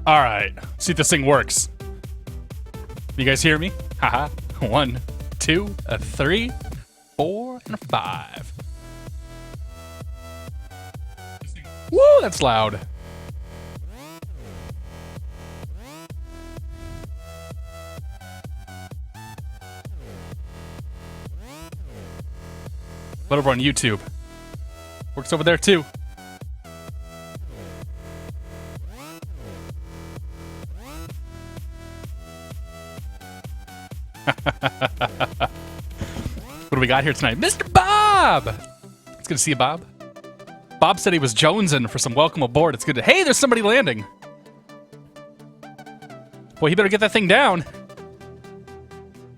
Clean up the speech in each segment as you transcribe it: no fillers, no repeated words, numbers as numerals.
All right, see if this thing works. You guys hear me? Haha. 1, 2, 3, 4, and 5. Woo, that's loud. But over on YouTube. Works over there too. What do we got here tonight? Mr. Bob! It's good to see you, Bob. Bob said he was jonesing for some welcome aboard. It's good to... Hey, there's somebody landing. Boy, he better get that thing down.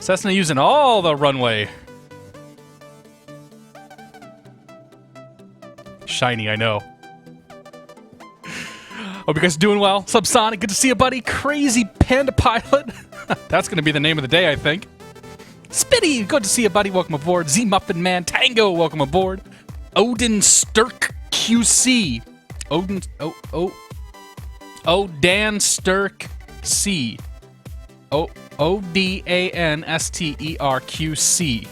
Cessna using all the runway. Shiny, I know. Hope you guys are doing well. Subsonic, good to see you, buddy. Crazy Panda Pilot. That's going to be the name of the day, I think. Spitty, good to see you, buddy. Welcome aboard. Z Muffin Man Tango, welcome aboard. Odin Sturk QC. Odin, Dan Sturk C. ODANSTERQC.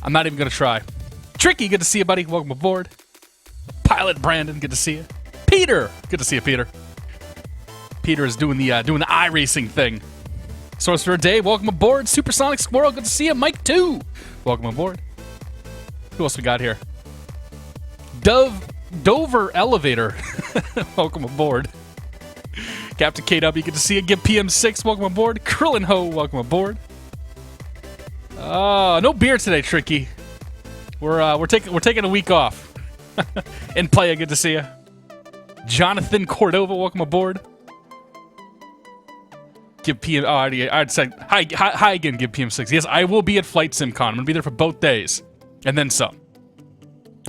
I'm not even going to try. Tricky, good to see you, buddy. Welcome aboard. Pilot Brandon, good to see you. Peter, good to see you, Peter. Peter is doing the iRacing thing. Sorcerer Dave, welcome aboard. Supersonic Squirrel, good to see you. Mike 2, welcome aboard. Who else we got here? Dover Elevator, welcome aboard. Captain KW, good to see you. Give PM6, welcome aboard. Krillin Ho, welcome aboard. No beer today, Tricky. We're taking a week off. And Playa, good to see you. Jonathan Cordova, welcome aboard. Give PM. Oh, I'd say hi again. Give PM6. Yes, I will be at Flight SimCon. I'm gonna be there for both days, and then some.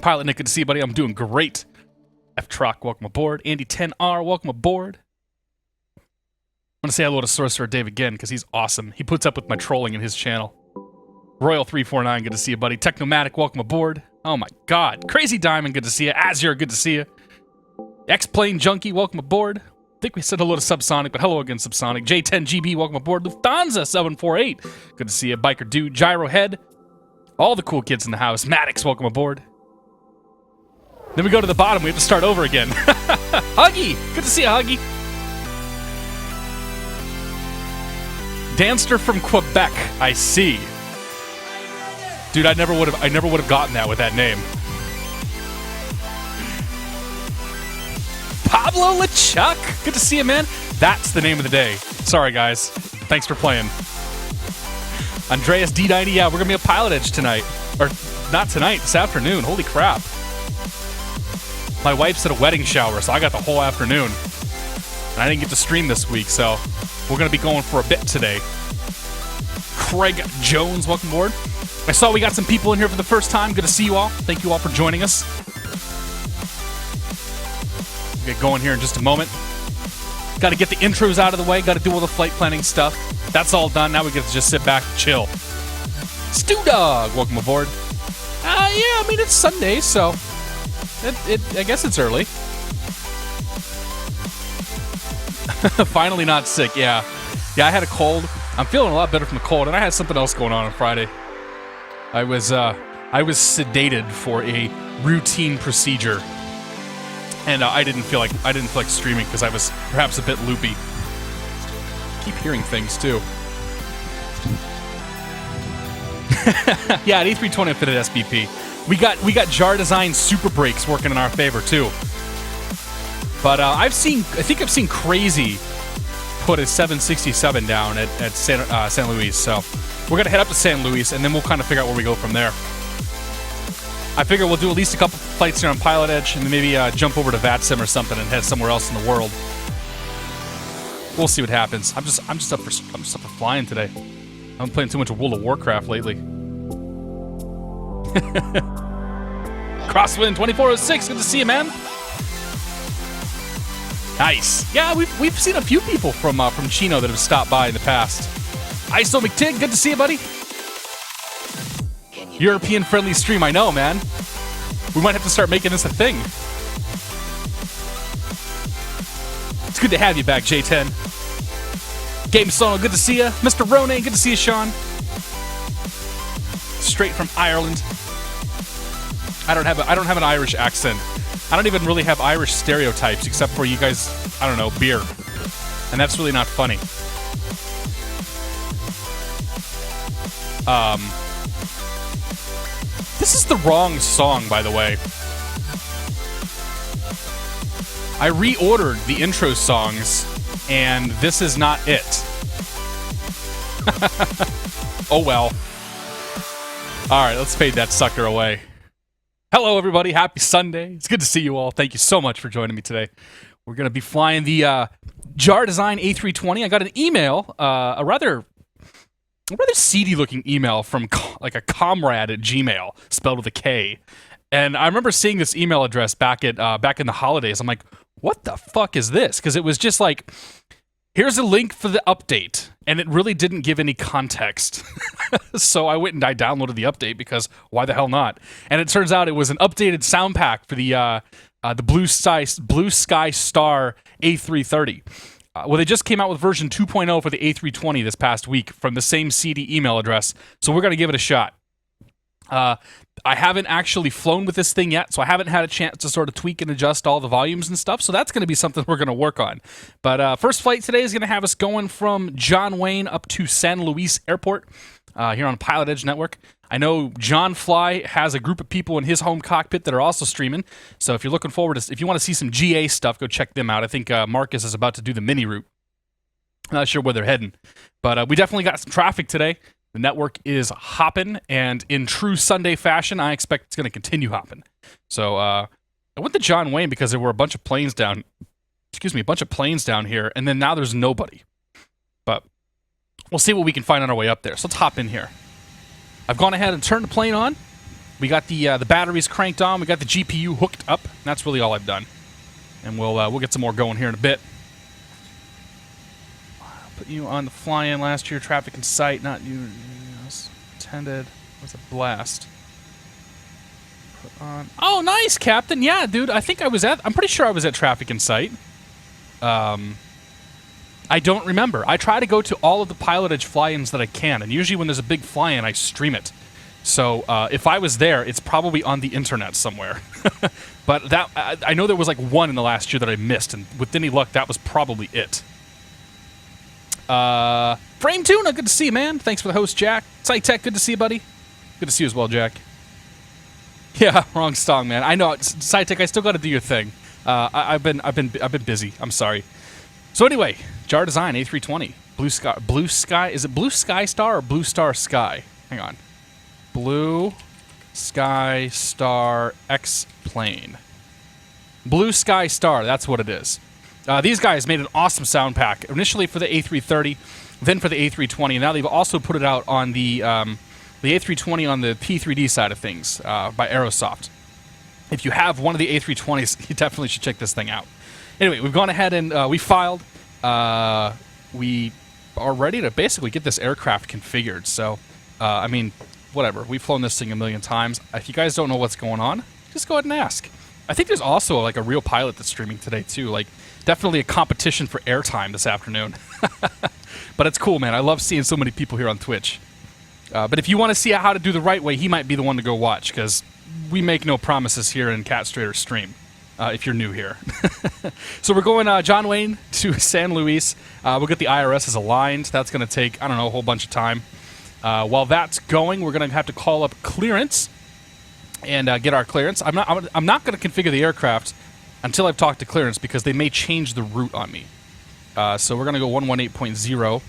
Pilot Nick, good to see you, buddy. I'm doing great. F Truck, welcome aboard. Andy 10R, welcome aboard. I'm gonna say hello to Sorcerer Dave again because he's awesome. He puts up with my trolling in his channel. Royal 349, good to see you, buddy. Technomatic, welcome aboard. Oh my God, Crazy Diamond, good to see you. Azure, good to see you. X-Plane Junkie, welcome aboard. I think we said hello to Subsonic, but hello again, Subsonic. J10GB, welcome aboard. Lufthansa 748, good to see you. Biker Dude, Gyro Head, all the cool kids in the house. Maddox, welcome aboard. Then we go to the bottom. We have to start over again. Huggy, good to see you, Huggy. Danster from Quebec, I see. Dude, I never would have gotten that with that name. Pablo LeChuck, good to see you, man. That's the name of the day. Sorry, guys. Thanks for playing. Andreas D90, yeah, we're gonna be at PilotEdge tonight. Or, not tonight, this afternoon. Holy crap. My wife's at a wedding shower, so I got the whole afternoon. And I didn't get to stream this week, so we're gonna be going for a bit today. Craig Jones, welcome aboard. I saw we got some people in here for the first time. Good to see you all. Thank you all for joining us. We'll get going here in just a moment. Got to get the intros out of the way. Got to do all the flight planning stuff. That's all done. Now we get to just sit back and chill. Stew Dog, welcome aboard. Yeah, I mean, it's Sunday, so I guess it's early. Finally not sick, yeah. Yeah, I had a cold. I'm feeling a lot better from the cold, and I had something else going on Friday. I was sedated for a routine procedure, and I didn't feel like streaming because I was perhaps a bit loopy. Keep hearing things too. Yeah, at A320 fit at SBP. We got Jar Design Super Brakes working in our favor too. But I think I've seen Crazy put a 767 down at San Luis, so we're gonna head up to San Luis and then we'll kind of figure out where we go from there. I figure we'll do at least a couple flights here on PilotEdge and then maybe jump over to VATSIM or something and head somewhere else in the world. We'll see what happens. I'm just up for flying today. I've been playing too much World of Warcraft lately. Crosswind 2406, good to see you, man. Nice. Yeah, we've seen a few people from Chino that have stopped by in the past. ISO McTig, good to see you, buddy. European friendly stream, I know, man. We might have to start making this a thing. good to have you back, J10. Game Sono, good to see you. Mr. Ronan, good to see you, Sean. Straight from Ireland. I don't have an Irish accent. I don't even really have Irish stereotypes except for you guys, I don't know, beer. And that's really not funny. This is the wrong song, by the way. I reordered the intro songs, and this is not it. Oh well. Alright, let's fade that sucker away. Hello, everybody. Happy Sunday. It's good to see you all. Thank you so much for joining me today. We're going to be flying the Jar Design A320. I got an email, a rather seedy-looking email from like a comrade at Gmail, spelled with a K. And I remember seeing this email address back in the holidays. I'm like, what the fuck is this? Because it was just like, here's a link for the update. And it really didn't give any context. So I went and I downloaded the update because why the hell not? And it turns out it was an updated sound pack for the Blue Sky Star A330. Well, they just came out with version 2.0 for the A320 this past week from the same CD email address. So we're going to give it a shot. I haven't actually flown with this thing yet, so I haven't had a chance to sort of tweak and adjust all the volumes and stuff, so that's going to be something we're going to work on. But first flight today is going to have us going from John Wayne up to San Luis Airport here on PilotEdge Network. I know John Fly has a group of people in his home cockpit that are also streaming, so if you're looking forward to, if you want to see some GA stuff, go check them out. I think Marcus is about to do the mini route. I'm not sure where they're heading, but we definitely got some traffic today. The network is hopping, and in true Sunday fashion, I expect it's going to continue hopping. So I went to John Wayne because there were a bunch of planes down. Excuse me, a bunch of planes down here, and then now there's nobody. But we'll see what we can find on our way up there. So let's hop in here. I've gone ahead and turned the plane on. We got the batteries cranked on. We got the GPU hooked up. And that's really all I've done. And we'll get some more going here in a bit. Put you on the fly-in last year. Traffic in sight. Not you. Attended. It was a blast. Put on. Oh, nice, Captain. Yeah, dude. I think I was at. I'm pretty sure I was at traffic in sight. I don't remember. I try to go to all of the PilotEdge fly-ins that I can, and usually when there's a big fly-in, I stream it. So if I was there, it's probably on the internet somewhere. But that I know there was like one in the last year that I missed, and with any luck, that was probably it. Frame Tuna, good to see you, man. Thanks for the host, Jack. Tech, good to see you, buddy. Good to see you as well, Jack. Yeah, wrong song, man. I know, Tech, I still got to do your thing. I've been busy. I'm sorry. So anyway, Jar Design A320, Blue Sky. Is it Blue Sky Star or Blue Star Sky? Hang on. Blue Sky Star X plane. Blue Sky Star. That's what it is. These guys made an awesome sound pack, initially for the A330, then for the A320, and now they've also put it out on the A320 on the P3D side of things by Aerosoft. If you have one of the A320s, you definitely should check this thing out. Anyway, we've gone ahead and we filed. We are ready to basically get this aircraft configured. So, I mean, whatever. We've flown this thing a million times. If you guys don't know what's going on, just go ahead and ask. I think there's also like a real pilot that's streaming today too. Like, definitely a competition for airtime this afternoon. But it's cool, man. I love seeing so many people here on Twitch. But if you want to see how to do the right way, he might be the one to go watch, because we make no promises here in Catstrator stream, if you're new here. So we're going John Wayne to San Luis. We'll get the IRSs aligned. That's going to take, I don't know, a whole bunch of time. While that's going, we're going to have to call up clearance and get our clearance. I'm not going to configure the aircraft until I've talked to clearance, because they may change the route on me. So we're going to go 118.0.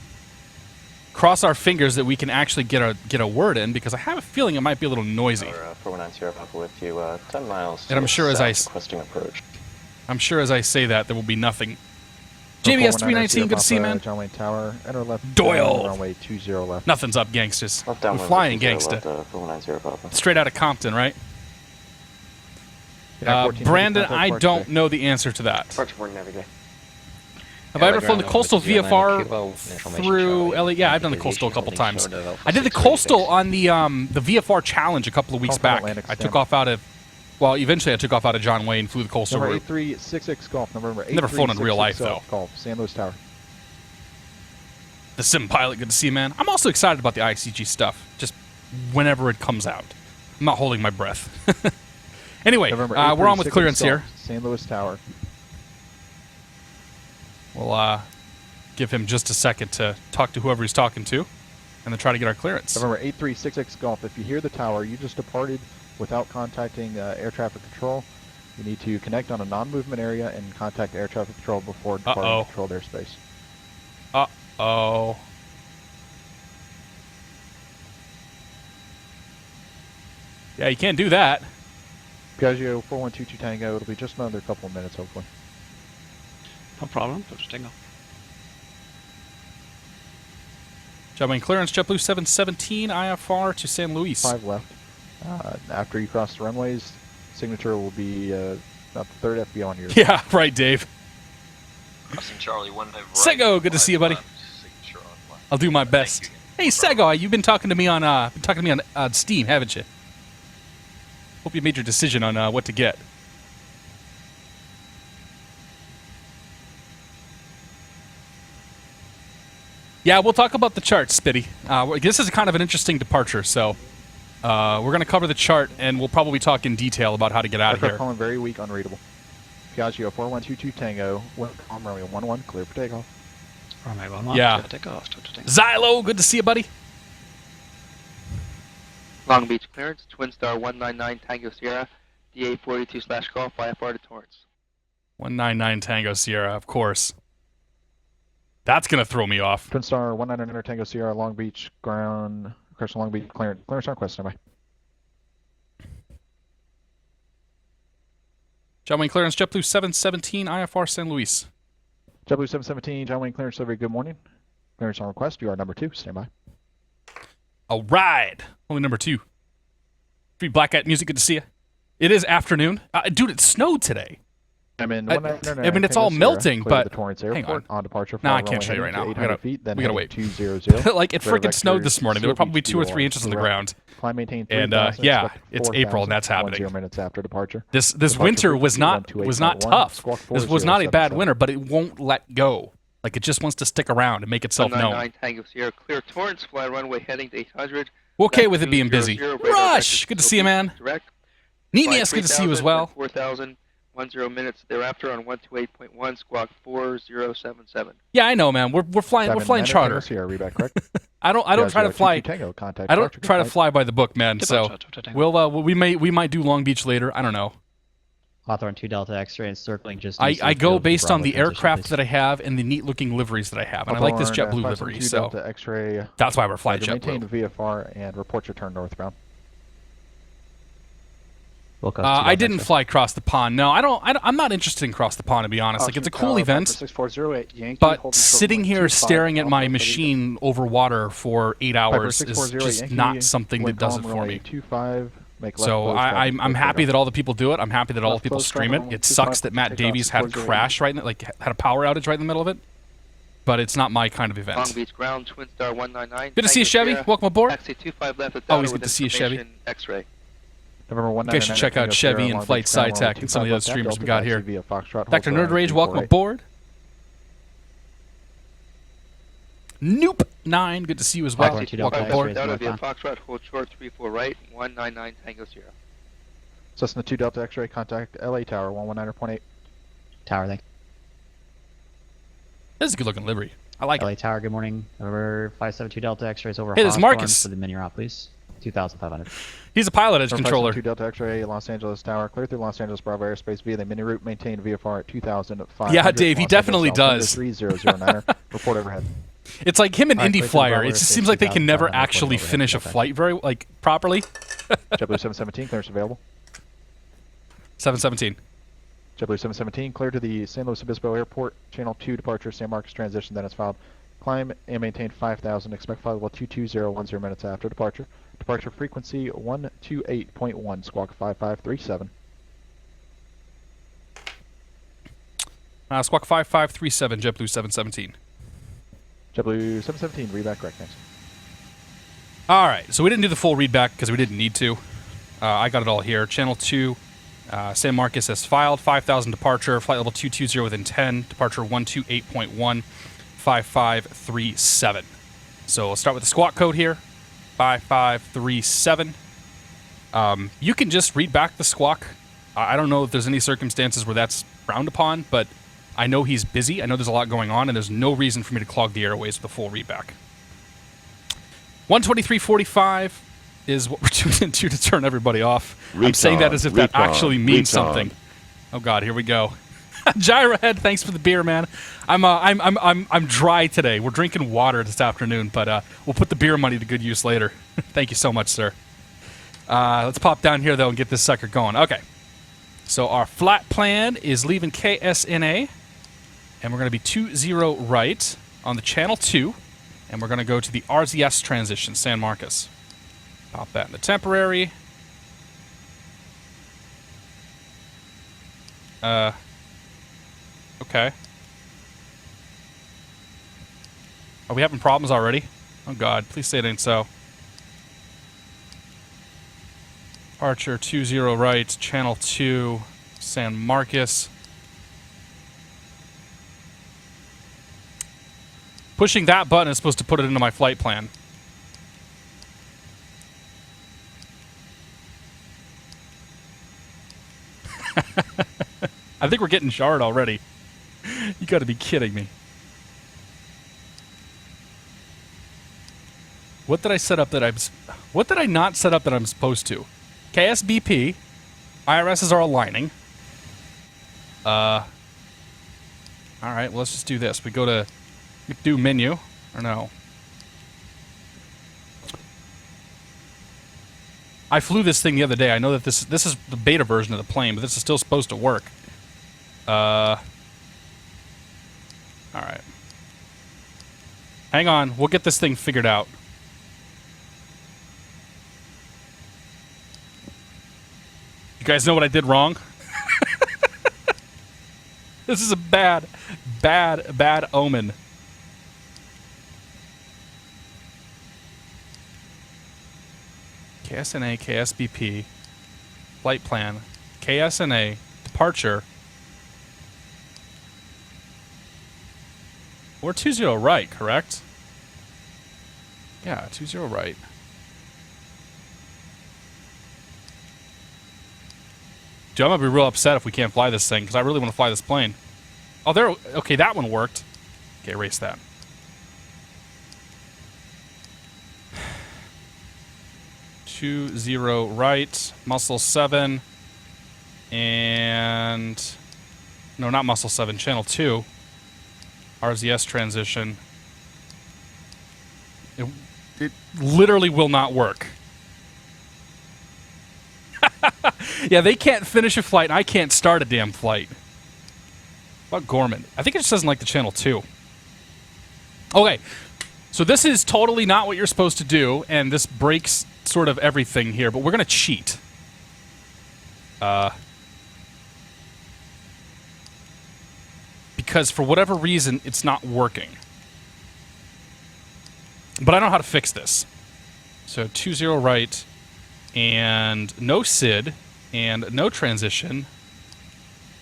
Cross our fingers that we can actually get a word in, because I have a feeling it might be a little noisy. 419 Papa with you, 10 miles. And I'm sure as approach. I'm sure as I say that there will be nothing. JBS 319, good to see you, man. John Wayne Tower, enter left. Doyle. Runway 20 left. Nothing's up, gangsters. Left We're flying, gangsta. 419 Papa. Straight out of Compton, right? Yeah, Brandon, I don't know the answer to that. Departure board navigate. Have I ever flown the Coastal VFR through LA? Yeah, I've done the Coastal a couple times. I did the Coastal on the VFR Challenge a couple of weeks back. I took off out of Well, eventually I took off out of John Wayne, flew the coastal Number route. 8366 Golf. Number Never flown in real life, though. Golf. San Luis Tower. The Sim Pilot, good to see you, man. I'm also excited about the ICG stuff, just whenever it comes out. I'm not holding my breath. Anyway, we're on with clearance here. San Luis Tower. We'll give him just a second to talk to whoever he's talking to, and then try to get our clearance. November 8366 Golf. If you hear the tower, you just departed without contacting air traffic control. You need to connect on a non-movement area and contact air traffic control before departing controlled airspace. Uh-oh. Yeah, you can't do that. Piaggio 4122 Tango. It'll be just another couple of minutes, hopefully. No problem. Push Tango. Jumping clearance, JetBlue 717 IFR to San Luis. 5 left. After you cross the runways, signature will be about the third FBO on your. Yeah, right, Dave. Crossing Charlie 1 right. Sego, good to see you, buddy. Signature on left. I'll do my best. Hey, Sego, you've been talking to me on Steam, haven't you? Hope you made your decision on what to get. Yeah, we'll talk about the chart, Spitty. This is kind of an interesting departure, so we're going to cover the chart, and we'll probably talk in detail about how to get out of here. Calling very weak, unreadable. Piaggio 4122 Tango. Welcome, Romeo 11, clear for takeoff. Romeo 11, yeah. clear to takeoff. Xylo, good to see you, buddy. Long Beach clearance, Twin Star 199 Tango Sierra, DA 42/Golf, IFR to Torrance. 199 Tango Sierra, of course. That's going to throw me off. Twin Star 199 Tango Sierra, Long Beach ground, crush Long Beach clearance on request, standby. John Wayne clearance, JetBlue 717 IFR San Luis. JetBlue 717, John Wayne clearance survey, good morning. Clearance on request, you are number 2, standby. All right. Only number 2. Free Black Cat Music, good to see you. It is afternoon. Dude, it snowed today. I mean, it's all melting, but hang on. Departure. No, I can't show you right now. We gotta wait. 200. Like, it freaking snowed this morning. There were probably 2 or 3 inches on the ground. Climb maintain 3,000, and yeah, it's 4,000, April, and that's happening. 10 minutes after departure. This winter was not tough. This was not a bad winter, but it won't let go. Like, it just wants to stick around and make itself known. 199 Tango Sierra, clear Torrance, fly runway heading to 800. We're okay with it being busy. Rush! Good to see you, man. Ninius, good to see you as well. 4,010 minutes thereafter on 128.1, squawk 4077. Yeah, I know, man. We're flying charter. I don't try to fly. I don't try to fly by the book, man. So we might do Long Beach later. I don't know. Hawthorne 2 Delta X-ray and circling just. I go based on the aircraft that I have and the neat looking liveries that I have, and I like this JetBlue livery, so that's why we're flying JetBlue. Maintain VFR and report your turn northbound. I didn't fly across the pond. No, I'm not interested in cross the pond, to be honest. Like, it's a cool event, but sitting here staring at my machine over water for 8 hours is just not something that does it for me. So I'm happy that all the people do it. I'm happy that all the people stream it. It sucks that Matt Davies had a crash had a power outage right in the middle of it. But it's not my kind of event. Long Beach ground, Twin Star 199. Good to see you, Chevy. Welcome aboard. Taxi 25 left at Always good to see you, Chevy. X-ray. You guys should check out Chevy and Flight SciTech and some of the other streamers we got here. Dr. Nerd Rage, welcome aboard. Nope 9, good to see you as well. Welcome aboard. Delta via Foxtrot, hold short 34 right, 199 Tango Sierra. Cessna 2 Delta X-ray, contact LA Tower 119.8. Tower, thank you. This is a good looking livery. I like LA it. Tower, good morning. Number 572 Delta X-rays over. Hey, this is Marcus. For the mini route, please. 2,500. He's a PilotEdge controller. 2 Delta X-ray, Los Angeles Tower, clear through Los Angeles Bravo airspace via the mini route, maintain VFR at 2,500. Yeah, Dave, he definitely does. 3009. Report overhead. It's like him and Indy Flyer. It just seems like they can never actually finish a flight very properly. JetBlue 717, clearance available. 717. JetBlue 717, clear to the San Luis Obispo Airport, Channel 2 departure, San Marcos transition, then it's filed. Climb and maintain 5,000, expect flight level 22010 minutes after departure. Departure frequency 128.1, squawk 5537. Squawk 5537, JetBlue 717. JetBlue 717, read back correct, thanks. All right, so we didn't do the full readback because we didn't need to. I got it all here. Channel 2, San Marcos as filed, 5,000 departure, flight level 220 within 10, departure 128.1, 5537. So we'll start with the squawk code here, 5537. You can just read back the squawk. I don't know if there's any circumstances where that's frowned upon, but I know he's busy. I know there's a lot going on, and there's no reason for me to clog the airways with a full readback. 123.45 is what we're tuned into to turn everybody off. I'm saying that as if that actually means something. Oh God, here we go. Gyra Head, thanks for the beer, man. I'm dry today. We're drinking water this afternoon, but we'll put the beer money to good use later. Thank you so much, sir. Let's pop down here though and get this sucker going. Okay. So our flat plan is leaving KSNA, and we're going to be 20 right on the channel 2, and we're going to go to the RZS transition, San Marcos. Pop that in the temporary. Okay. Are we having problems already? Oh God, please say it ain't so. Departure 20 right, channel 2, San Marcos. Pushing that button is supposed to put it into my flight plan. I think we're getting jarred already. You gotta be kidding me. What did I set up that what did I not set up that I'm supposed to? KSBP, IRSs are aligning. Alright, well, let's just do this. We go to do menu, or no? I flew this thing the other day. I know that this is the beta version of the plane, but this is still supposed to work. Alright. Hang on, we'll get this thing figured out. You guys know what I did wrong? This is a bad omen. KSNA, KSBP, flight plan, KSNA, departure. We're 20 right, correct? Yeah, 20 right. Dude, I'm gonna be real upset if we can't fly this thing, because I really want to fly this plane. Oh, there. Okay, that one worked. Okay, erase that. Two, 0 right, muscle 7, and no, not muscle 7, channel 2, RZS transition. It literally will not work. Yeah, they can't finish a flight, and I can't start a damn flight. What about Gorman? I think it just doesn't like the channel 2. Okay, so this is totally not what you're supposed to do, and this breaks sort of everything here, but we're going to cheat. Because for whatever reason, it's not working. But I don't know how to fix this. So 20 right, and no SID, and no transition.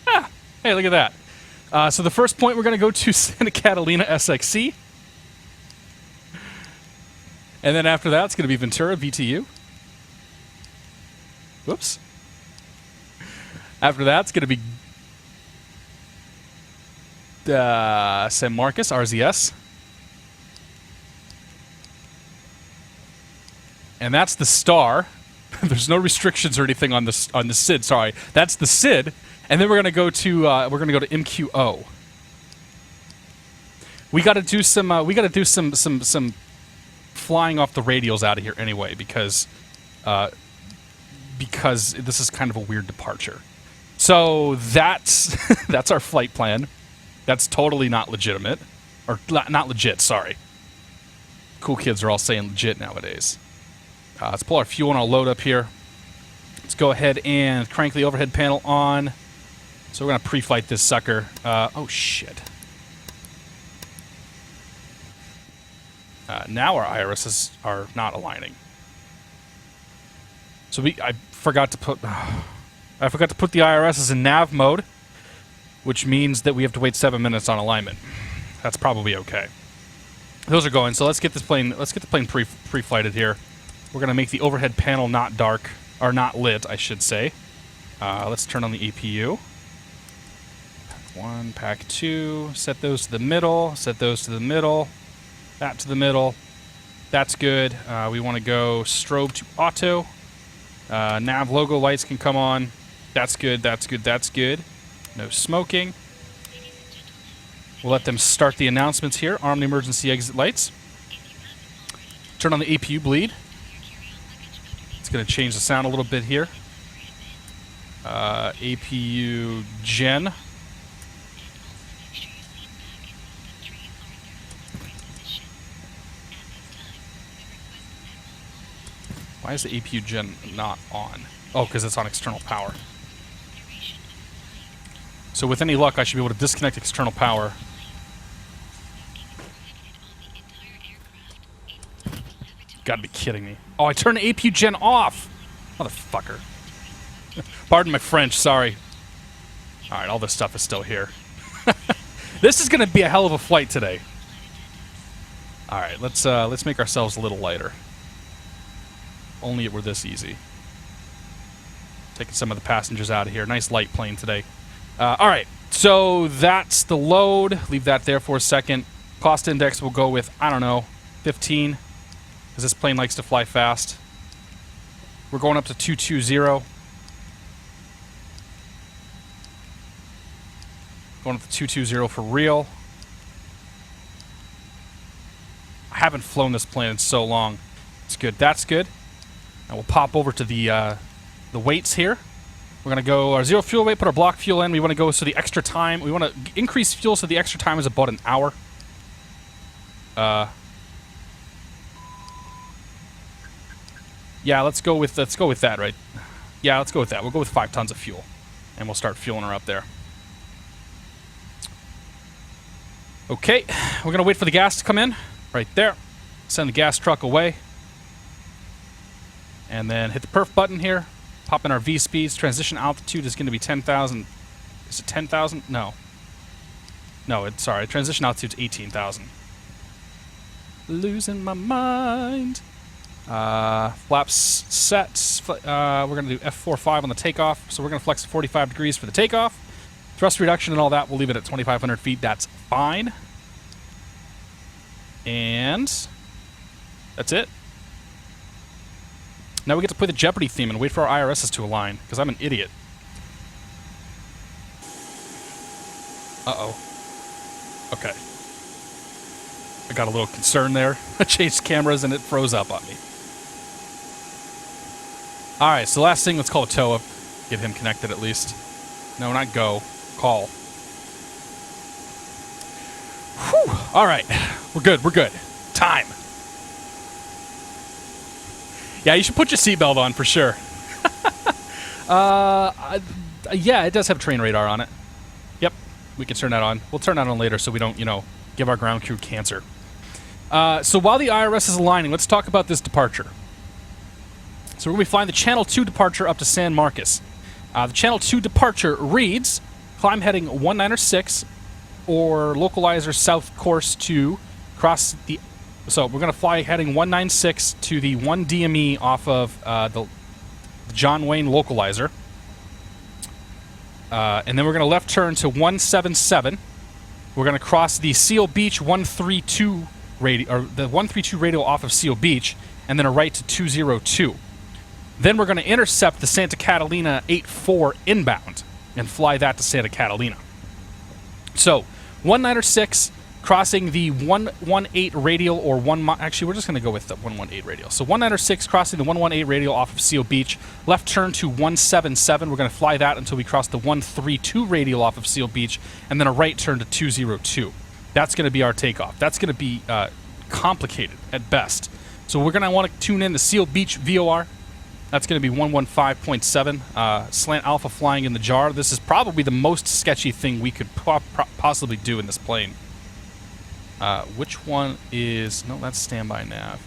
Ah, hey, look at that. So the first point we're going to go to Santa Catalina SXC. And then after that, it's going to be Ventura VTU. Whoops. After that, it's going to be San Marcos RZS. And that's the star. There's no restrictions or anything on the SID. Sorry, that's the SID. And then we're gonna go to MQO. We got to do some flying off the radials out of here anyway, because this is kind of a weird departure. So that's that's our flight plan. That's totally not legitimate, or not legit. Sorry. Cool kids are all saying legit nowadays. Let's pull our fuel and our load up here. Let's go ahead and crank the overhead panel on. So we're going to pre-flight this sucker. Oh, shit. Now our irises are not aligning. So I forgot to put... I forgot to put the IRSs in nav mode, which means that we have to wait 7 minutes on alignment. That's probably okay. Those are going, so let's get the plane pre-flighted here. We're gonna make the overhead panel not dark, or not lit, I should say. Let's turn on the APU. Pack 1, pack 2, set those to the middle, set those to the middle, that to the middle. That's good. We want to go strobe to auto. Nav logo lights can come on. That's good, that's good, that's good. No smoking. We'll let them start the announcements here. Arm the emergency exit lights. Turn on the APU bleed. It's going to change the sound a little bit here. APU gen. Why is the APU gen not on? Oh, because it's on external power. So with any luck, I should be able to disconnect external power. Gotta be kidding me. Oh, I turned the APU gen off! Motherfucker. Pardon my French, sorry. Alright, all this stuff is still here. This is gonna be a hell of a flight today. Alright, let's make ourselves a little lighter. Only it were this easy. Taking some of the passengers out of here. Nice light plane today. Alright, so that's the load. Leave that there for a second. Cost index will go with, I don't know, 15. Because this plane likes to fly fast. We're going up to 220. Going up to 220 for real. I haven't flown this plane in so long. It's good. That's good. And we'll pop over to the weights here. We're going to go our zero fuel weight, put our block fuel in. We want to go so the extra time. We want to increase fuel so the extra time is about an hour. Yeah, let's go with that, right? Yeah, let's go with that. We'll go with 5 tons of fuel. And we'll start fueling her up there. Okay, we're going to wait for the gas to come in. Right there. Send the gas truck away. And then hit the perf button here. Pop in our V speeds. Transition altitude is going to be 10,000. Is it 10,000? No. No, sorry. Transition altitude is 18,000. Losing my mind. Flaps set. We're going to do F45 on the takeoff. So we're going to flex 45 degrees for the takeoff. Thrust reduction and all that, we'll leave it at 2,500 feet. That's fine. And that's it. Now we get to play the Jeopardy theme and wait for our IRSs to align, because I'm an idiot. Uh-oh. Okay. I got a little concerned there. I changed cameras and it froze up on me. Alright, so last thing, let's call a tow up. Get him connected at least. No, not go. Call. Whew. Alright. We're good, we're good. Time. Yeah, you should put your seatbelt on for sure. Yeah, it does have train radar on it. Yep, we can turn that on. We'll turn that on later so we don't, give our ground crew cancer. So while the IRS is aligning, let's talk about this departure. So we're going to be flying the Channel 2 departure up to San Marcos. The Channel 2 departure reads, climb heading 196 or localizer south course to cross the... So we're going to fly heading 196 to the 1 DME off of the John Wayne localizer. And then we're going to left turn to 177. We're going to cross the Seal Beach 132 radio, or the 132 radio off of Seal Beach, and then a right to 202. Then we're going to intercept the Santa Catalina 84 inbound and fly that to Santa Catalina. So 196 crossing the 118 radial or actually we're just going to go with the 118 radial. So 196 crossing the 118 radial off of Seal Beach, left turn to 177. We're going to fly that until we cross the 132 radial off of Seal Beach, and then a right turn to 202. That's going to be our takeoff. That's going to be complicated at best. So we're going to want to tune in the Seal Beach VOR. That's going to be 115.7. Slant alpha flying in the jar. This is probably the most sketchy thing we could possibly do in this plane. Which one is... No, that's standby nav.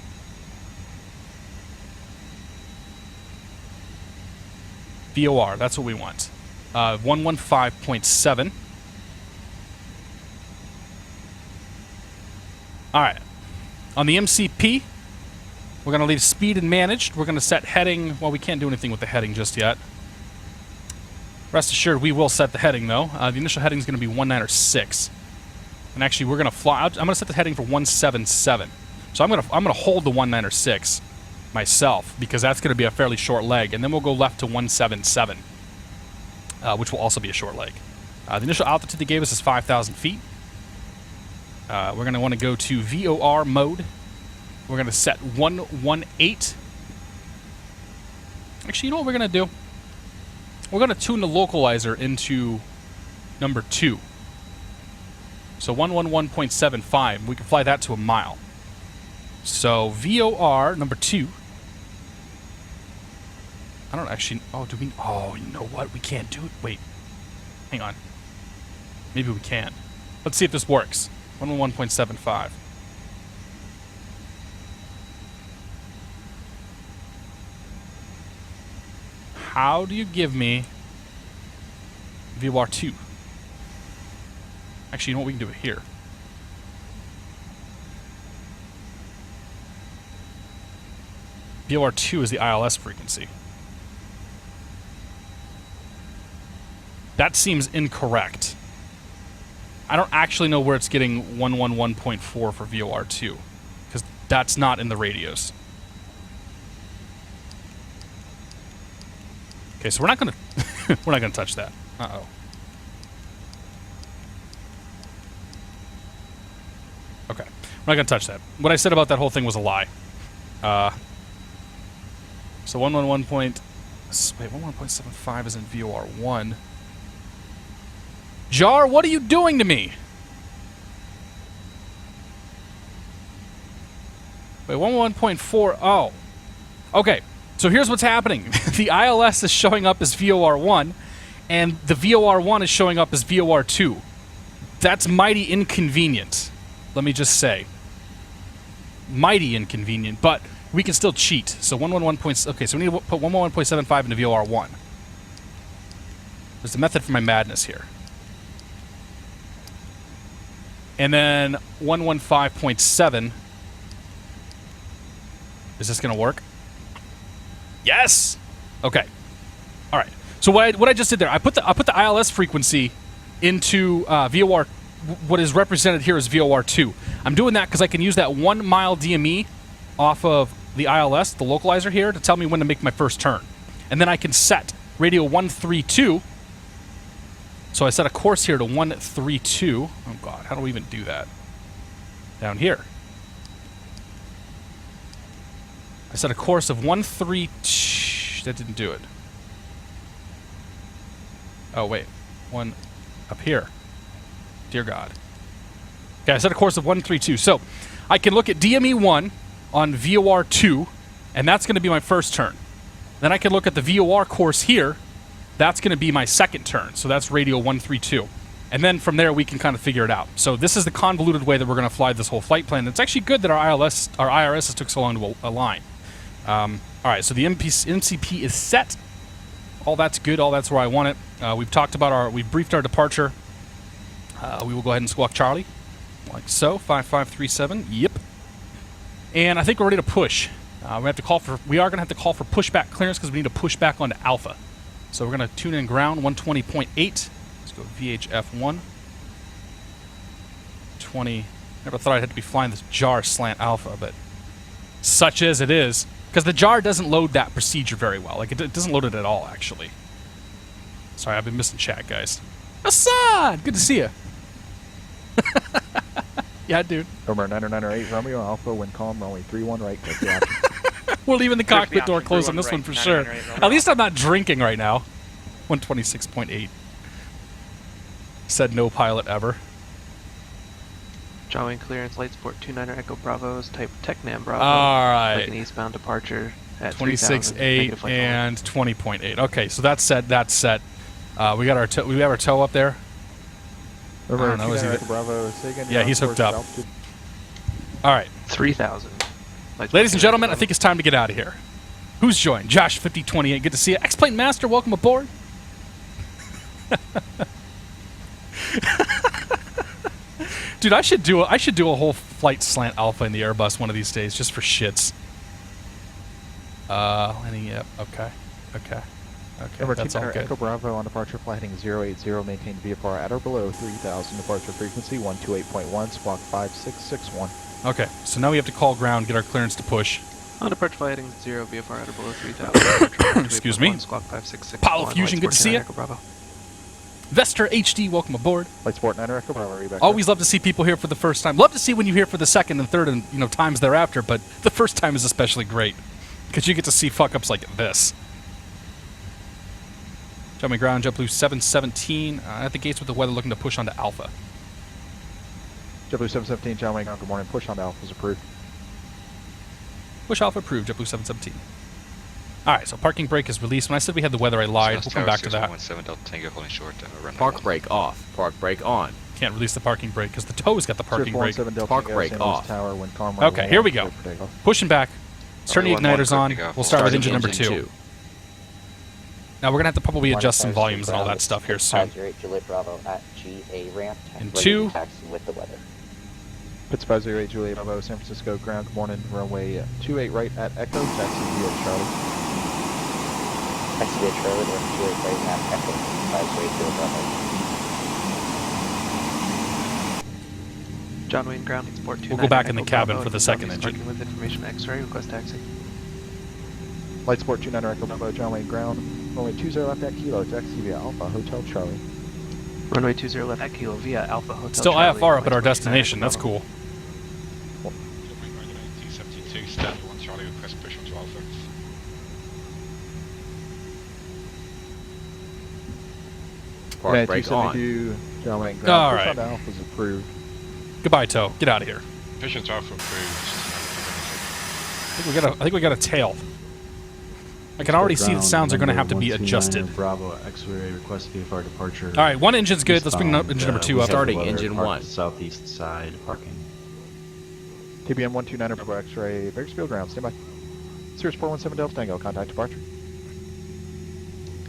VOR, that's what we want. 115.7. All right. On the MCP, we're going to leave speed and managed. We're going to set heading. Well, we can't do anything with the heading just yet. Rest assured, we will set the heading, though. The initial heading is going to be 196. And actually, we're going to fly. I'm going to set the heading for 177. So I'm going to hold the 196 myself because that's going to be a fairly short leg. And then we'll go left to 177, which will also be a short leg. The initial altitude they gave us is 5,000 feet. We're going to want to go to VOR mode. We're going to set 118. Actually, you know what we're going to do? We're going to tune the localizer into number 2. So 111.75. We can fly that to a mile. So VOR number 2. I don't actually... Oh, do we... Oh, you know what? We can't do it. Wait. Hang on. Maybe we can. Let's see if this works. 111.75. How do you give me VOR 2? Actually, you know what? We can do it here. VOR 2 is the ILS frequency. That seems incorrect. I don't actually know where it's getting 111.4 for VOR 2, because that's not in the radios. Okay, so we're not gonna touch that. Uh-oh. Okay, we're not gonna touch that. What I said about that whole thing was a lie. So 111.75 is in VOR 1. Jar, what are you doing to me? Wait, 111.4. Oh. Okay, so here's what's happening. The ILS is showing up as VOR 1, and the VOR 1 is showing up as VOR 2. That's mighty inconvenient, let me just say. Mighty inconvenient, but we can still cheat. So 111. Okay, so we need to put 111.75 into VOR 1. There's a method for my madness here. And then 115.7. Is this going to work? Yes. Okay. All right. So what I just did there, I put the ILS frequency into VOR. What is represented here is VOR 2. I'm doing that because I can use that 1 mile DME off of the ILS, the localizer here, to tell me when to make my first turn. And then I can set radio 132. So I set a course here to 132. Oh God, how do we even do that? Down here. I set a course of 132. That didn't do it. Oh wait, one up here. Dear God. Okay, I set a course of 132. So I can look at DME 1 on VOR 2, and that's going to be my first turn. Then I can look at the VOR course here. That's going to be my second turn. So that's radio 132. And then from there, we can kind of figure it out. So this is the convoluted way that we're going to fly this whole flight plan. It's actually good that our IRS took so long to align. All right, so the MCP is set. All that's good. All that's where I want it. We've talked about we've briefed our departure. We will go ahead and squawk Charlie, like so. 5537. Yep. And I think we're ready to push. We are going to have to call for pushback clearance because we need to push back onto Alpha. So we're going to tune in ground 120.8. Let's go VHF1. 20. Never thought I'd have to be flying this JAR slant Alpha, but such as it is. Because the JAR doesn't load that procedure very well. Like, it doesn't load it at all, actually. Sorry, I've been missing chat, guys. Assad! Good to see you. Yeah, dude. Over 998 Romeo Alpha, wind calm, runway 31 right, click the option. We're leaving the cockpit door option, closed on 31 this one right, for sure. 998 Romeo At least I'm not drinking right now. 126.8. Said no pilot ever. Drawing clearance, light support 29er Echo Bravos, type TechNam Bravo. All right. Making eastbound departure at 26.8 and 20.8. Okay, so that's set. That's set. We got our we have our tow up there. Over I don't know, is he- Echo Bravo, say again, Yeah, you're he's on hooked course up. altitude. All right, 3,000. ladies and gentlemen, I think it's time to get out of here. Who's joined? Josh5028, good to see you. X-Plane Master, welcome aboard. Dude, I should do a whole flight slant alpha in the Airbus one of these days, just for shits. Landing, yep, okay. Number That's 2 all good. Echo Bravo on departure, flight heading 080, maintain VFR at or below 3,000, departure frequency 128.1, squawk 5661. Okay, so now we have to call ground, get our clearance to push. On departure flight heading 0, VFR at or below 3,000. Excuse me. Squawk 5661. Apollo Fusion, good to see you. Echo Bravo. Vester HD, welcome aboard. Flight support 9 Echo Bravo, are you back? Always love to see people here for the first time. Love to see when you here for the second and third and times thereafter, but the first time is especially great because you get to see fuck-ups like this. Jumping ground, JetBlue 717 at the gates with the weather looking to push onto Alpha. JetBlue 717, John Wayne, good morning. Push on Alpha is approved. Push Alpha approved, JetBlue 717. Alright, so parking brake is released. When I said we had the weather, I lied. We'll come back to that. Park brake off. Park brake on. Can't release the parking brake because the toe's got the parking brake. Park brake off. Tower, when Okay, here we go. Pushing back. Let's turn the igniters on. We'll start with engine number 2. Now we're going to have to probably adjust some volumes and all that stuff here soon. 508 Juliet Bravo at GA ramp. In ready 2. to taxi with the weather. Pitts 508 Juliet Bravo, San Francisco, ground, good morning. Runway 28 right at Echo, taxi via Charlie. Taxi via Charlie, runway 28 right at Echo. 508 Juliet Bravo. John Wayne ground support 29. We'll go back in the Echo cabin Bravo, for the second Southeast engine. parking with information X-ray, request taxi. Flight support 29 Echo Bravo, John Wayne ground. Runway 20 left at Kilo, taxi via Alpha, Hotel Charlie. Runway 20 left at Kilo via Alpha Hotel Still Charlie. IFR up at our Flight 29 destination. Echo That's Bravo. cool. Park brake on. John Wayne ground. All Push right. on Alpha is approved. Goodbye, Toe. Get out of here. I think we got a tail. I can already see the sounds are going to have to be adjusted. Bravo X-ray request VFR departure. All right, one engine's good. Let's bring engine number 2 up. Starting engine 1. Southeast side parking. TBM 129 Bravo X-ray, Bakersfield ground, stand by. Cirrus 417 Delta Tango, contact departure.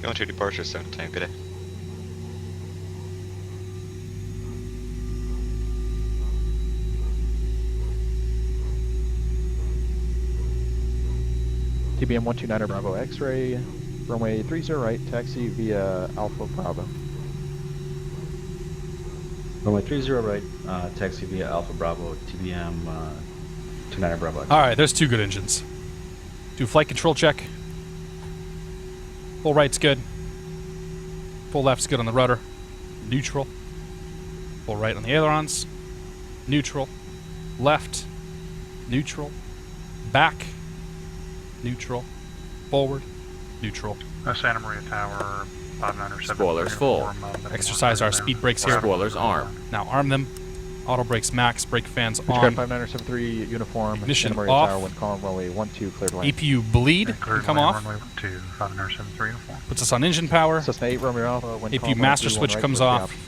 Going to departure 7 time, good day. TBM 129 Bravo X-ray, runway 30 right, taxi via Alpha Bravo. Runway 30 right, taxi via Alpha Bravo, TBM 29 Bravo. All right, there's 2 good engines. Do flight control check. Full right's good. Full left's good on the rudder. Neutral. Full right on the ailerons. Neutral. Left. Neutral. Back. Neutral. Forward. Neutral. Santa Maria Tower, 597. Spoilers full. Exercise our speed brakes here. Spoilers arm. Now arm them. Auto brakes max. Brake fans Pushback on. 5973 uniform. Ignition Santa Maria off. Tower, wind column, runway 12, cleared line. APU bleed. Come off. Runway 2, 5973 uniform. Puts us on engine power. Cessna 8 Romeo Alpha, wind APU column, master runway 31 switch right, comes clear off. gap.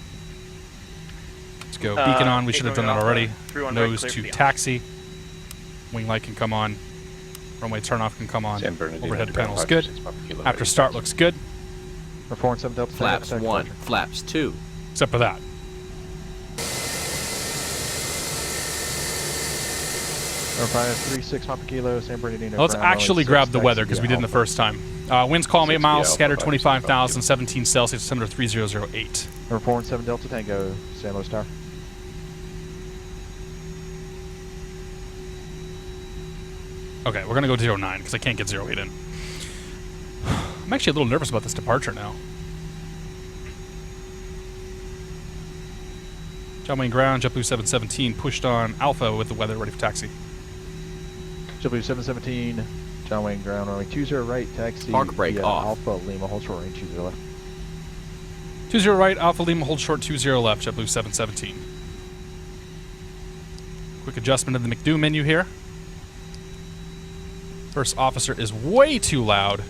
Let's go. Beacon on. We should have done that already. Nose to taxi. Wing light can come on. Runway turnoff can come on. Overhead panel's good. After start looks good. We're 417 Delta Flaps Tango, 1. departure. Flaps 2. Except for that. Number 536 Papa Kilo, San Bernardino. Let's ground, actually runway grab 6, the weather taxi because we via didn't the Alpha. first time. Winds calm 8 miles, scattered 25,000, 17 Celsius, December 3008. Number 417 Delta Tango, San Luis Tower. Okay, we're going to go 09 because I can't get 08 in. I'm actually a little nervous about this departure now. John Wayne ground, JetBlue 717 pushed on Alpha with the weather ready for taxi. JetBlue 717, John Wayne ground, runway 20 right, taxi Park brake via off. Alpha Lima, hold short range 20 left. 20 right, Alpha Lima hold short 20 left, JetBlue 717. Quick adjustment of the McDo menu here. First officer is way too loud.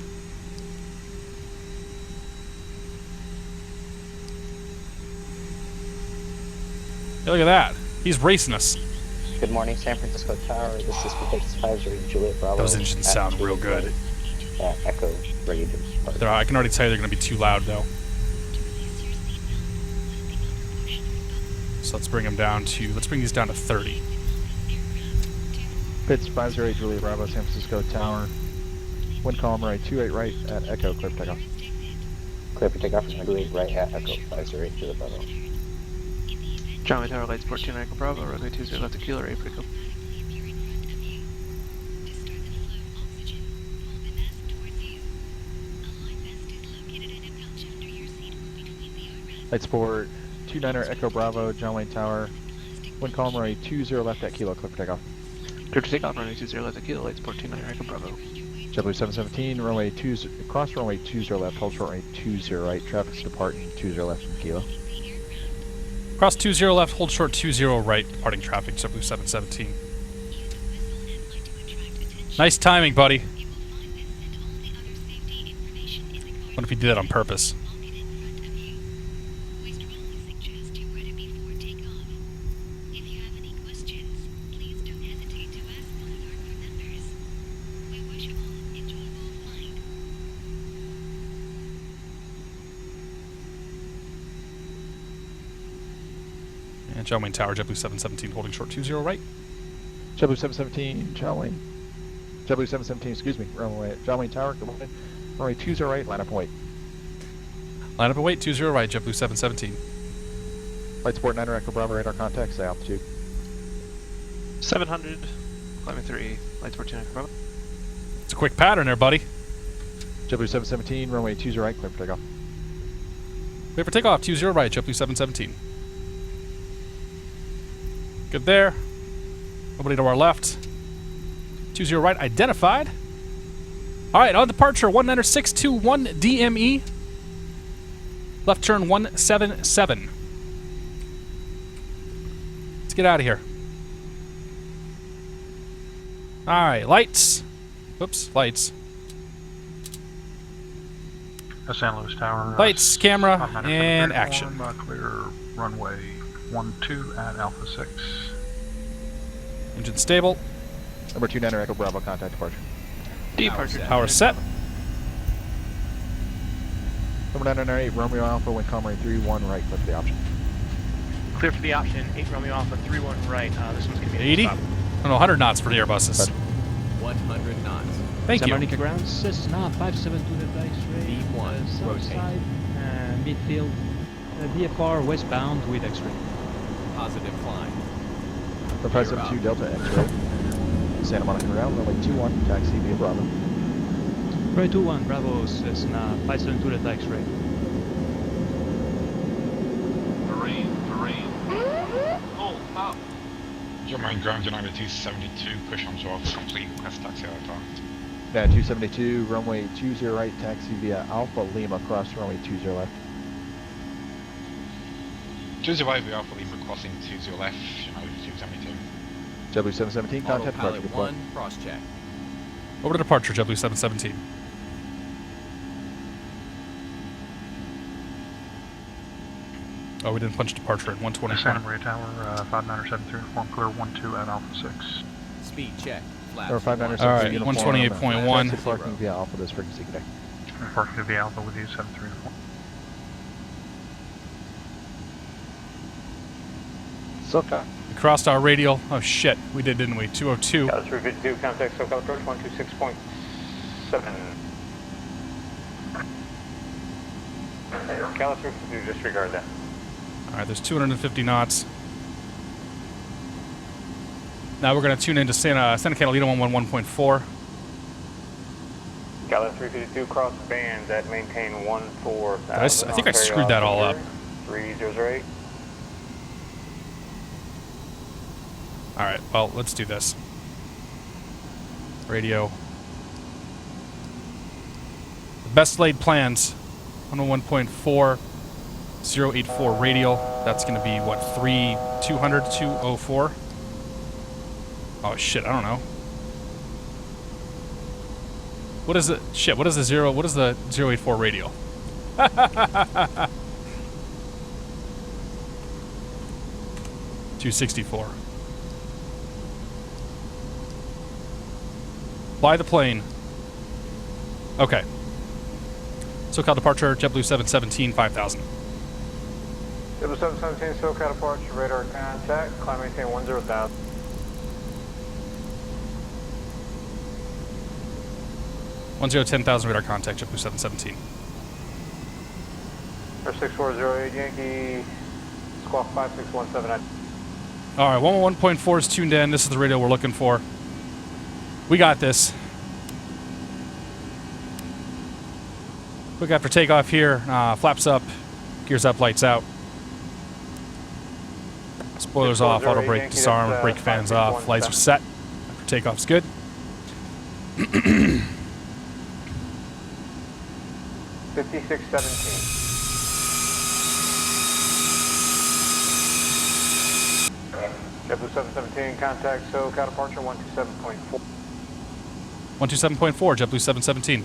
Hey, look at that. He's racing us. Good morning, San Francisco Tower. This is PilotEdge 508 Juliet Bravo. Those engines at sound real GA good. ready. Echo, ready to depart. I can already tell you they're going to be too loud, though. So let's bring them down to, let's bring these down to 30. Pitts 508 Juliet Bravo, San Francisco Tower. Wind column right, 28 right at Echo, clear for takeoff. Clear for takeoff from runway right at Echo, 508 Juliet Bravo. John Tower, lights 14 Echo Bravo, runway 20 left to kilo, ready for takeoff. Light sport 29er Echo Bravo, John Wayne Tower. Wind column right, 20 left at kilo, clear for takeoff. Clear to takeoff, runway 20 left to kilo, lights 14 Echo Bravo. JetBlue 717, runway 20, cross runway 20 left, hold short runway 20 right, traffic's departing 20 left from kilo. Cross 20 left, hold short 20 right, departing traffic, JetBlue 717. Nice timing, buddy. What if he did that on purpose? And John Wayne Tower, JetBlue 717, holding short 20 right. JetBlue 717, John Wayne. JetBlue 717, excuse me, runway, John Wayne Tower, good morning. Runway 20 right, line up and wait. Line up and wait, 20 right, JetBlue 717. Light sport 9er Echo Bravo, radar contact, stay altitude. 700, climbing 3, lights 14 Echo Bravo. It's a quick pattern there, buddy. JetBlue 717, runway 20 right, clear for takeoff. Clear for takeoff, 20 right, JetBlue 717. Good there. Nobody to our left. 20 right identified. All right, on departure, 19621 DME. Left turn 177. Let's get out of here. All right, lights. Oops, lights. San Luis Tower. Lights, camera, and action. Clear runway 12 at Alpha 6. Engine stable. Number 29er Echo Bravo, contact departure. Departure. Power set. Number 998, Romeo Alpha, wind column right 31 right, clear for the option. Clear for the option, 8 Romeo Alpha, 31 right. This one's going to be 80? Oh, no, 100 knots for the Airbuses. 100 knots. Thank San you. Monica ground, Cessna 572 the X-ray. B1, south rotate. side, midfield, VFR westbound with X-ray. Positive climb. For 572 Delta X-ray. Santa Monica ground, runway 21, taxi via Bravo. Runway 21, Bravo, Cessna 572 the X-ray. Marine. Oh, stop. German ground United 272, push on to Alpha complete, request taxi out of target. Now 272, runway 20 right, taxi via Alpha Lima, cross runway 20 left. 20 right via Alpha Lima, crossing 20 left, United 272. JetBlue 717, contact departure Autopilot deploy. 1, cross check. Over to departure, JetBlue 717. Oh, we didn't punch departure at 120. Santa Maria Tower, 5973, form clear 12 at Alpha 6. Speed check. Flaps Number 5973, All right, uniform, 128.1. taxi parking via Alpha this frequency today. Parking via Alpha with you, 734. SoCal. We crossed our radial. Oh shit, we did, didn't we? 202. Dallas 352, contact SoCal approach 126.7. Dallas 352, disregard that. All right, there's 250 knots. Now we're going to tune into Santa Catalina 111.4. Dallas 352, cross bands at maintain 14. I think I screwed that all up. 3008. All right, well, let's do this. Radio. The best laid plans. 101.4, 084 radial. That's going to be, what, 200, 204? Oh, shit, I don't know. What is it? Shit, what is the 084 radial? 264. Fly the plane. Okay. SoCal departure, JetBlue 717, 5,000. JetBlue 717, SoCal departure, radar contact, climb maintain 10,000. 10,000 radar contact, JetBlue 717. Air 6408 Yankee, squawk 56179. All right, 111.4 is tuned in. This is the radio we're looking for. We got this. Quick after takeoff here. Flaps up, gears up, lights out. Spoilers off, auto brake disarm, brake fans off, lights are set. After takeoff's good. 5617. JetBlue 717, contact SoCal departure 127.4. 127.4, JetBlue 717.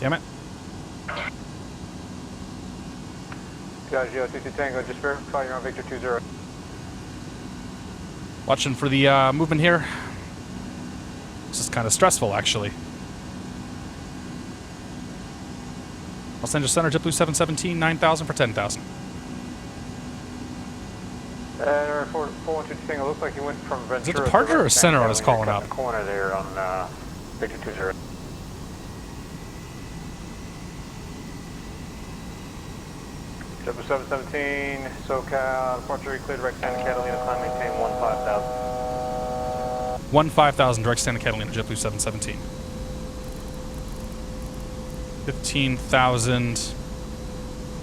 Damn it. Diageo 22 Tango, just verify you're on Victor 20. Watching for the movement here. This is kind of stressful, actually. Los Angeles Center, JetBlue 717, 9,000 for 10,000. 412 Tango, looks like he went from Ventura. Is it departure or center on his calling out? Corner there on Victor 20. JetBlue 717, SoCal, departure cleared direct Santa Catalina, climb maintain 15,000. 15,000 direct Santa Catalina, JetBlue 717. 15,000,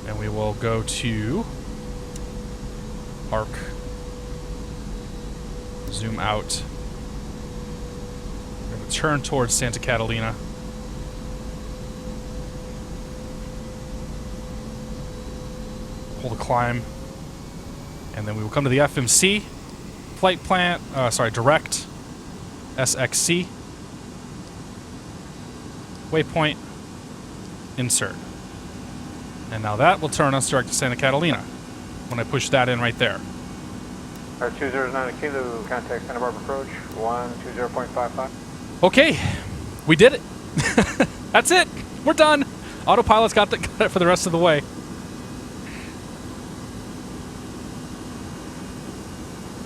and we will go to Arc. Zoom out. We're going to turn towards Santa Catalina. Hold a climb, and then we will come to the FMC flight plan. Direct SXC waypoint. Insert, and now that will turn us direct to Santa Catalina. When I push that in right there. Our 209 Kilo, contact Santa Barbara approach 120.55. Okay, we did it. That's it. We're done. Autopilot's got it for the rest of the way.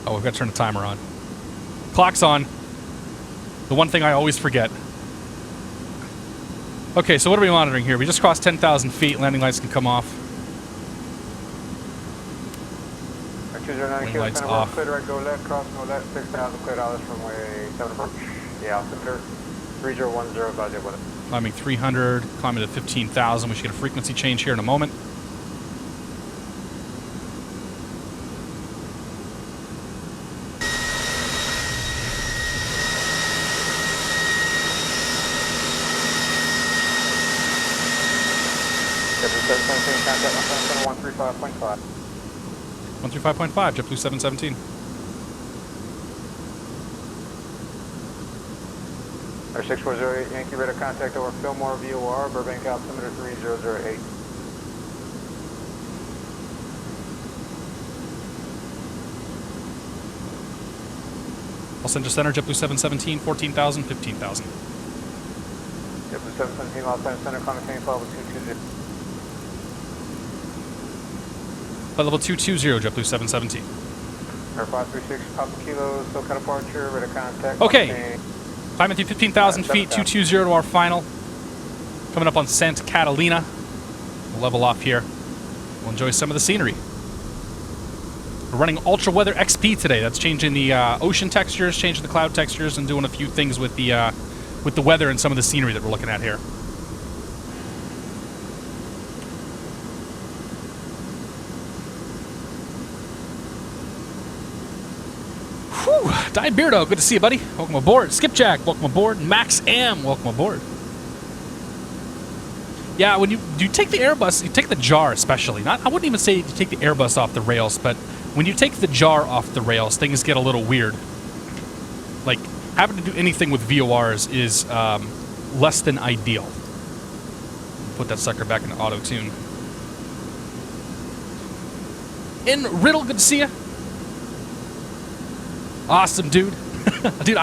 Oh, we've got to turn the timer on. Clock's on. The one thing I always forget. Okay, so what are we monitoring here? We just crossed 10,000 feet. Landing lights can come off. Our 209 Wing Kilo, lights Santa off. Barbara, clear right, go left, cross, no left, 6,000, clear dollars from way 7 approach. The altimeter, 3010, budget with it. Climbing 300, climbing to 15,000. We should get a frequency change here in a moment. Contact 135.5. 135.5, JetBlue 717. Our 6408 Yankee radar contact over Fillmore VOR, Burbank altimeter 3008. Los Angeles Center, JetBlue 717, 14,000, 15,000. JetBlue 717, Los Angeles Center, climb maintain flight level 220. Flight level 220, JetBlue 717. Air 536, Papa Kilo, SoCal departure, radar contact. Okay. Climbing through 15,000 feet, 220 to our final. Coming up on Santa Catalina. We'll level off here. We'll enjoy some of the scenery. We're running Ultra Weather XP today. That's changing the ocean textures, changing the cloud textures, and doing a few things with the weather and some of the scenery that we're looking at here. Di Beardo, good to see you, buddy. Welcome aboard. Skipjack, welcome aboard. Max Am, welcome aboard. Yeah, when you take the Airbus, you take the jar especially. I wouldn't even say you take the Airbus off the rails, but when you take the jar off the rails, things get a little weird. Like, having to do anything with VORs is less than ideal. Put that sucker back into auto-tune. In Riddle, good to see you. Awesome, dude. Dude,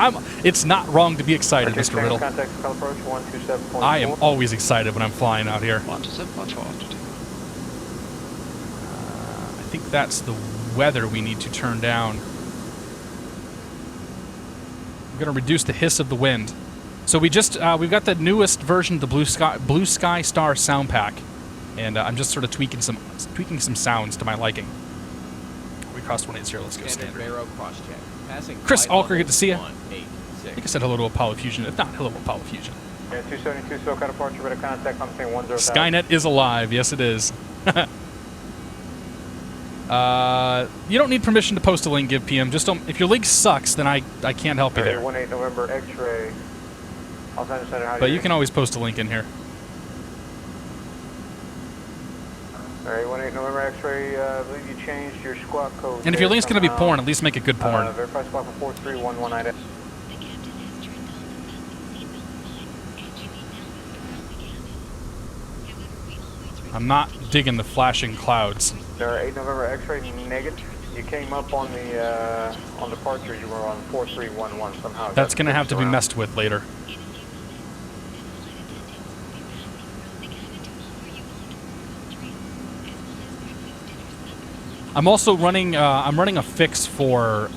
it's not wrong to be excited, Mr. Riddle. Contact call approach 127.4. I am always excited when I'm flying out here. 127.4. I think that's the weather we need to turn down. I'm going to reduce the hiss of the wind. So we've got the newest version of the Blue Sky Star sound pack, and I'm just sort of tweaking some sounds to my liking. We crossed 180. Let's go standard. Chris Alker, good to see you. I think I said hello to Apollo Fusion. If not, hello Apollo Fusion. Yeah, 272 SoCal departure, better contact, I'm saying 10,000. Skynet is alive. Yes, it is. You don't need permission to post a link, give PM. Just don't. If your link sucks, then I can't help you there. 18 November X-ray. But you can always post a link in here. Alright, 18 November X-ray, I believe you changed your squawk code. And if your link's going to be porn, at least make it good porn. Verify squawk for 43119. I'm not digging the flashing clouds. 8 November X-ray negative. You came up on the on departure. You were on 4311 somehow. That's going to have to be messed with later. I'm also running. I'm running a fix for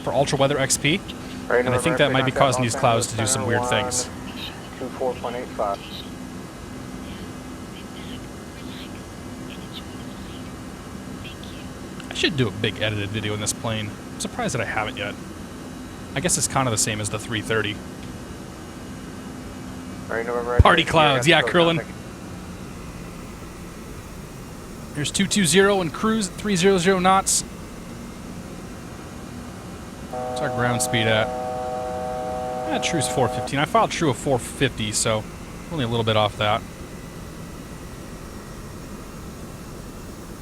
Ultra Weather XP, and I think that might be causing these clouds to do some weird things. 24.85. I should do a big edited video in this plane. I'm surprised that I haven't yet. I guess it's kind of the same as the 330. Party clouds, yeah, Curlin. Here's 220 and cruise at 300 knots. What's our ground speed at? Yeah, true's 415. I filed true of 450, so only a little bit off that.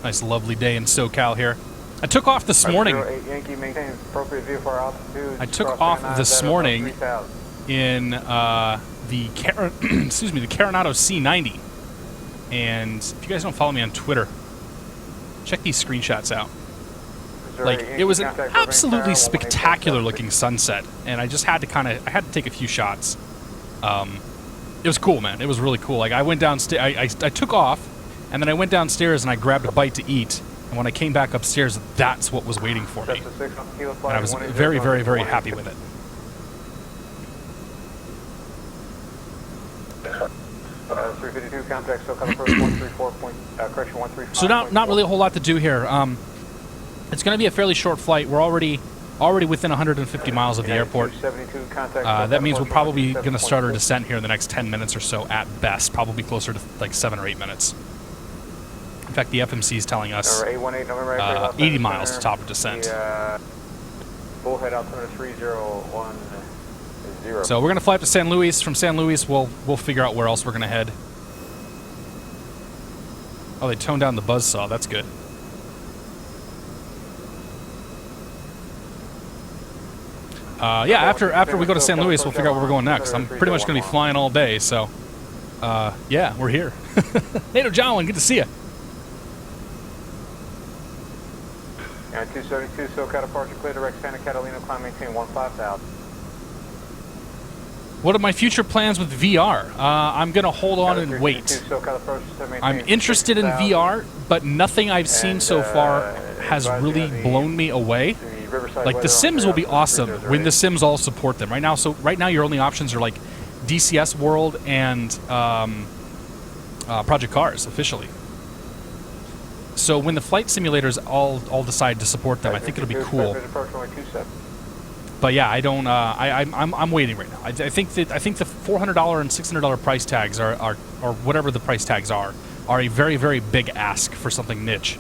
Nice lovely day in SoCal here. I took off this morning. I took off this morning in the Coronado C90. And if you guys don't follow me on Twitter, check these screenshots out. Like, it was an absolutely spectacular looking sunset, and I just had to I had to take a few shots. It was cool, man. It was really cool. Like, I went downstairs, I took off, and then I went downstairs and I grabbed a bite to eat. And when I came back upstairs, that's what was waiting for me. And I was very, very, very happy with it. So not really a whole lot to do here. It's going to be a fairly short flight. We're already within 150 miles of the airport. That means we're probably going to start our descent here in the next 10 minutes or so at best, probably closer to like 7 or 8 minutes. In fact, the FMC is telling us 80 miles to top of descent. Bullhead altimeter 3010. So we're going to fly up to San Luis. From San Luis, we'll figure out where else we're going to head. Oh, they toned down the buzzsaw. That's good. Yeah, after we go to San Luis, we'll figure out where we're going next. I'm pretty much going to be flying all day, so yeah, we're here. NATO John, good to see you. Yeah, 272, SoCal departure clear, direct Santa Catalina, climb maintain 15,000. What are my future plans with VR? I'm going to hold on and wait. I'm interested in VR, but nothing I've seen so far has really blown me away. Like, the Sims will be awesome when the Sims all support them. Right now your only options are like DCS World and Project Cars officially. So when the flight simulators all decide to support them, I think it'll be cool. But yeah, I don't. I'm waiting right now. I think the $400 and $600 price tags are or whatever the price tags are a very, very big ask for something niche,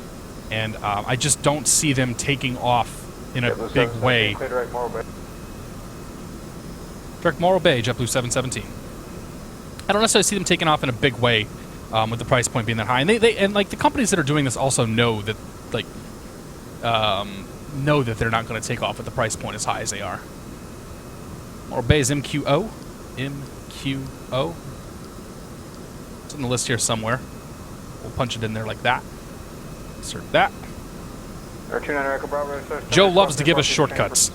and I just don't see them taking off in a big way. Direct Morro Bay, JetBlue 717. I don't necessarily see them taking off in a big way with the price point being that high, and and like the companies that are doing this also know that they're not going to take off at the price point as high as they are. Morro Bay is MQO. MQO. It's in the list here somewhere. We'll punch it in there like that. Insert that. Joe loves to give us shortcuts.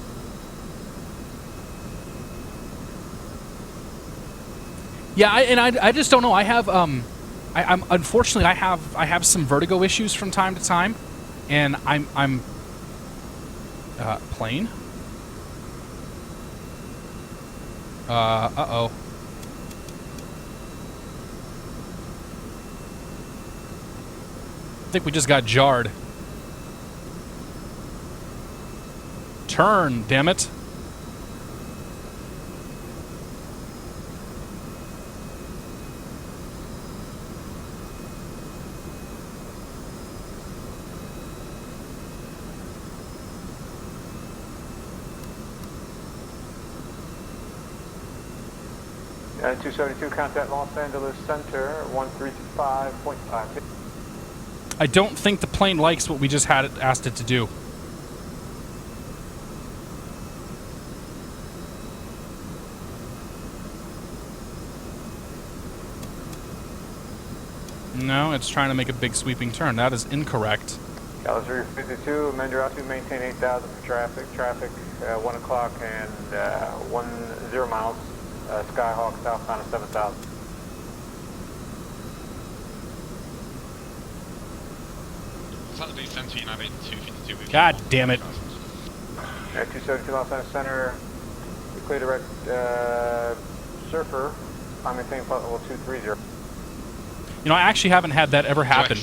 Yeah, I just don't know. I have I'm unfortunately I have some vertigo issues from time to time, and I'm plane. Uh-oh. I think we just got jarred. Turn, damn it. Uh, 272, contact Los Angeles Center, 135.5. I don't think the plane likes what we just had asked it to do. No, it's trying to make a big sweeping turn. That is incorrect. Dallas 352, amend your altitude, maintain 8,000 for traffic. Traffic, 1 o'clock and 10 miles. Skyhawk southbound of 7,000. Saturday Center United 252 with God damn it. 272 Los Angeles Center, clear direct surfer, climb maintain flight level 230. You know, I actually haven't had that ever happen,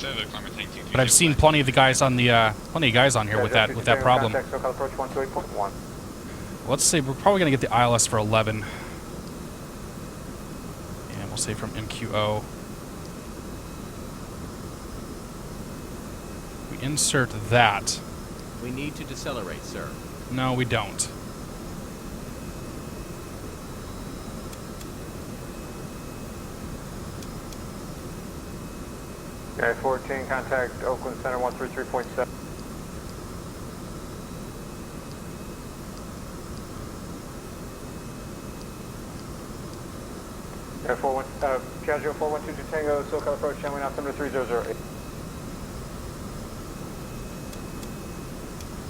but I've seen plenty of the guys on the plenty of guys on here with that problem. Approach 128.1. Let's say we're probably gonna get the ILS for 11. We'll say from MQO. We insert that. We need to decelerate, sir. No, we don't. Okay, 14, contact Oakland Center 133.7. Casual 412 Tango, SoCal approach, channel now 3008.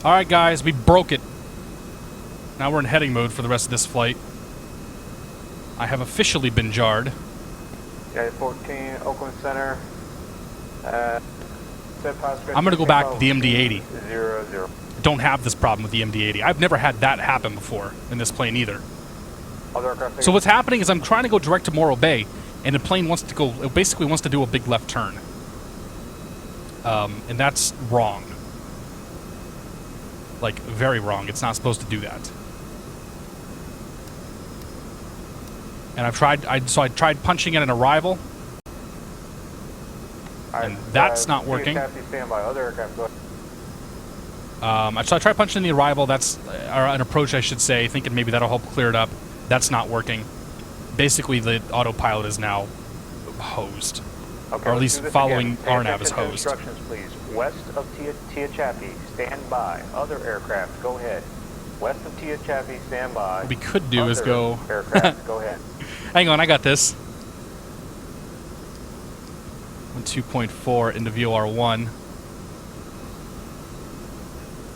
Alright guys, we broke it. Now we're in heading mode for the rest of this flight. I have officially been jarred. Yeah, 14, Oakland Center. I'm gonna go back to the MD-80. 00. Don't have this problem with the MD-80. I've never had that happen before in this plane either. So what's happening is I'm trying to go direct to Morro Bay, and the plane wants to go, it basically wants to do a big left turn. And that's wrong. Like, very wrong. It's not supposed to do that. And I've tried, so I tried punching in an arrival, and that's not working. So I tried punching in the arrival, that's, or an approach I should say, thinking maybe that'll help clear it up. That's not working. Basically, the autopilot is now hosed. Okay, or at least following RNAV is hosed. Instructions, please. West of Tehachapi, stand by. Other aircraft, go ahead. West of Tehachapi, stand by. What we could do is go... aircraft, go ahead. Hang on, I got this. 2.4 into VOR1.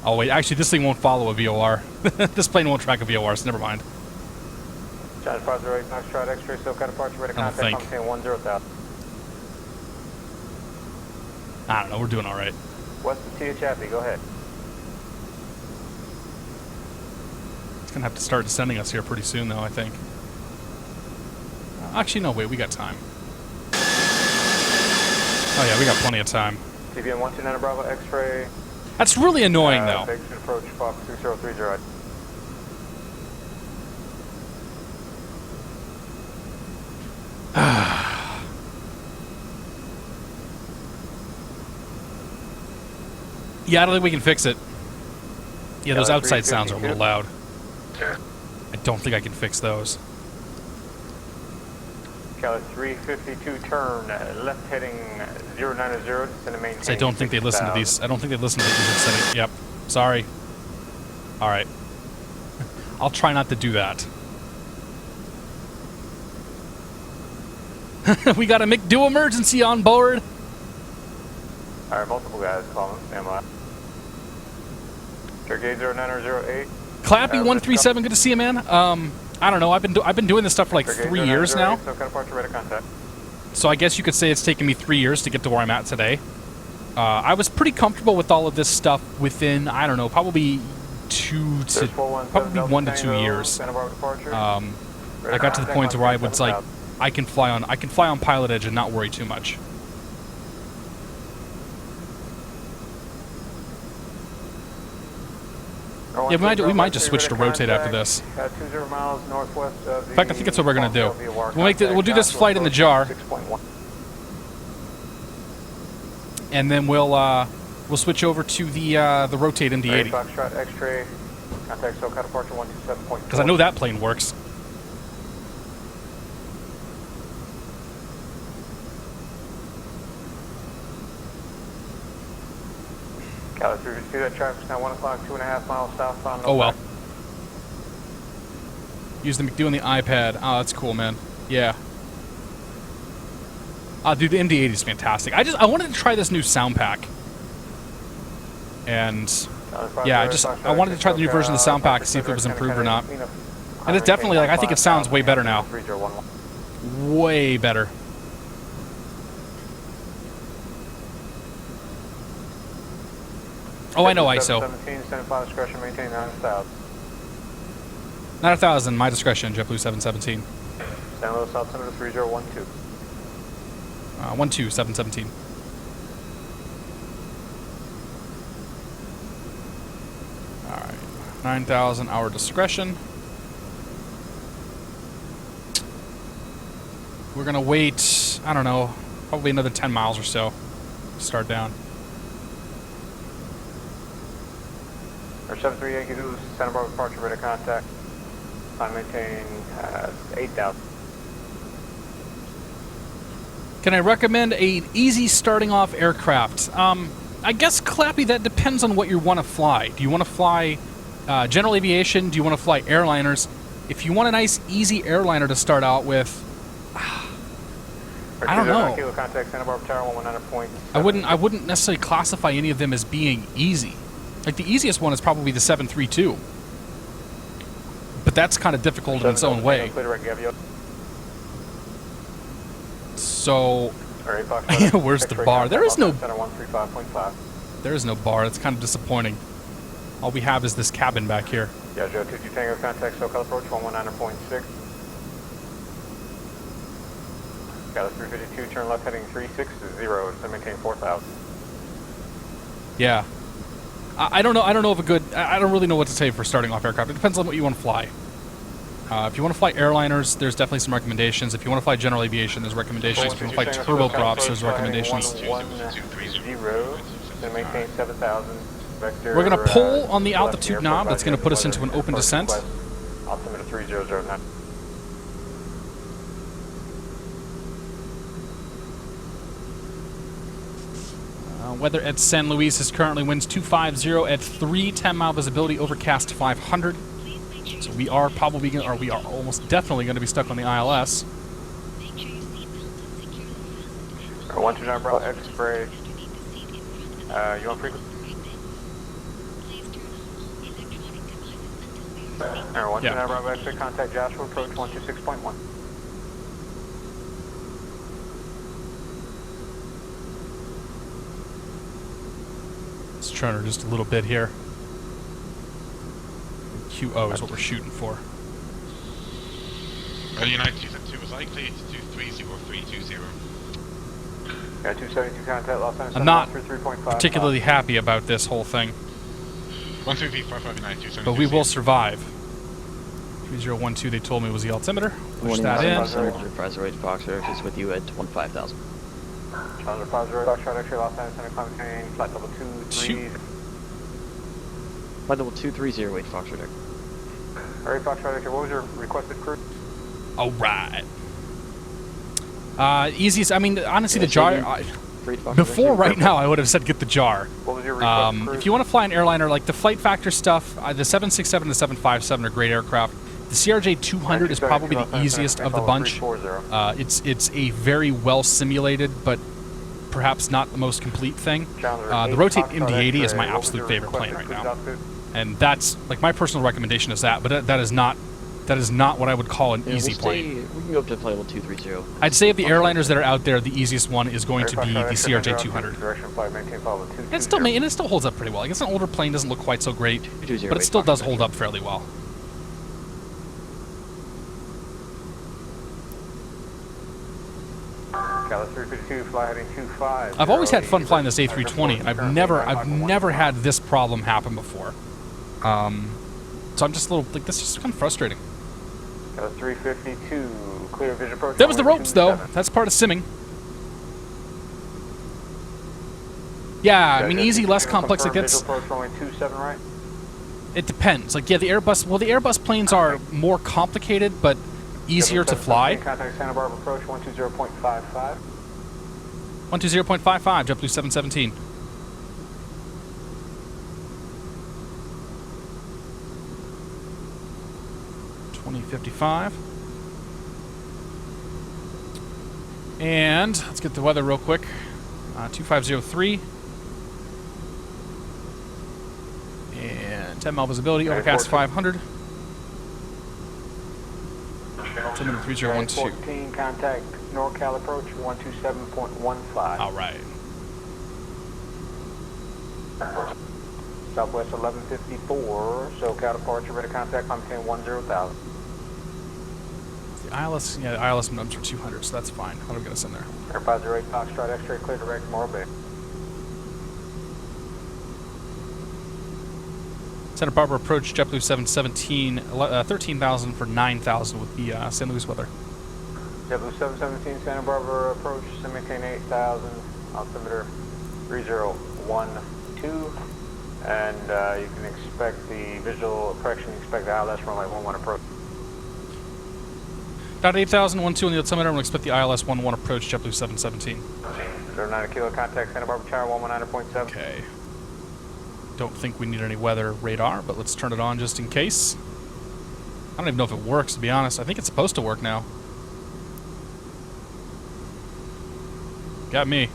Oh wait, actually this thing won't follow a VOR. This plane won't track a VOR, so never mind. John Departure, right, Foxtrot X-ray, SoCal departure, ready to contact, contact 10,000. I don't know, we're doing alright. West of Tehachapi, go ahead. It's gonna have to start descending us here pretty soon though, I think. Actually, no, wait, we got time. Oh yeah, we got plenty of time. TBM 129 Bravo X-ray. That's really annoying though. Big approach, Fox 6030. Yeah, I don't think we can fix it. Yeah, those outside sounds are a little loud. I don't think I can fix those. Cali 352 turn, left heading 090, descend to maintain. So I don't think they listen to these. I don't think they listen to these. Yep. Sorry. All right. I'll try not to do that. We got a McDo emergency on board. All right, multiple guys calling. Stand by. Gate 0908. Clappy 137, good to see you, man. I don't know. I've been doing this stuff for like 3 years now. Contact. So I guess you could say it's taken me 3 years to get to where I'm at today. I was pretty comfortable with all of this stuff within, I don't know, probably 1 to 2 years. I got to the point where I was like, I can fly on PilotEdge and not worry too much. Yeah, we might just switch to rotate after this. 20 miles northwest of in fact, I think that's what we're gonna do. We'll do this flight in the jar, and then we'll switch over to the rotate MD-80. Foxtrot X-ray, contact SoCal departure 127.4. Because I know that plane works. Cali 352, that traffic's now 1 o'clock, 2.5 miles southbound. Oh well. Doing the iPad. Oh, that's cool, man. Yeah. Dude, the MD-80 is fantastic. I wanted to try this new sound pack. And yeah, I wanted to try the new version of the sound pack to see if it was improved or not. And it's definitely, like, I think it sounds way better now. Way better. Oh, I know ISO. 17, stand by discretion, maintain 9,000. 9,000, my discretion, JetBlue 717. Stand low, South Center 3012. 717. Alright, 9,000 hour discretion. We're gonna wait, I don't know, probably another 10 miles or so to start down. Or 73 Yankee Zulu, Santa Barbara departure, ready to contact. I maintain 8,000. Can I recommend an easy starting off aircraft? I guess, Clappy, that depends on what you want to fly. Do you want to fly general aviation? Do you want to fly airliners? If you want a nice, easy airliner to start out with, I don't know. Contact Santa Barbara Tower 119.7. I wouldn't necessarily classify any of them as being easy. Like, the easiest one is probably the 732. But that's kind of difficult in its own way. So, where's the bar? There is no bar. It's kind of disappointing. All we have is this cabin back here. Yeah, Joe, 22 Tango, contact SoCal approach 119.6. Got a 352, turn left heading 360, so maintain 4,000. Yeah. I don't know. I don't really know what to say for starting off aircraft. It depends on what you want to fly. If you want to fly airliners, there's definitely some recommendations. If you want to fly general aviation, there's recommendations. If you want to fly turboprops, there's recommendations. Maintain 7,000. We're going to pull on the altitude knob. That's going to put us into an open descent. Altimeter 3009. Weather at San Luis is currently winds 250 at 3, 10-mile visibility, overcast 500. So we are probably going to, or we are almost definitely going to be stuck on the ILS. 129 Bravo X-ray. You want frequency? 129 Bravo X-ray, contact Joshua, approach 126.1. Let's turn her just a little bit here. QO is what we're shooting for. United 272 was likely to 230 or 320. Yeah, 272 contact, Los Angeles. I'm not particularly happy about this whole thing. 13355 but we will survive. 3012 they told me was the altimeter. Push that in. Advisory Foxtrot is with you at 15,000. Challenger Foxtrot X-ray, Los Angeles, Climate Change, flight level 23. Flight level 230, wait, Foxtrot X. Alright, Foxtrot X-ray, what was your requested crew? Alright. Easiest, I mean, honestly, the jar... Before right now, I would have said get the jar. What was your requested crew? If you want to fly an airliner, like the flight factor stuff, the 767 and the 757 are great aircraft. The CRJ-200 is probably the easiest of the bunch. It's a very well simulated, but perhaps not the most complete thing. The Rotate MD-80 is my absolute favorite plane right now. And that's, like, my personal recommendation is that, but that is not That is not what I would call an easy plane. We can go up to flight level 230. I'd say of the airliners that are out there, the easiest one is going to be the CRJ 200. It still holds up pretty well. I guess an older plane doesn't look quite so great, but it still does hold up fairly well. I've always had fun flying this A320. I've never had this problem happen before. So I'm just a little like this is just kind of frustrating. 352, clear vision approach. That was the ropes, though. That's part of simming. Yeah, I mean, easy, less complex it gets. Right? It depends. Like, yeah, the Airbus planes are more complicated, but easier to fly. Contact Santa Barbara approach 120.55. 120.55, JetBlue 717. $20.55. And let's get the weather real quick. 2503. And 10 mile visibility, overcast 500. 3012. 14, contact NorCal approach 127.15. All right. Southwest 1154, SoCal departure, ready to contact, climb 10,000. The ILS, yeah, the ILS numbers are 200, so that's fine. That'll get us in there. Air 508, Foxtrot X-ray, clear direct, Morro Bay. Santa Barbara approach, JetBlue 717, 13,000 for 9,000 with the St. Louis weather. JetBlue 717, Santa Barbara approach, maintain 8,000, altimeter 3012, and you can expect the visual correction, expect the ILS runway 11 approach. About 8,000, 12 on the altimeter, we'll expect the ILS 11 approach, JetBlue 717. 09 kilo, contact Santa Barbara Tower 119.7. Okay. Don't think we need any weather radar, but let's turn it on just in case. I don't even know if it works, to be honest. I think it's supposed to work now. Got me.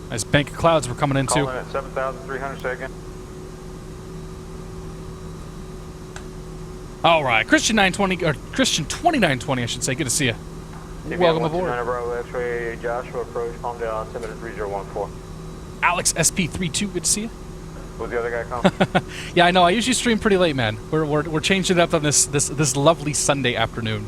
Nice bank of clouds we're coming into. Calling at 7,300, say again. All right, Christian 920, or Christian 2920, I should say. Good to see you. Welcome aboard. X-ray Joshua approach, Funday, altimeter 3014. Alex SP32, good to see you. Who's the other guy coming? Yeah, I know. I usually stream pretty late, man. We're changing it up on this lovely Sunday afternoon.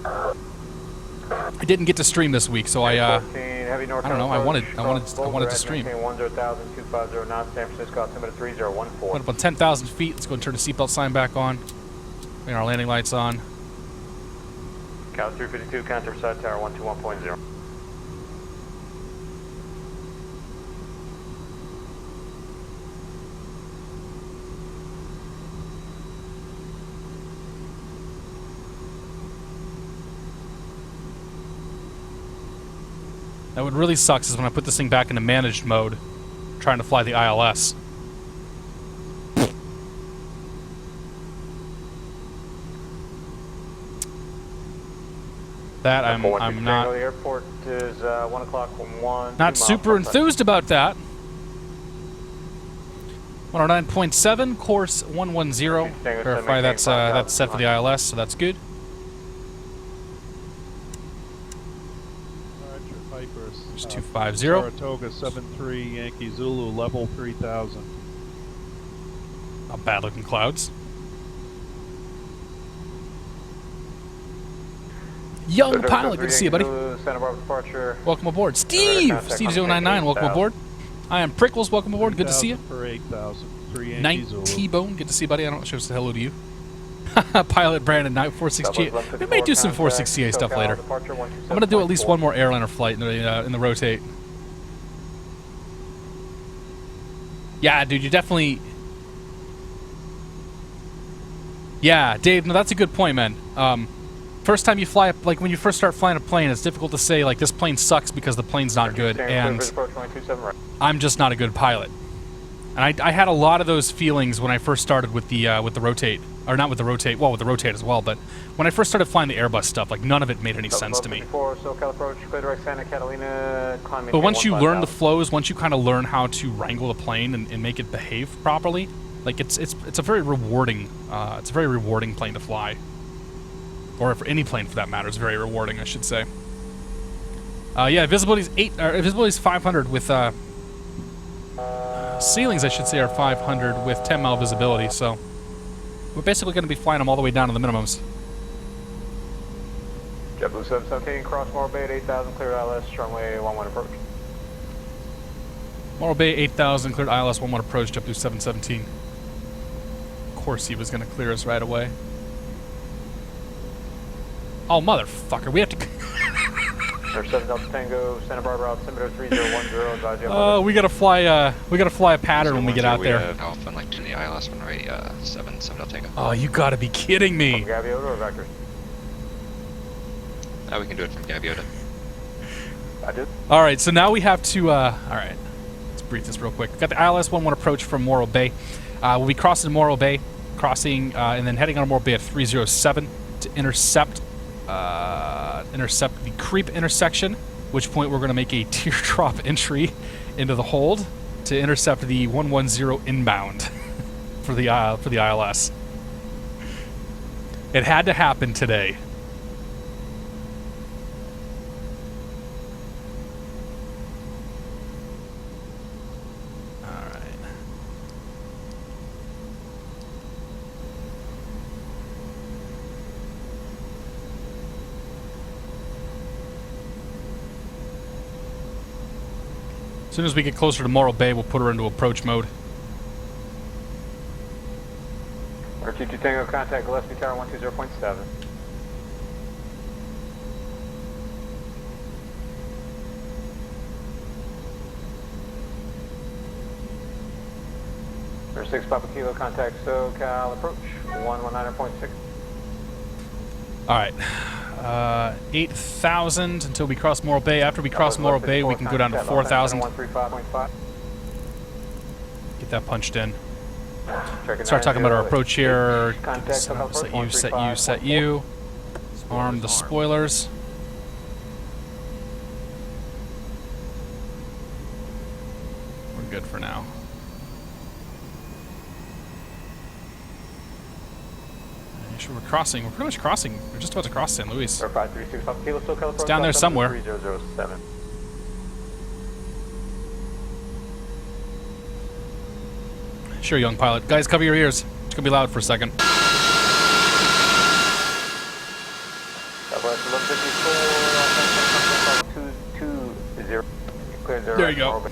I didn't get to stream this week, so I don't know. I wanted to stream. 10,000, 250 knots, San Francisco, altimeter 3014. Went up on 10,000 feet. Let's go and turn the seatbelt sign back on. Bring our landing lights on. Cal 352, contact side tower 121.0. Now, what really sucks is when I put this thing back into managed mode, trying to fly the ILS. That I'm not. The airport is 1 o'clock 1. Not super enthused about that. 109.7, course 110. Verify that's set for the ILS, so that's good. There's 250. Saratoga 73 Yankee Zulu, level 3000. Not bad looking clouds. Young pilot, good to see you, buddy. Santa Barbara departure. Welcome aboard. Steve! Steve099, welcome aboard. I am Prickles, welcome aboard, good to see you. For 8,000. Night T-Bone, good to see you, buddy. I don't know, should say hello to you. Pilot Brandon, Night 46G. We may do some 46CA stuff later. I'm going to do at least one more airliner flight in the rotate. Yeah, dude, you definitely... Yeah, Dave, no, that's a good point, man. First time you fly, like when you first start flying a plane, it's difficult to say, like, this plane sucks because the plane's not good, and I'm just not a good pilot. And I had a lot of those feelings when I first started with the rotate, or not with the rotate, well, with the rotate as well, but when I first started flying the Airbus stuff, like, none of it made any sense to me. But once you learn the flows, once you kind of learn how to wrangle the plane and make it behave properly, Like it's a very rewarding plane to fly. Or for any plane for that matter, it's very rewarding, I should say. Yeah, visibility's 500 with ceilings, I should say, are 500 with 10-mile visibility. So we're basically going to be flying them all the way down to the minimums. JetBlue 717, cross Morro Bay at 8,000, cleared ILS, runway 11 approach. Morro Bay 8,000, cleared ILS 11 approach, JetBlue 717. Of course he was going to clear us right away. Oh, motherfucker, we have to... Air 7 Delta Tango, Santa Barbara altimeter 3010, advise you. we gotta fly a pattern when we get out there. Alpha and like to the ILS runway 7 Delta Tango. Oh, you gotta be kidding me. From Gaviota or Vector? We can do it from Gaviota. I do. Alright, so now we have to, alright. Let's brief this real quick. We've got the ILS 11 approach from Morro Bay. We'll be crossing Morro Bay, and then heading on Morro Bay at 307 to intercept the creep intersection, which point we're going to make a teardrop entry into the hold to intercept the 110 inbound for the ILS. It had to happen today. As soon as we get closer to Morro Bay, we'll put her into approach mode. R22 Tango, contact Gillespie Tower 120.7. Air 6 Papa Kilo, contact SoCal approach 119.6. Alright. 8,000 until we cross Morro Bay. After we cross Morro Bay, we can go down to 4,000. Get that punched in. Start talking about our approach here. Set you. Arm the spoilers. We're good for now. Sure, we're crossing. We're pretty much crossing. We're just about to cross San Luis. It's down there somewhere. Sure, young pilot. Guys, cover your ears. It's gonna be loud for a second. There you go.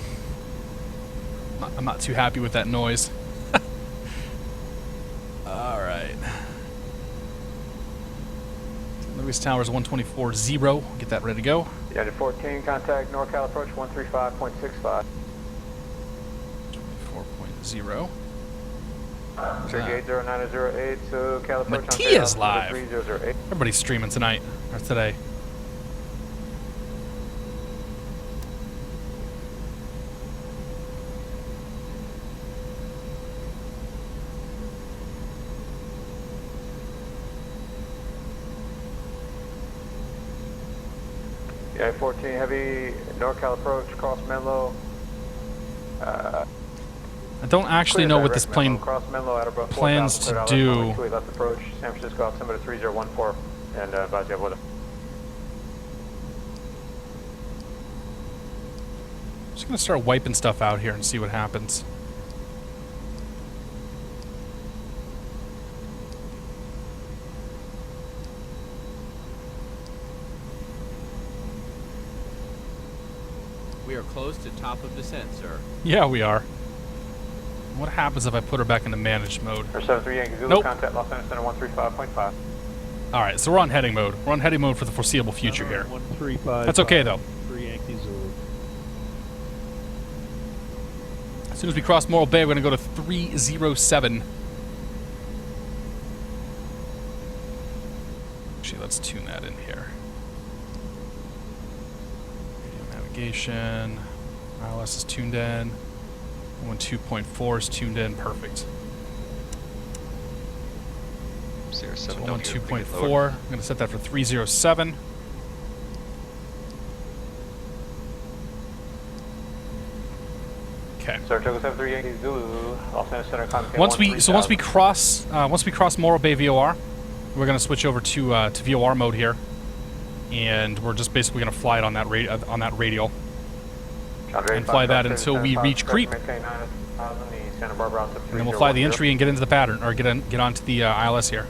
I'm not too happy with that noise. Alright. Louis Towers 124.0. Get that ready to go. United 14, contact NorCal approach 135.65. 24.0. 380-908, so Cal approach Matia's live. 3008. Everybody's streaming tonight, or today. Yeah, 14 heavy, NorCal approach, cross Menlo. I don't actually know what this plane plans to do. Left approach, San Francisco altimeter 3014, and advise you have weather. Just gonna start wiping stuff out here and see what happens. We are close to top of descent, sir. Yeah, we are. What happens if I put her back into managed mode? Air 73 Yankee Zulu, nope. contact Los Angeles Center 135.5. Alright, so we're on heading mode. We're on heading mode for the foreseeable future here. 135. That's okay though. 3 Yankee Zulu. As soon as we cross Morro Bay, we're gonna go to 307. Actually, let's tune that in here. Radio navigation. ILS is tuned in. 1.2.4 is tuned in. Perfect. 1.2.4. I'm going to set that for 307. So Okay. Saratoga 73 Yankee Zulu, Los Angeles Center, climb Once we cross Morro Bay VOR, we're gonna switch over to VOR mode here, and we're just basically gonna fly it on that radial, and fly that until we reach creep. And then we'll fly the entry and get into the pattern, or get onto the ILS here.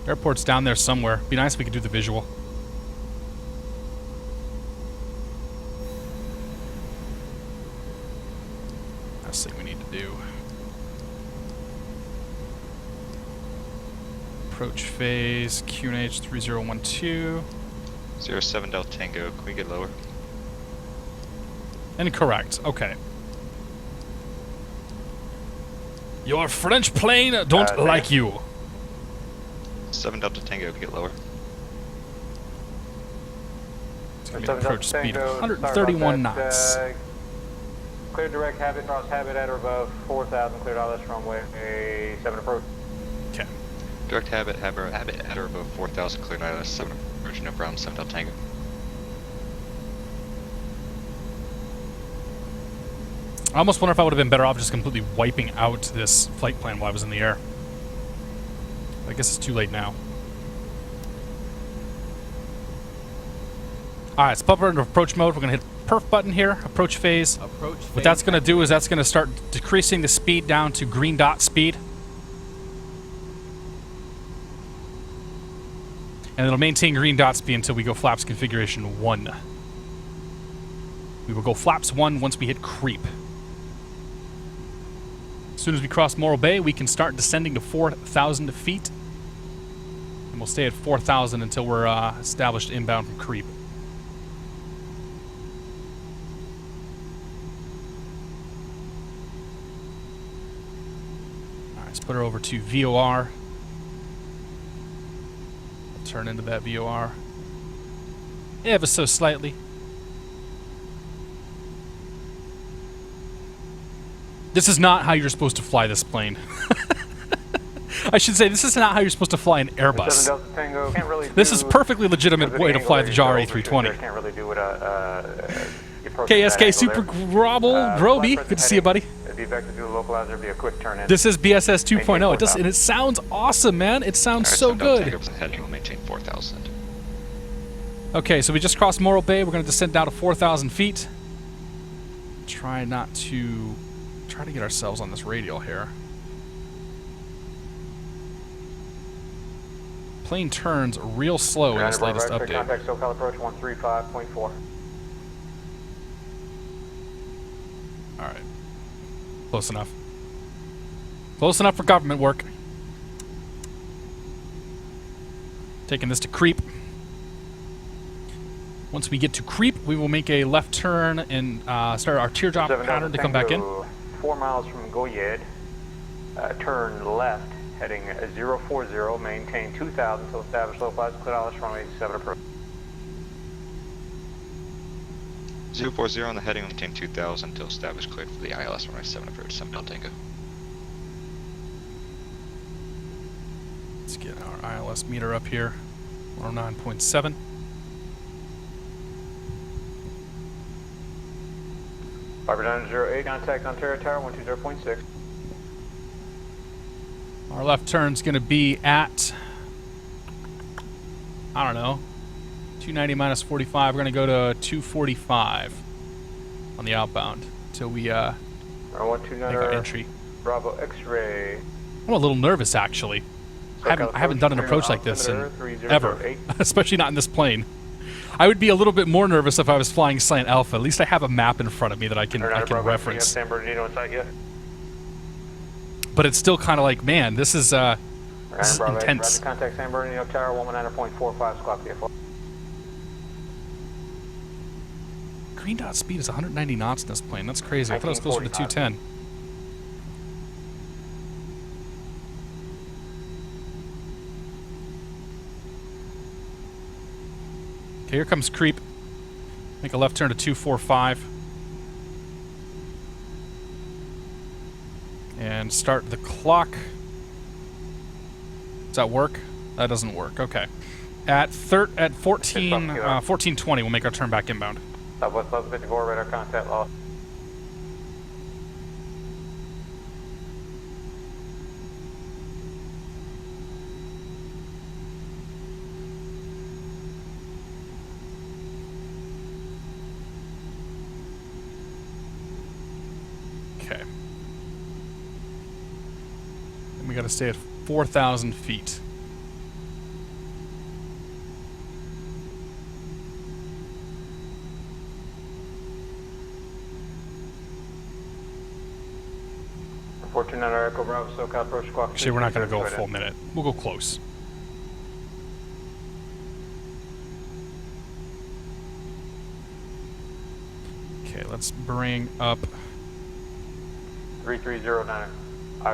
Airport's down there somewhere. Be nice if we could do the visual. Last thing we need to do. Approach phase, QNH 3012. 07 Delta Tango, can we get lower? Incorrect, okay. Your French plane don't like you. 7 Delta Tango, can get lower? It's going to be approach speed 131 knots. Clear direct habit, cross habit at or above 4,000, cleared ILS runway 7 approach. Okay. Direct habit at or above 4,000, cleared ILS 7 approach, no problem, 7 Delta Tango. I almost wonder if I would have been better off just completely wiping out this flight plan while I was in the air. I guess it's too late now. Alright, let's pop into approach mode. We're going to hit perf button here, approach phase. What that's going to do is that's going to start decreasing the speed down to green dot speed. And it'll maintain green dot speed until we go flaps configuration 1. We will go flaps 1 once we hit creep. As soon as we cross Morro Bay, we can start descending to 4,000 feet. And we'll stay at 4,000 until we're established inbound from creep. Alright, let's put her over to VOR. I'll turn into that VOR ever so slightly. This is not how you're supposed to fly this plane. I should say, this is not how you're supposed to fly an Airbus. This is a perfectly legitimate way to fly the JAR A320. KSK Super Groby, good to see you, buddy. This is BSS 2.0. And it sounds awesome, man. It sounds so good. Okay, so we just crossed Morro Bay. We're going to descend down to 4,000 feet. Try to get ourselves on this radial here. Plane turns real slow in this latest update. Contact SoCal approach 135.4. Alright. Close enough. Close enough for government work. Taking this to creep. Once we get to creep, we will make a left turn and start our teardrop pattern to come back in. 4 miles from Goyed, turn left, heading 040, maintain 2,000 until established low flights, clear ILS runway 7 approach. 040 on the heading, maintain 2,000 until established cleared for the ILS runway 7 approach, 7 Delta Tango. Let's get our ILS meter up here, 109.7. Viber 908, contact Ontario Tower 120.6. Our left turn's going to be at, I don't know, 290 minus 45. We're going to go to 245 on the outbound until we make our entry. Bravo X-ray. I'm a little nervous, actually. I haven't done an approach like this in ever, especially not in this plane. I would be a little bit more nervous if I was flying Slant Alpha. At least I have a map in front of me that I can reference. But it's still kind of like, man, this is intense. Contact San Bernardino Tower 119.45 squawk VFR. Green dot speed is 190 knots in this plane. That's crazy. I thought it was closer to 210. Okay, here comes creep. Make a left turn to 245. And start the clock. Does that work? That doesn't work. Okay. At 1420, we'll make our turn back inbound. Southwest level 54, radar contact lost. Okay. And we got to stay at 4,000 feet. Echo Bravo, SoCal approach squawk. Actually, we're not going to go a full minute. We'll go close. Okay, let's bring up 3309.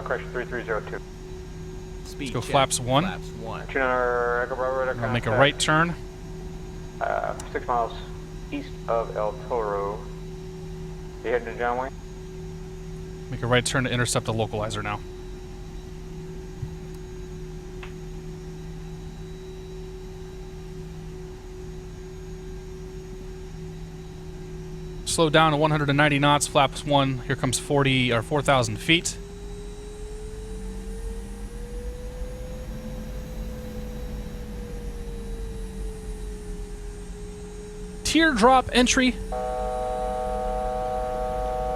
Correction, 3302. Let's go flaps 1. Flaps 1. Echo Bravo, radar I'll make a right turn. 6 miles east of El Toro. You heading to John Wayne? Make a right turn to intercept the localizer now. Slow down to 190 knots, flaps 1. Here comes 4,000 feet. Teardrop entry.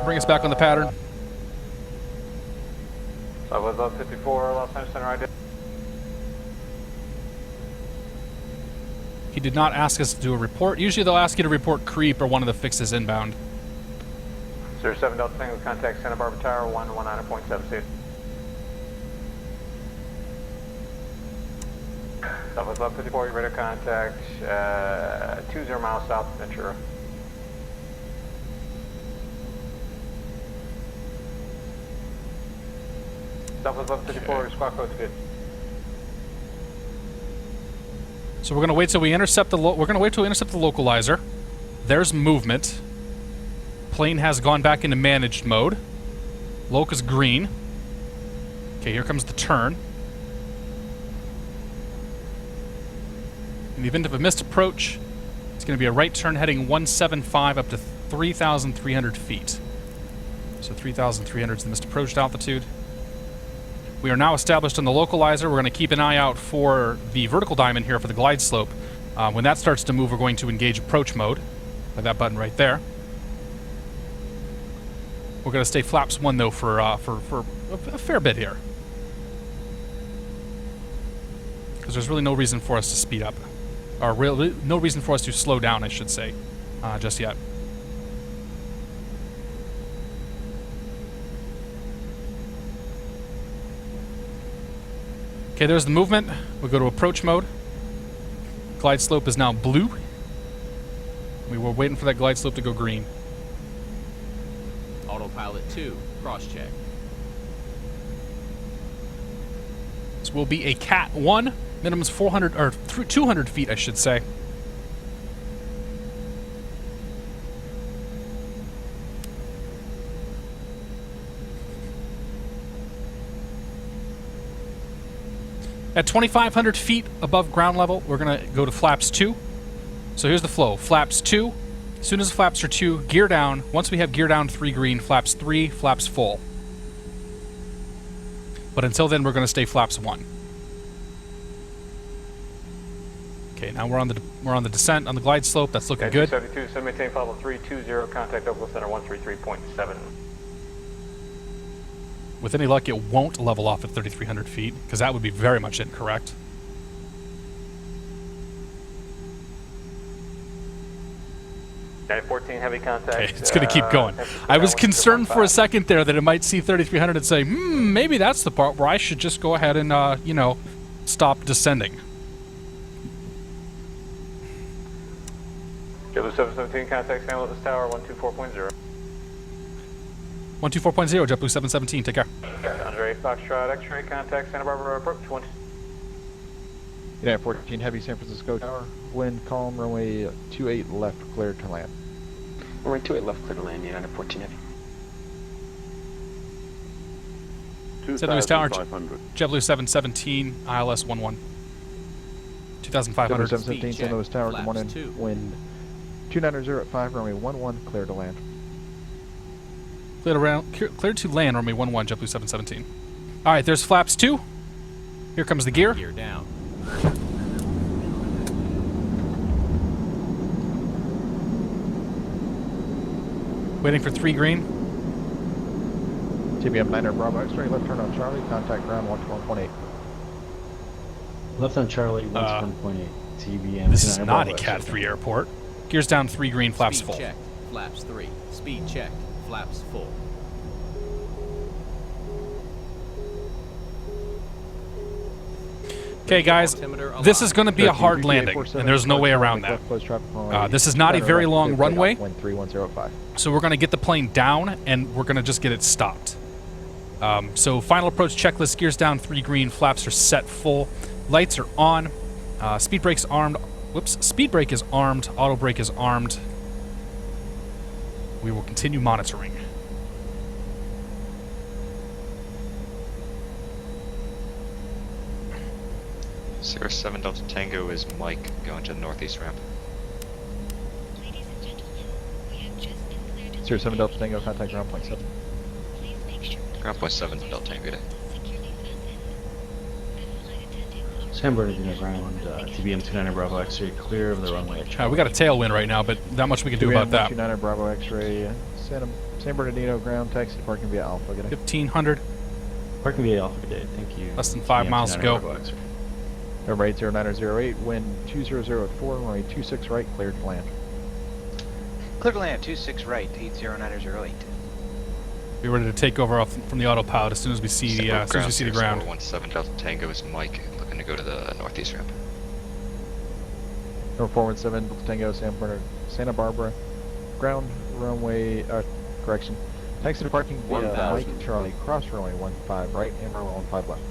Bring us back on the pattern. Southwest level 54, Los Angeles Center ID. He did not ask us to do a report. Usually they'll ask you to report creep or one of the fixes inbound. 07 Delta Tango, contact Santa Barbara Tower 119.76. Southwest level 54, you're ready to contact 20 miles south of Ventura. Southwest level 54, your squawk code's good. So we're gonna wait till we intercept the localizer. There's movement. Plane has gone back into managed mode. Loc is green. Okay, here comes the turn. In the event of a missed approach, it's going to be a right turn heading 175 up to 3,300 feet. So 3,300 is the missed approach altitude. We are now established on the localizer. We're going to keep an eye out for the vertical diamond here for the glide slope. When that starts to move, we're going to engage approach mode by that button right there. We're going to stay flaps 1 though for a fair bit here, because there's really no reason for us to speed up, or really no reason for us to slow down, I should say, just yet. Okay, there's the movement. We'll go to approach mode. Glide slope is now blue. We were waiting for that glide slope to go green. Autopilot 2, cross-check. This will be a Cat 1. Minimum is 400, or 200 feet, I should say. At 2,500 feet above ground level, we're going to go to flaps 2. So here's the flow. Flaps 2. As soon as the flaps are 2, gear down. Once we have gear down 3 green, flaps 3, flaps full. But until then, we're going to stay flaps 1. Okay, now we're on the descent on the glide slope. That's looking good. 72, so maintain follow 320, contact Oakland Center 133.7. With any luck, it won't level off at 3,300 feet, because that would be very much incorrect. Okay, 14 heavy contact. Okay, it's going to keep going. I was concerned for a second there that it might see 3,300 and say, maybe that's the part where I should just go ahead and, you know, stop descending. JetBlue 717, contact San Luis Tower 124.0. 124.0, JetBlue 717, take care. Andre Foxtrot X-ray, contact Santa Barbara approach 20. United 14, heavy San Francisco Tower, wind calm, runway 28 left, clear to land. Runway 28 left, clear to land, United 14 heavy. St. Louis Tower, JetBlue 717, ILS 11. 2,500. 717, St. Louis Tower, good morning. Wind 290 at 5, runway 11, clear to land. Clear to land, runway 11, JetBlue 717. All right, there's flaps 2. Here comes the gear. Gear down. Waiting for 3 green. TBM 9 Bravo X-ray, left turn on Charlie, contact ground 112.8. Left on Charlie, 1.8. TBM. This is not a Cat 3 airport. Gears down, 3 green, flaps Speed full. check, flaps 3. Speed check, flaps full. Okay, guys, this is going to be a hard landing, and there's no way around that. This is not a very long runway, so we're going to get the plane down, and we're going to just get it stopped. So final approach checklist, gears down, 3 green, flaps are set full, lights are on, speed brake's armed. Whoops, speed brake is armed, auto brake is armed. We will continue monitoring. Sierra 7 Delta Tango is Mike going to the northeast ramp. Sierra 7 Delta Tango, contact ground point 7. Ground point 7 Delta Tango day. San Bernardino ground, TBM 29 Bravo X-ray, clear of the runway. We got a tailwind right now, but not much we can do about that. 29 Bravo X-ray, San Bernardino ground, taxi to parking via Alpha. Good day. 1500. Parking via Alpha, good day. Thank you. Less than 5 miles to go. Number 80908, wind 200 at 4, runway 26 right, cleared to land. Clear to land, 26 right, 80908. Be ready to take over from the autopilot as soon as we see the ground. 17 Delta Tango is Mike looking to go to the northeast ramp. Number 417 Delta Tango, Santa Barbara, ground runway, correction. Taxi to parking via Mike Charlie, cross runway 15 right, and runway 15 left.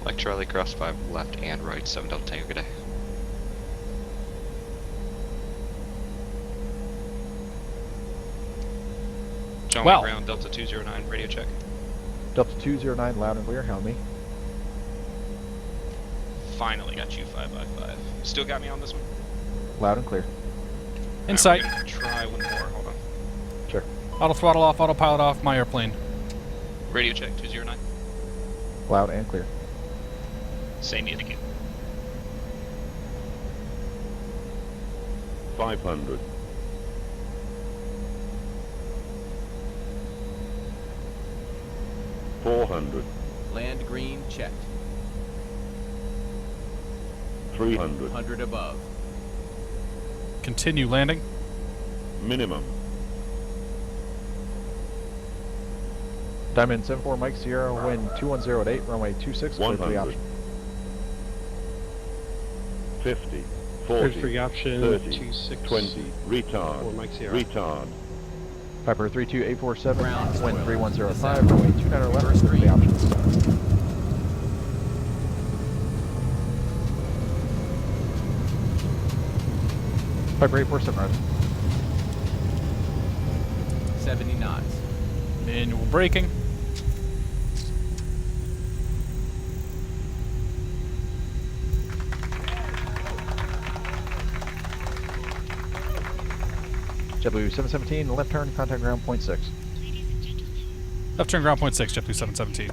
Mike Charlie, cross 5 left and right, 7 Delta Tango, good day. John Well. Ground, Delta 209, radio check. Delta 209, loud and clear, help me. Finally got you 555. Still got me on this one? Loud and clear. In sight. Try one more, hold on. Sure. Auto throttle off, autopilot off, my airplane. Radio check, 209. Loud and clear. Same music. 500. 400. Land green checked. 300. 100 above. Continue landing. Minimum. Diamond 74 Mike Sierra, wind 210 at 8, runway 26, clear for the 100. option. 50. 40. For the option, 30. 26. 20. Retard. Mike Sierra. Retard. Piper 32847, Ground wind spoiler. 3105, runway 29 left, First clear for the green. option. Piper 847 right. 70 knots. Manual braking. JetBlue 717, left turn, contact ground point 6. Left turn ground point 6, JetBlue 717.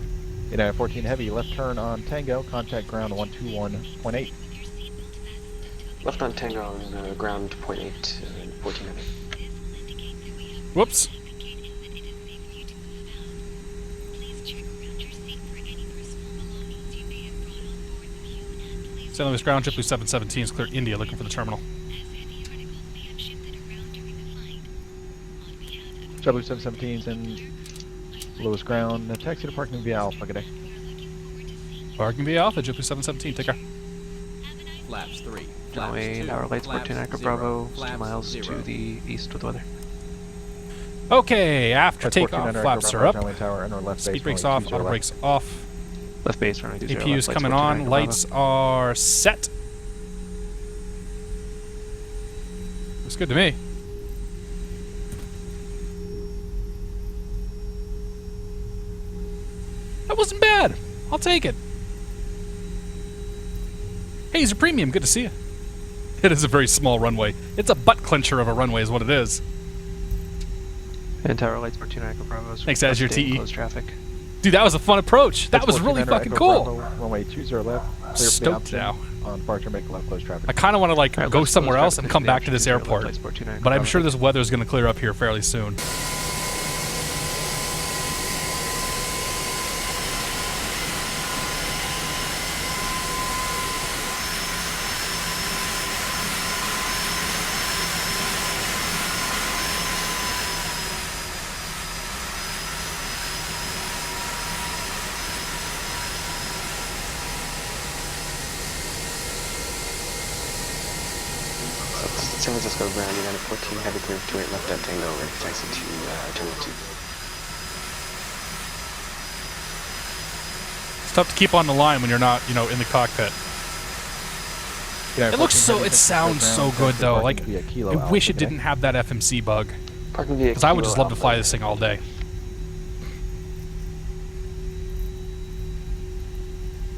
United 14 Heavy, left turn on Tango, contact ground 121.8. Left on Tango on ground point 8 and 14 Heavy. Whoops. St. Louis ground, JetBlue 717 is clear India, looking for the terminal. JetBlue 717 in Louis ground, taxi to parking via Alpha, good day. Parking via Alpha, JetBlue 717, take care. Flaps 3. Runway, our lights 14 Echo Bravo, 2 miles to the east with weather. Okay, after That's takeoff, 14 flaps Bravo, are up. Runway tower, and our left Speed base, brakes runway off, 20 auto left. brakes off. Left base, runway 20 APU's left, coming 14 on, Echo lights Bravo. are set. Looks good to me. That wasn't bad. I'll take it. Hey, he's a premium. Good to see you. It is a very small runway. It's a butt clencher of a runway is what it is. And tower lights for 29 Echo Bravo. Thanks, Azure TE. Close traffic. Dude, that was a fun approach. That was really fucking cool. Runway 20 left. Clear for the Stoked option. now. On departure, make left close traffic. I kind of want to like Alright, go let's somewhere close else traffic and come to the back to this option, airport. left lights, 29 But I'm Bravo. sure this weather is going to clear up here fairly soon. San Francisco ground, United 14, heavy clear 28 left at Tango, ready for taxi to Terminal 2. It's tough to keep on the line when you're not, you know, in the cockpit. Yeah, It looks so, it sounds so good though. Like, I wish it didn't have that FMC bug. Parking via Because I would Kilo just love to Alpha. fly this thing all day.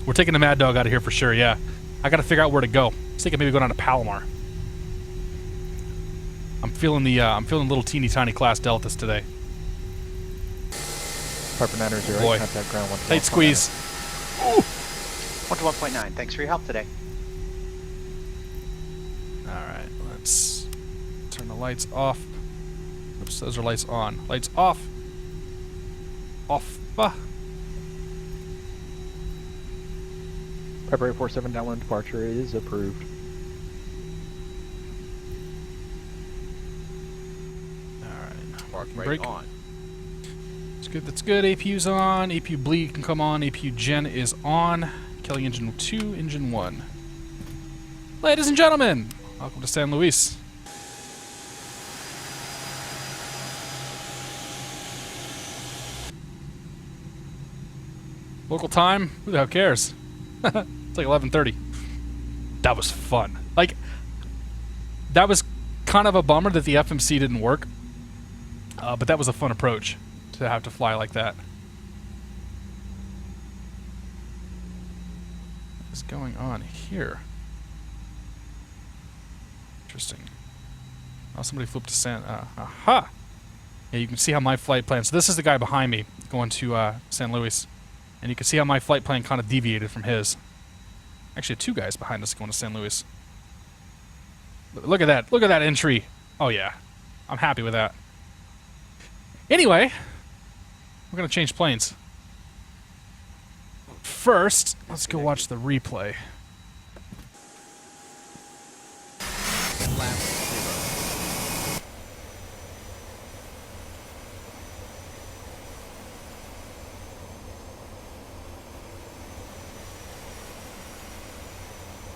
We're taking the Mad Dog out of here for sure, yeah. I gotta figure out where to go. I was thinking maybe go down to Palomar. I'm feeling little teeny tiny class deltas today. Piper 900, Boy. contact ground 1. Tight squeeze. 1 to 1.9. Thanks for your help today. Alright, let's turn the lights off. Oops, those are lights on. Lights off. Off. Piper 847 downwind departure is approved. Parking Brake brake on. That's good, that's good. APU's on. APU bleed can come on. APU gen is on. Kelly engine 2, engine 1. Ladies and gentlemen, welcome to San Luis. Local time? Who the hell cares? It's like 11:30. That was fun. Like, that was kind of a bummer that the FMC didn't work. But that was a fun approach to have to fly like that. What is going on here? Interesting. Oh, somebody flipped to San... aha! Yeah, you can see how my flight plan... So this is the guy behind me going to San Luis. And you can see how my flight plan kind of deviated from his. Actually, 2 guys behind us going to San Luis. Look at that. Look at that entry. Oh, yeah. I'm happy with that. Anyway, we're going to change planes. First, let's go watch the replay.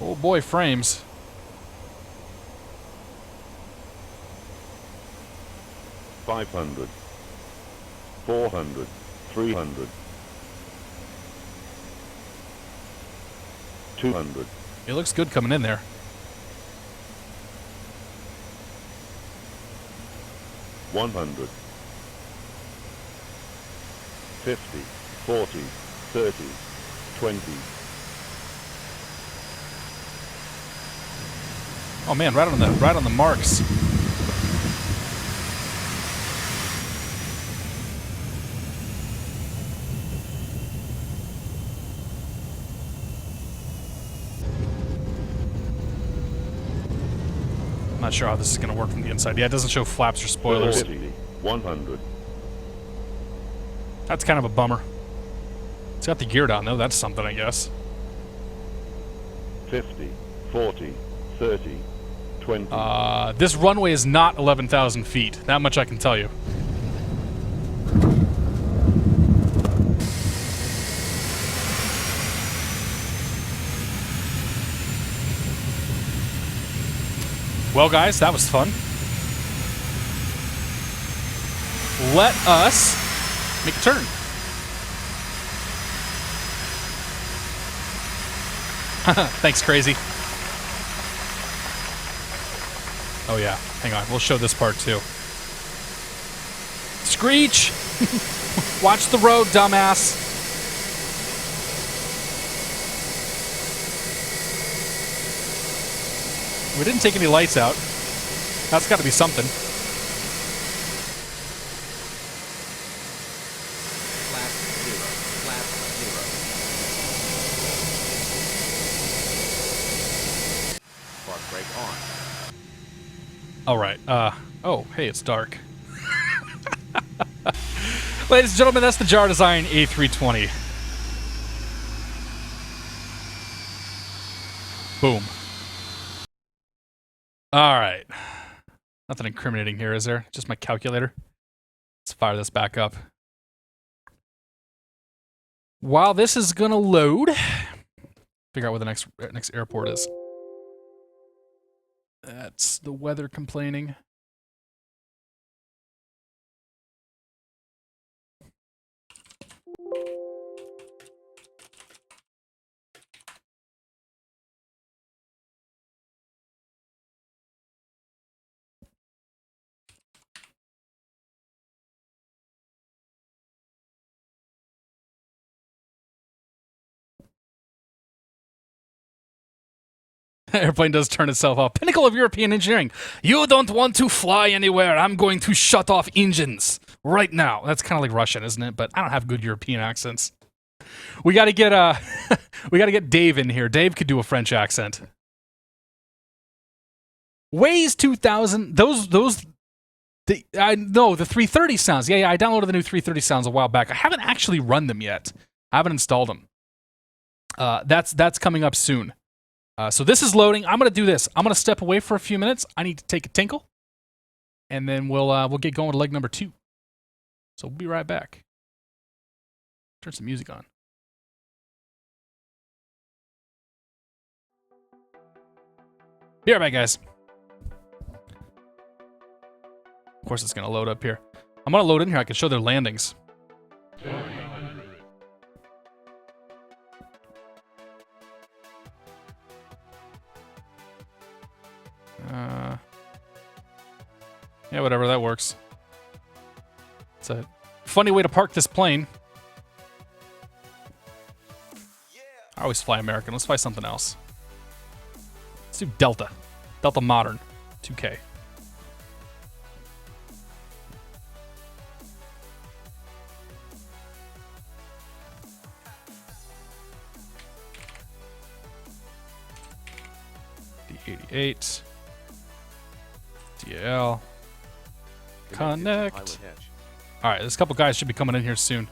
Oh boy, frames. $500, $400, $300, $200. It looks good coming in there. $100, $50, $40, $30, $20. Oh man, right on the marks. I'm not sure how this is going to work from the inside. Yeah, it doesn't show flaps or spoilers. 40, 100. That's kind of a bummer. It's got the gear down though. That's something, I guess. 50, 40, 30, 20. This runway is not 11,000 feet. That much I can tell you. Well, guys, that was fun. Let us make a turn. Thanks, Crazy. Oh, yeah. Hang on. We'll show this part, too. Screech! Watch the road, dumbass. We didn't take any lights out. That's got to be something. Flat 0. Flat 0. Park brake on. All right. Oh, hey, it's dark. Ladies and gentlemen, that's the Jar Design A320. Boom. All right. Nothing incriminating here, is there? Just my calculator. Let's fire this back up. While this is gonna load, figure out where the next airport is. That's the weather complaining. Airplane does turn itself off. Pinnacle of European engineering. You don't want to fly anywhere. I'm going to shut off engines right now. That's kind of like Russian, isn't it? But I don't have good European accents. We got to get we got to get Dave in here. Dave could do a French accent. Waze 2000. The 330 sounds. Yeah, I downloaded the new 330 sounds a while back. I haven't actually run them yet. I haven't installed them. That's coming up soon. So this is loading. I'm gonna do this. I'm gonna step away for a few minutes. I need to take a tinkle, and then we'll get going with leg number 2. So we'll be right back. Turn some music on. Be right back, guys. Of course, it's gonna load up here. I'm gonna load in here. I can show their landings. Yeah, whatever, that works. It's a funny way to park this plane. I always fly American. Let's fly something else. Let's do Delta. Delta Modern. 2K. D88. DL. Connect. Alright, there's a couple guys should be coming in here soon.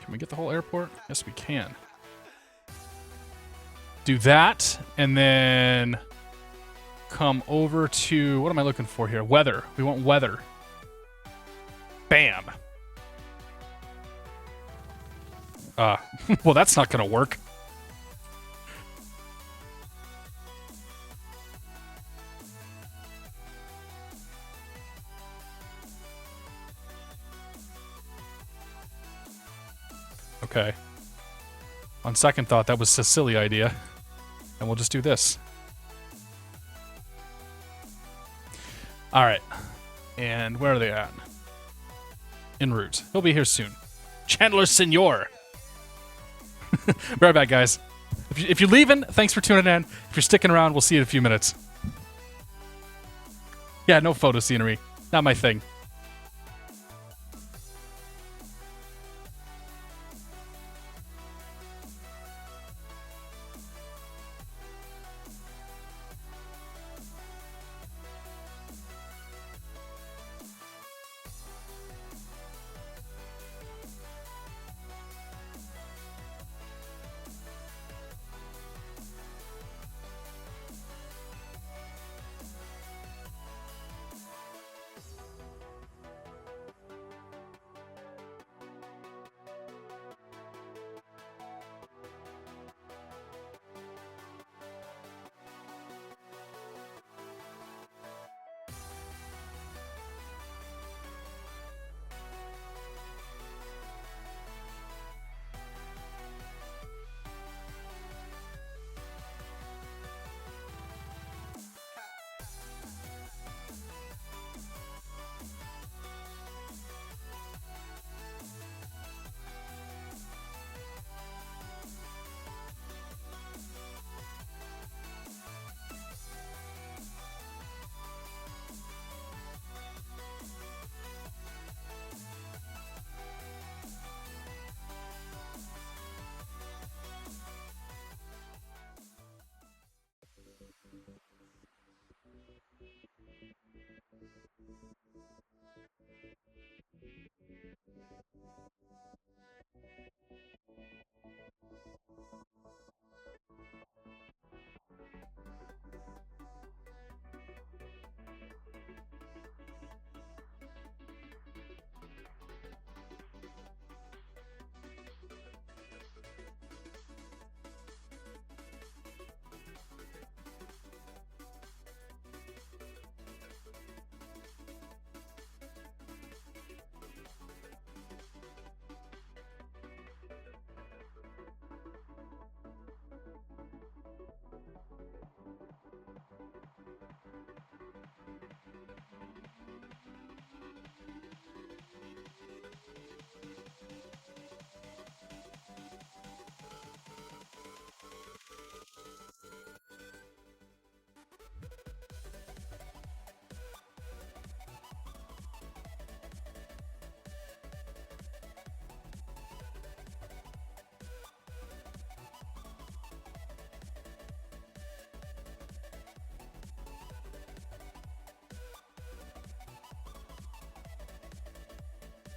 Can we get the whole airport? Yes, we can. Do that, and then come over to, what am I looking for here? Weather. We want weather. Bam. Well, that's not gonna work. Okay. On second thought, that was a silly idea. And we'll just do this. Alright. And where are they at? En route. He'll be here soon. Chandler Senor. Be right back, guys. If you're leaving, thanks for tuning in. If you're sticking around, we'll see you in a few minutes. Yeah, no photo scenery. Not my thing.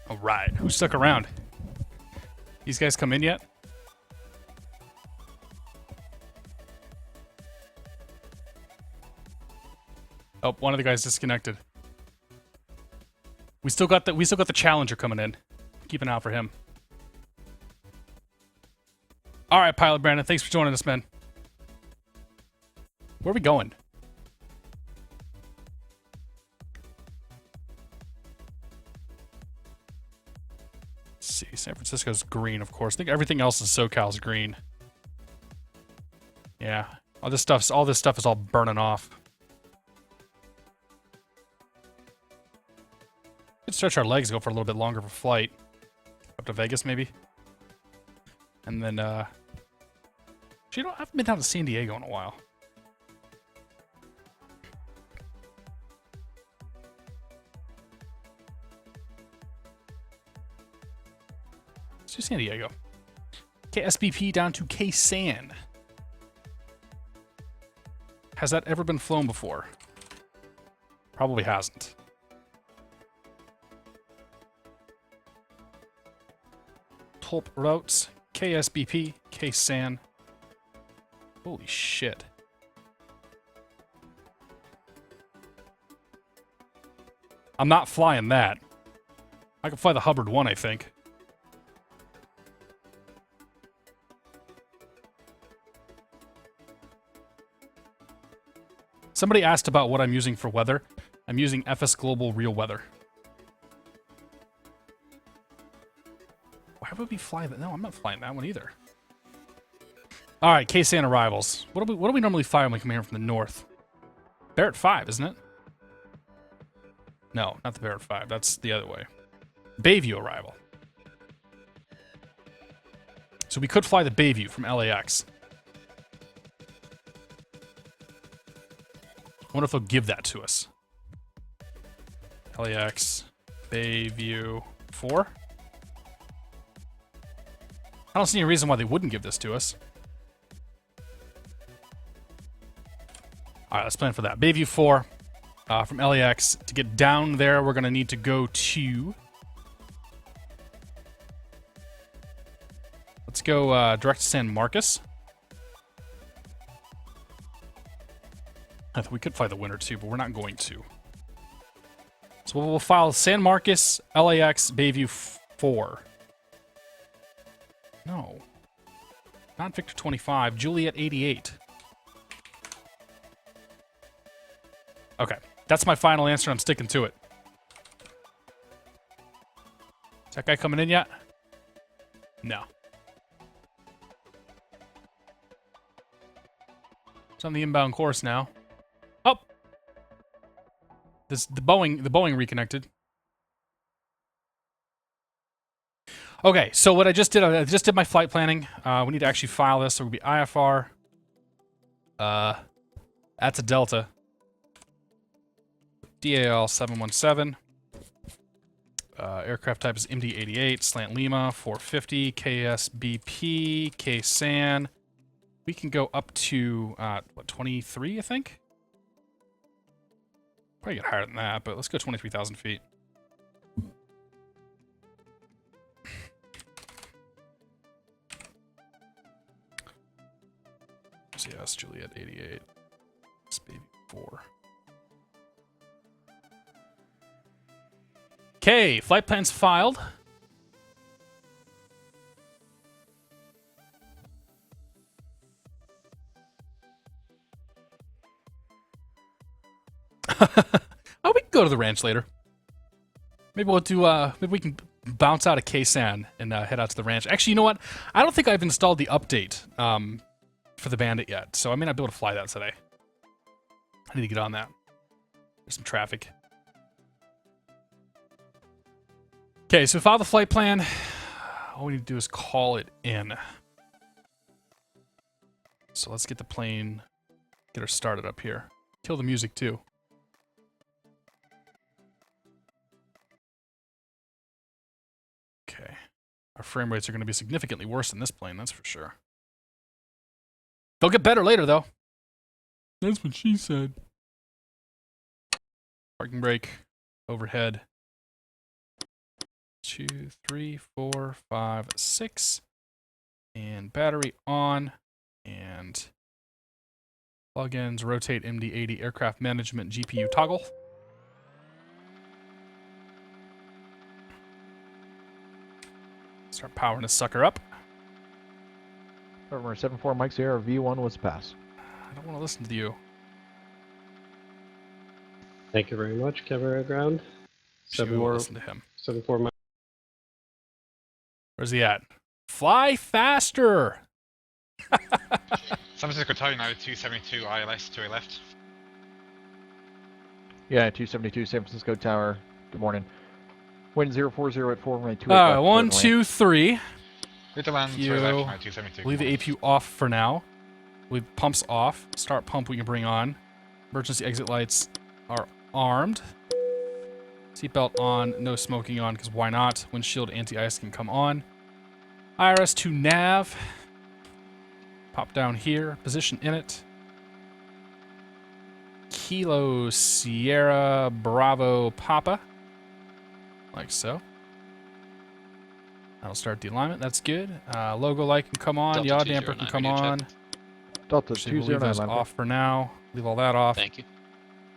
All right, who stuck around? These guys come in yet? Oh, one of the guys disconnected. We still got the Challenger coming in. Keep an eye out for him. All right, Pilot Brandon, thanks for joining us, man. Where are we going? Let's see, San Francisco's green, of course. I think everything else in SoCal's green. Yeah, all this stuff is all burning off. Could stretch our legs, go for a little bit longer of a flight. Up to Vegas, maybe. And then, actually, I haven't been down to San Diego in a while. Let's do San Diego. KSBP down to KSAN. Has that ever been flown before? Probably hasn't. Top routes, KSBP, KSAN. Holy shit. I'm not flying that. I can fly the Hubbard 1, I think. Somebody asked about what I'm using for weather. I'm using FS Global Real Weather. Why would we fly that? No, I'm not flying that one either. All right, KSAN arrivals. What do we normally fly when we come here from the north? Barrett 5, isn't it? No, not the Barrett 5. That's the other way. Bayview arrival. So we could fly the Bayview from LAX. I wonder if they'll give that to us. LAX, Bayview 4. I don't see any reason why they wouldn't give this to us. All right, let's plan for that. Bayview 4 from LAX. To get down there, we're going to need to go to... Let's go direct to San Marcos. I thought we could fly the winter too, but we're not going to. So we'll file San Marcos, LAX, Bayview 4. No. Not Victor 25, Juliet 88. Okay, that's my final answer. I'm sticking to it. Is that guy coming in yet? No. It's on the inbound course now. Oh! The Boeing reconnected. Okay, so what I just did my flight planning. We need to actually file this. So it would be IFR. That's a Delta. DAL 717. Aircraft type is MD-88. Slant Lima 450. KSBP. KSAN. We can go up to, what, 23, I think? Probably get higher than that, but let's go 23,000 feet. Yes, Juliet 88. Baby 4. Okay, flight plans filed. Oh, we can go to the ranch later. Maybe we'll do, maybe we can bounce out of KSAN and head out to the ranch. Actually, you know what? I don't think I've installed the update for the Bandit yet, so I may not be able to fly that today. I need to get on that. There's some traffic. Okay, so file the flight plan. All we need to do is call it in. So let's get the plane, get her started up here. Kill the music too. Okay. Our frame rates are going to be significantly worse than this plane, that's for sure. They'll get better later, though. That's what she said. Parking brake. Overhead. 2, 3, 4, 5, 6. And battery on. And plugins, rotate MD-80 aircraft management GPU toggle. Start powering this sucker up. November 74 Mike Sierra V1 was pass. I don't want to listen to you. Thank you very much, camera ground. Listen to him. 74 Mike. Where's he at? Fly faster! San Francisco Tower, United 272 ILS, 2A left. Yeah, 272 San Francisco Tower. Good morning. Wind 040 at 4, runway 28 left. 1, 2, 3. Clear to land, 2A left, United 272. Leave the APU off for now. Leave pumps off. Start pump we can bring on. Emergency exit lights are armed. Seatbelt on, no smoking on, because why not? Windshield anti-ice can come on. IRS to nav. Pop down here, position in it. Kilo Sierra Bravo Papa. Like so. That'll start the alignment, that's good. Logo light can come on, yaw damper can come on. Delta We'll leave those 209 off for now. Leave all that off. Thank you.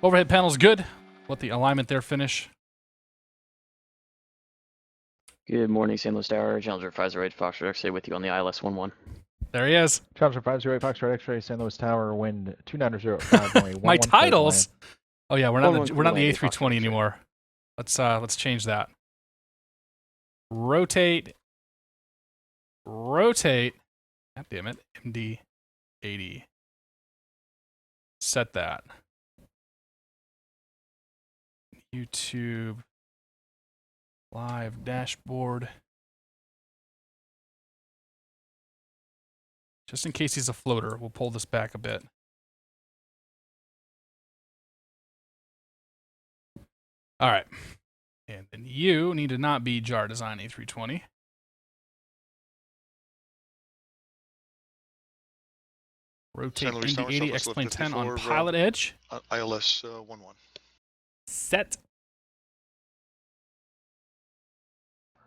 Overhead panel's good. Let the alignment there finish. Good morning, San Luis Tower. Challenger 508 Foxtrot X-ray with you on the ILS 11. There he is. Challenger 508 Foxtrot X-ray, San Luis Tower, wind 290 My titles. Oh yeah, we're not the A320 anymore. Let's change that. Rotate. God damn it. MD-80. Set that. YouTube. Live dashboard. Just in case he's a floater, we'll pull this back a bit. All right. And then you need to not be JAR Design A320. Rotate MD-80 X-Plane 10 on PilotEdge. ILS 11. Set.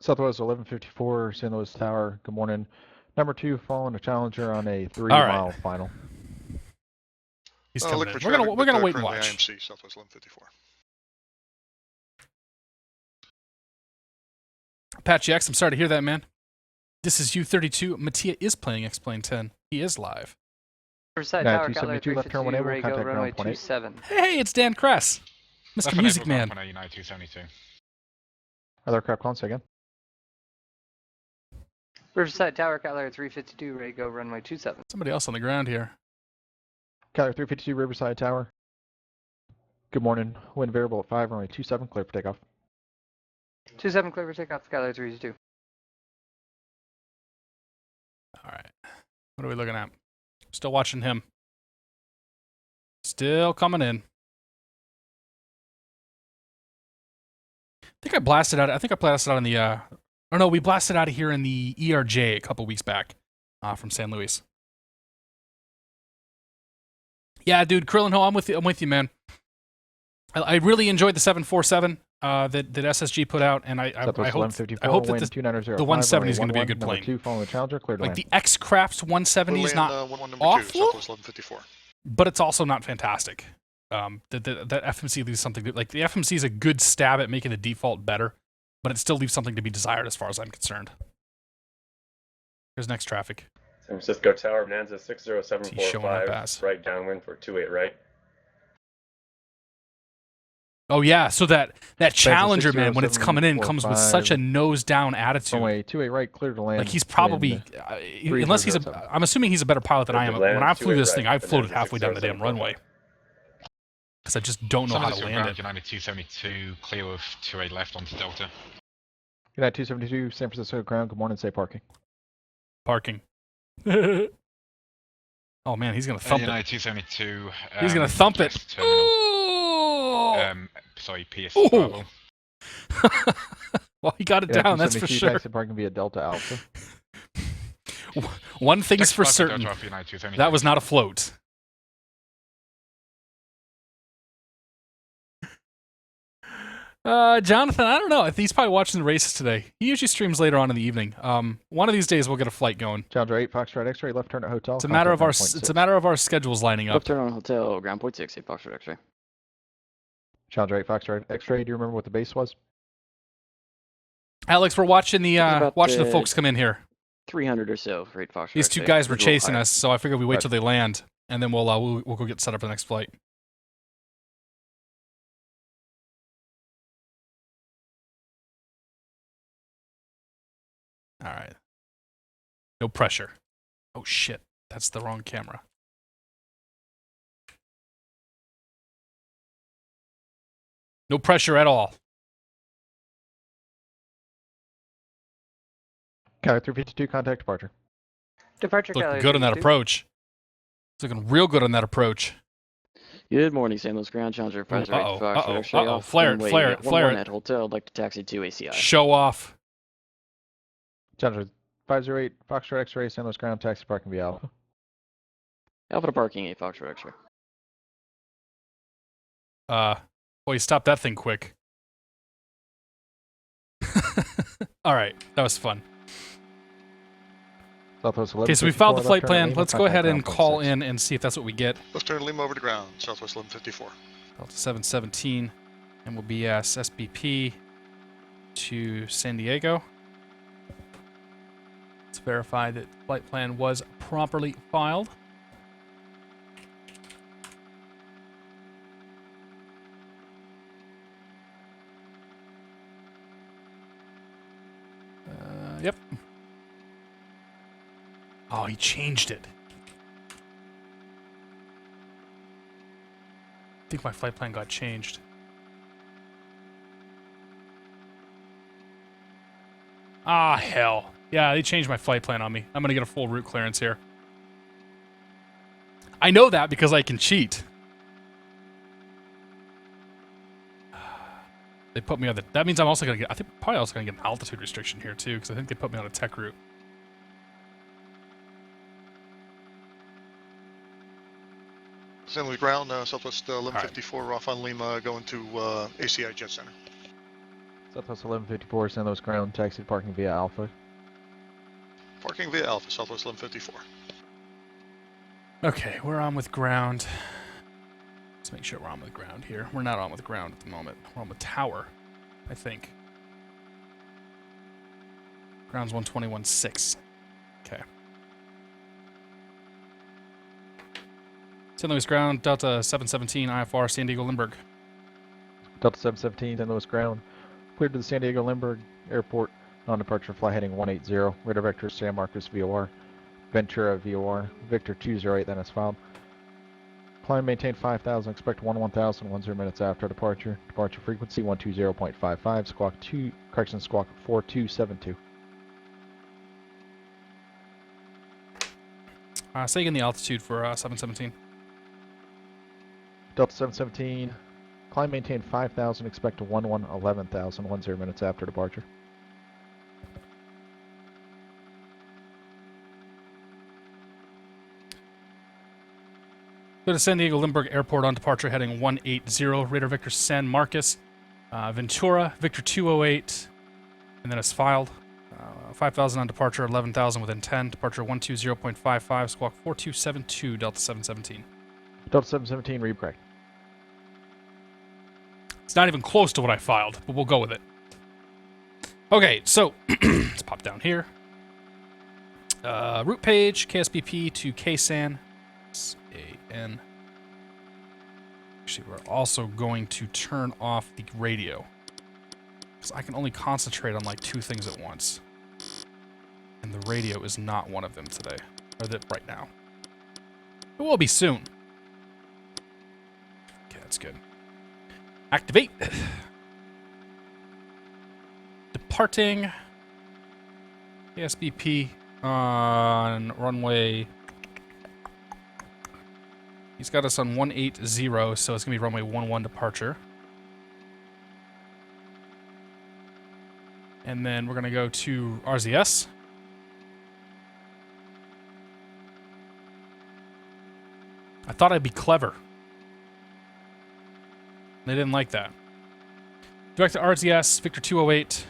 Southwest 1154 San Luis Tower. Good morning. Number 2 following a Challenger on a 3-mile final. He's coming in. We're gonna wait and watch. IMC Southwest 1154. Apache X, I'm sorry to hear that, man. This is U32. Mattia is playing X-Plane 10. He is live. Riverside Tower, 272 left turn 1 contact runway ground 27. Hey, it's Dan Kress, Mr. Music Man. United 272. Other aircraft call, say again. Riverside Tower, Cutler 352, ready to go runway 27. Somebody else on the ground here. Cutler 352 Riverside Tower. Good morning. Wind variable at 5, runway 27, clear for takeoff. 27 clear for takeoff, Cutler 352. All right. What are we looking at? Still watching him. Still coming in. I think I blasted out in the oh no, we blasted out of here in the ERJ a couple weeks back from San Luis. Yeah, dude, Krillenho, I'm with you, man. I really enjoyed the 747 that SSG put out, and I hope that the 170 is going to be a good plane. Like the X-Craft 170 is not awful, but it's also not fantastic. That FMC leaves something good. Like the FMC is a good stab at making the default better, but it still leaves something to be desired as far as I'm concerned. Here's next traffic. San Francisco Tower, Bonanza 60745, right downwind for 28 right. Oh yeah, so that Challenger, man, when it's coming in, comes with such a nose down attitude. Runway 28 right, clear to land. Like he's probably, unless he's I'm assuming he's a better pilot than I am. When I flew this thing, I floated halfway down the damn runway. Because I just don't know how to land it. United 272, clear of 28 left onto Delta. United 272, San Francisco ground. Good morning, say parking. Parking. Oh man, he's gonna thump United 272. He's gonna thump it. Sorry, PS. Well, he got it down, that's for sure. Exit parking via Delta Alpha. One thing's for certain. That was not a float. Jonathan, I don't know. I think he's probably watching the races today. He usually streams later on in the evening. One of these days we'll get a flight going. Challenger 8, Foxtrot X-ray, left turn at hotel. It's a matter of our schedules lining up. Left turn on hotel, ground point 6, 8 Foxtrot X-ray. Challenger 8, Foxtrot X-ray, do you remember what the base was? Alex, we're watching the folks come in here. 300 or so for 8 Foxtrot. These two guys were chasing us, so I figured we wait till they land, and then we'll go get set up for the next flight. All right. No pressure. Oh shit, that's the wrong camera. No pressure at all. Tower 352, contact departure. Departure Looking good on that approach. It's looking real good on that approach. Good morning, St. Louis ground, Challenger 5 Flare it. At hotel, I'd like to taxi to ACI. Show off. Challenger 508, Foxtrot X-ray, St. Louis ground, taxi parking via Alpha. Alpha to parking, 8 Foxtrot X-ray. Boy, you stopped that thing quick. All right, that was fun. Okay, so we followed the flight plan. Let's go ahead and call in and see if that's what we get. Left turn Lima over to ground, Southwest 1154. Delta 717, and we'll be SBP to San Diego. Let's verify that the flight plan was properly filed. Yep. Oh, he changed it. I think my flight plan got changed. Ah, hell. Yeah, they changed my flight plan on me. I'm gonna get a full route clearance here. I know that because I can cheat. They put me on the... That means I'm also gonna get... I think probably also gonna get an altitude restriction here too, because I think they put me on a tech route. St. Louis ground, Southwest 1154, off on Lima, going to ACI Jet Center. Southwest 1154, St. Louis ground, taxi parking via Alpha. Parking via Alpha, Southwest 1154. Okay, we're on with ground. Let's make sure we're on with ground here. We're not on with ground at the moment. We're on with tower, I think. Ground's 121.6. Okay. St. Louis ground, Delta 717, IFR, San Diego Lindbergh. Delta 717, St. Louis ground, cleared to the San Diego Lindbergh Airport, non-departure flight heading 180, radar vector San Marcos VOR, Ventura VOR, Victor 208, then is filed. Climb maintain 5,000, expect 1000, 10 minutes after departure. Departure frequency 120.55, squawk 2, correction, squawk 4272. Say again the altitude for 717. Delta 717, climb maintain 5,000, expect 11,000, 10 minutes after departure. Go to San Diego Lindbergh Airport on departure heading 180, radar vector San Marcos, Ventura, Victor 208, and then it's filed. 5,000 on departure, 11,000 within 10, departure 120.55, squawk 4272, Delta 717. Delta 717, read correct. It's not even close to what I filed, but we'll go with it. Okay, so let's pop down here. Route page, KSBP to KSAN. KSAN. Actually, we're also going to turn off the radio, because I can only concentrate on like 2 things at once. And the radio is not one of them today, or right now. It will be soon. Okay, that's good. Activate. Departing. KSBP on runway. He's got us on 180, so it's going to be runway 11 departure. And then we're going to go to RZS. I thought I'd be clever. They didn't like that. Direct to RTS, Victor 208.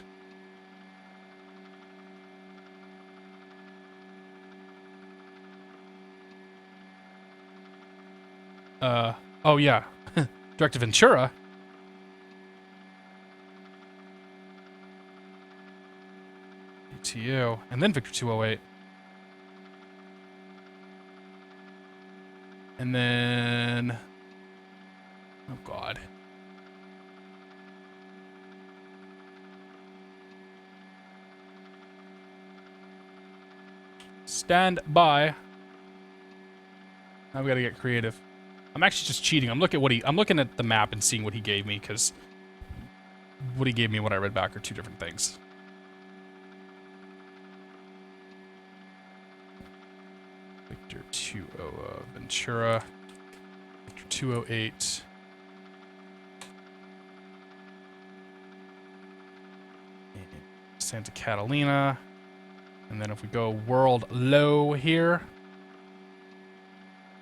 Oh yeah. Direct to Ventura. ETU, and then Victor 208. And then... Oh, God. Stand by. Now we gotta get creative. I'm actually just cheating. I'm looking at the map and seeing what he gave me, because what he gave me and what I read back are two different things. Victor 20 Ventura. Victor 208. Santa Catalina. And then if we go world low here,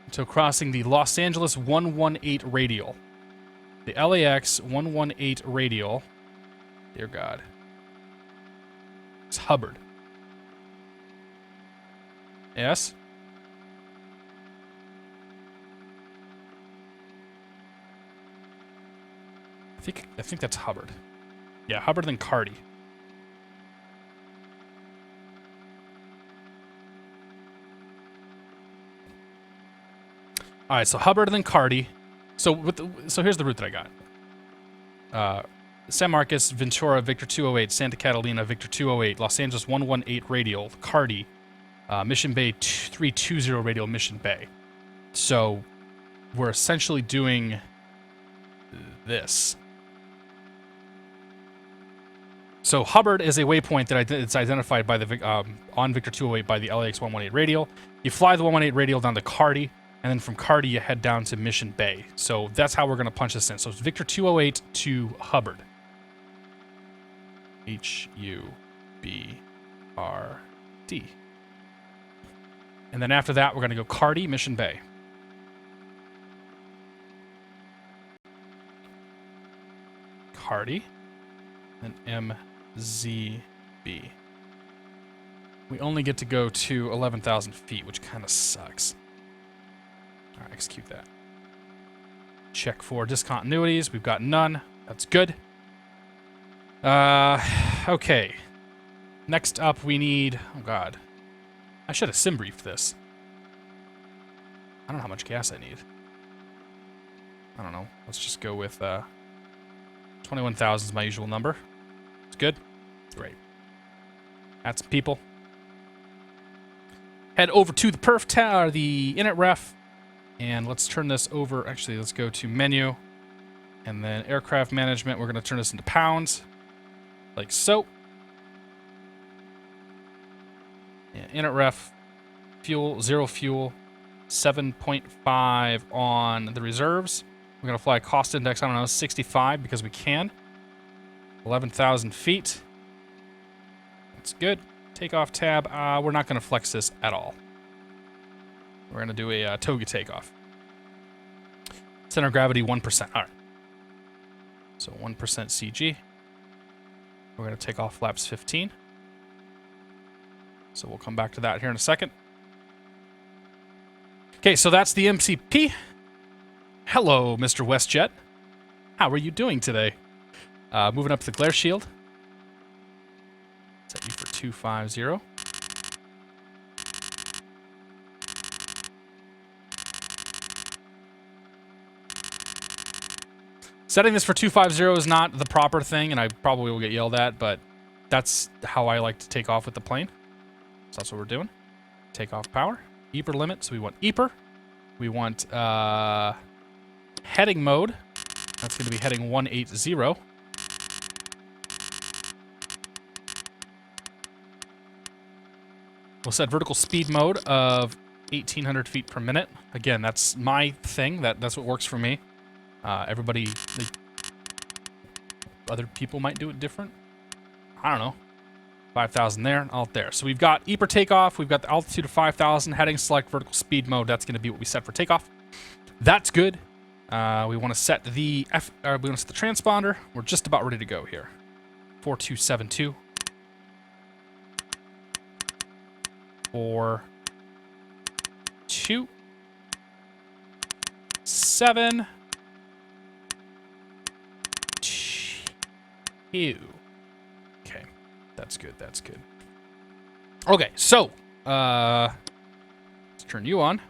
until crossing the Los Angeles 118 radial. The LAX 118 radial. Dear God. It's Hubbard. Yes? I think that's Hubbard. Yeah, Hubbard then Cardi. All right, so Hubbard then Cardi. So here's the route that I got. San Marcos, Ventura, Victor 208, Santa Catalina, Victor 208, Los Angeles 118 radial, Cardi, Mission Bay 320 radial, Mission Bay. So we're essentially doing this. So Hubbard is a waypoint that it's identified by the on Victor 208 by the LAX 118 radial. You fly the 118 radial down to Cardi, and then from Cardi you head down to Mission Bay. So that's how we're going to punch this in. So it's Victor 208 to Hubbard. H-U-B-R-D. And then after that, we're going to go Cardi, Mission Bay. Cardi, and MZB. We only get to go to 11,000 feet, which kind of sucks. All right, execute that. Check for discontinuities. We've got none. That's good. Okay. Next up, we need... Oh, God. I should have sim briefed this. I don't know how much gas I need. I don't know. Let's just go with 21,000 is my usual number. It's good. Great. That's people. Head over to the perf tower, the init ref, and let's turn this over. Actually, let's go to menu, and then aircraft management. We're going to turn this into pounds, like so. Yeah, init ref, fuel, 0 fuel, 7.5 on the reserves. We're going to fly a cost index, I don't know, 65 because we can. 11,000 feet. That's good. Takeoff tab. We're not going to flex this at all. We're going to do a toga takeoff. Center of gravity 1%. All right. So 1% CG. We're going to take off flaps 15. So we'll come back to that here in a second. Okay, so that's the MCP. Hello, Mr. WestJet. How are you doing today? Moving up to the glare shield. Set you for 250. Setting this for 250 is not the proper thing, and I probably will get yelled at, but that's how I like to take off with the plane. So that's what we're doing. Takeoff power. EPR limit. So we want EPR. We want heading mode. That's going to be heading 180. We'll set vertical speed mode of 1,800 feet per minute. Again, that's my thing. That's what works for me. Everybody, other people might do it different. I don't know. 5,000 there, alt there. So we've got EPR takeoff. We've got the altitude of 5,000. Heading select vertical speed mode. That's going to be what we set for takeoff. That's good. We want to set the we want to set the transponder. We're just about ready to go here. 4272. 4, 2, 7, 2. Okay, that's good. That's good. Okay, so let's turn you on.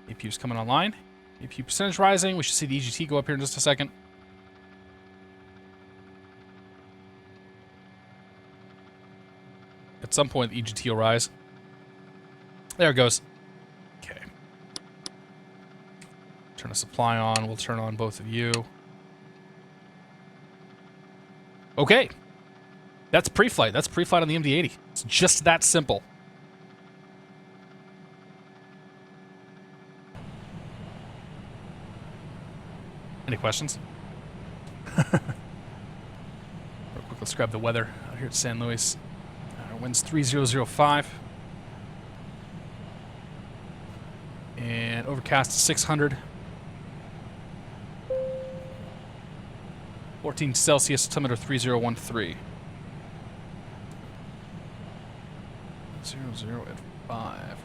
APU's coming online. APU percentage rising. We should see the EGT go up here in just a second. At some point, the EGT will rise. There it goes. Okay. Turn the supply on. We'll turn on both of you. Okay. That's pre-flight. That's pre-flight on the MD-80. It's just that simple. Any questions? Real quick, let's grab the weather out here at San Luis. Our wind's 3005. And overcast 600. 14 Celsius, altimeter 3013. 00 at 5.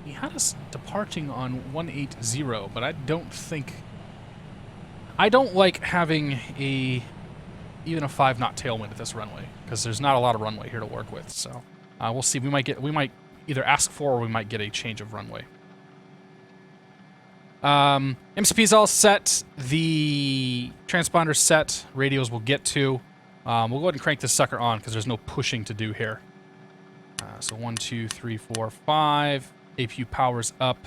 He had us departing on 180, but I don't think... I don't like having even a 5-knot tailwind at this runway, because there's not a lot of runway here to work with, so... we'll see. We might either ask for or we might get a change of runway. MCP's all set. The transponder's set. Radios we'll get to. We'll go ahead and crank this sucker on, because there's no pushing to do here. So 1, 2, 3, 4, 5... APU powers up.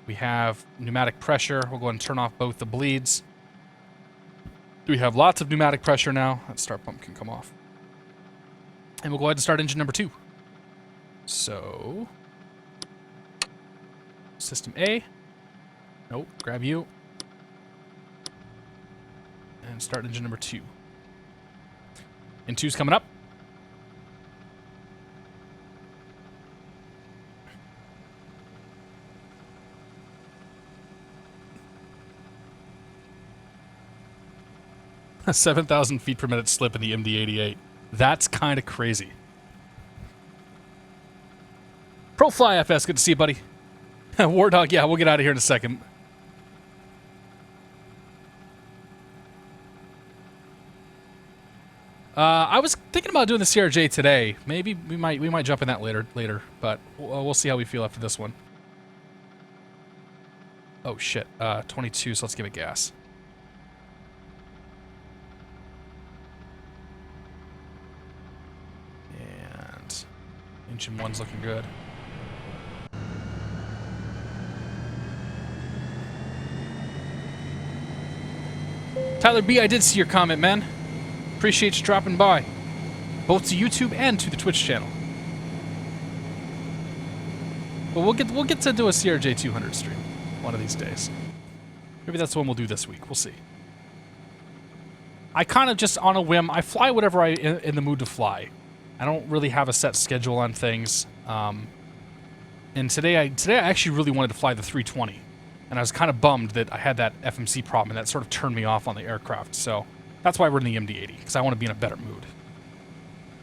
We have pneumatic pressure. We'll go ahead and turn off both the bleeds. We have lots of pneumatic pressure now. That start pump can come off. And we'll go ahead and start engine number 2. So, system A. Nope, grab you. And start engine number 2. And 2's coming up. A 7,000 feet per minute slip in the MD-88. That's kind of crazy. ProFly FS, good to see you, buddy. War Dog, yeah, we'll get out of here in a second. I was thinking about doing the CRJ today. Maybe we might jump in that later, but we'll see how we feel after this one. Oh shit, 22, so let's give it gas. Engine 1's looking good. Tyler B, I did see your comment, man. Appreciate you dropping by. Both to YouTube and to the Twitch channel. But we'll get to do a CRJ 200 stream one of these days. Maybe that's the one we'll do this week. We'll see. I kind of just on a whim, I fly whatever I'm in the mood to fly. I don't really have a set schedule on things. And today I actually really wanted to fly the 320. And I was kind of bummed that I had that FMC problem, and that sort of turned me off on the aircraft. So that's why we're in the MD-80, because I want to be in a better mood.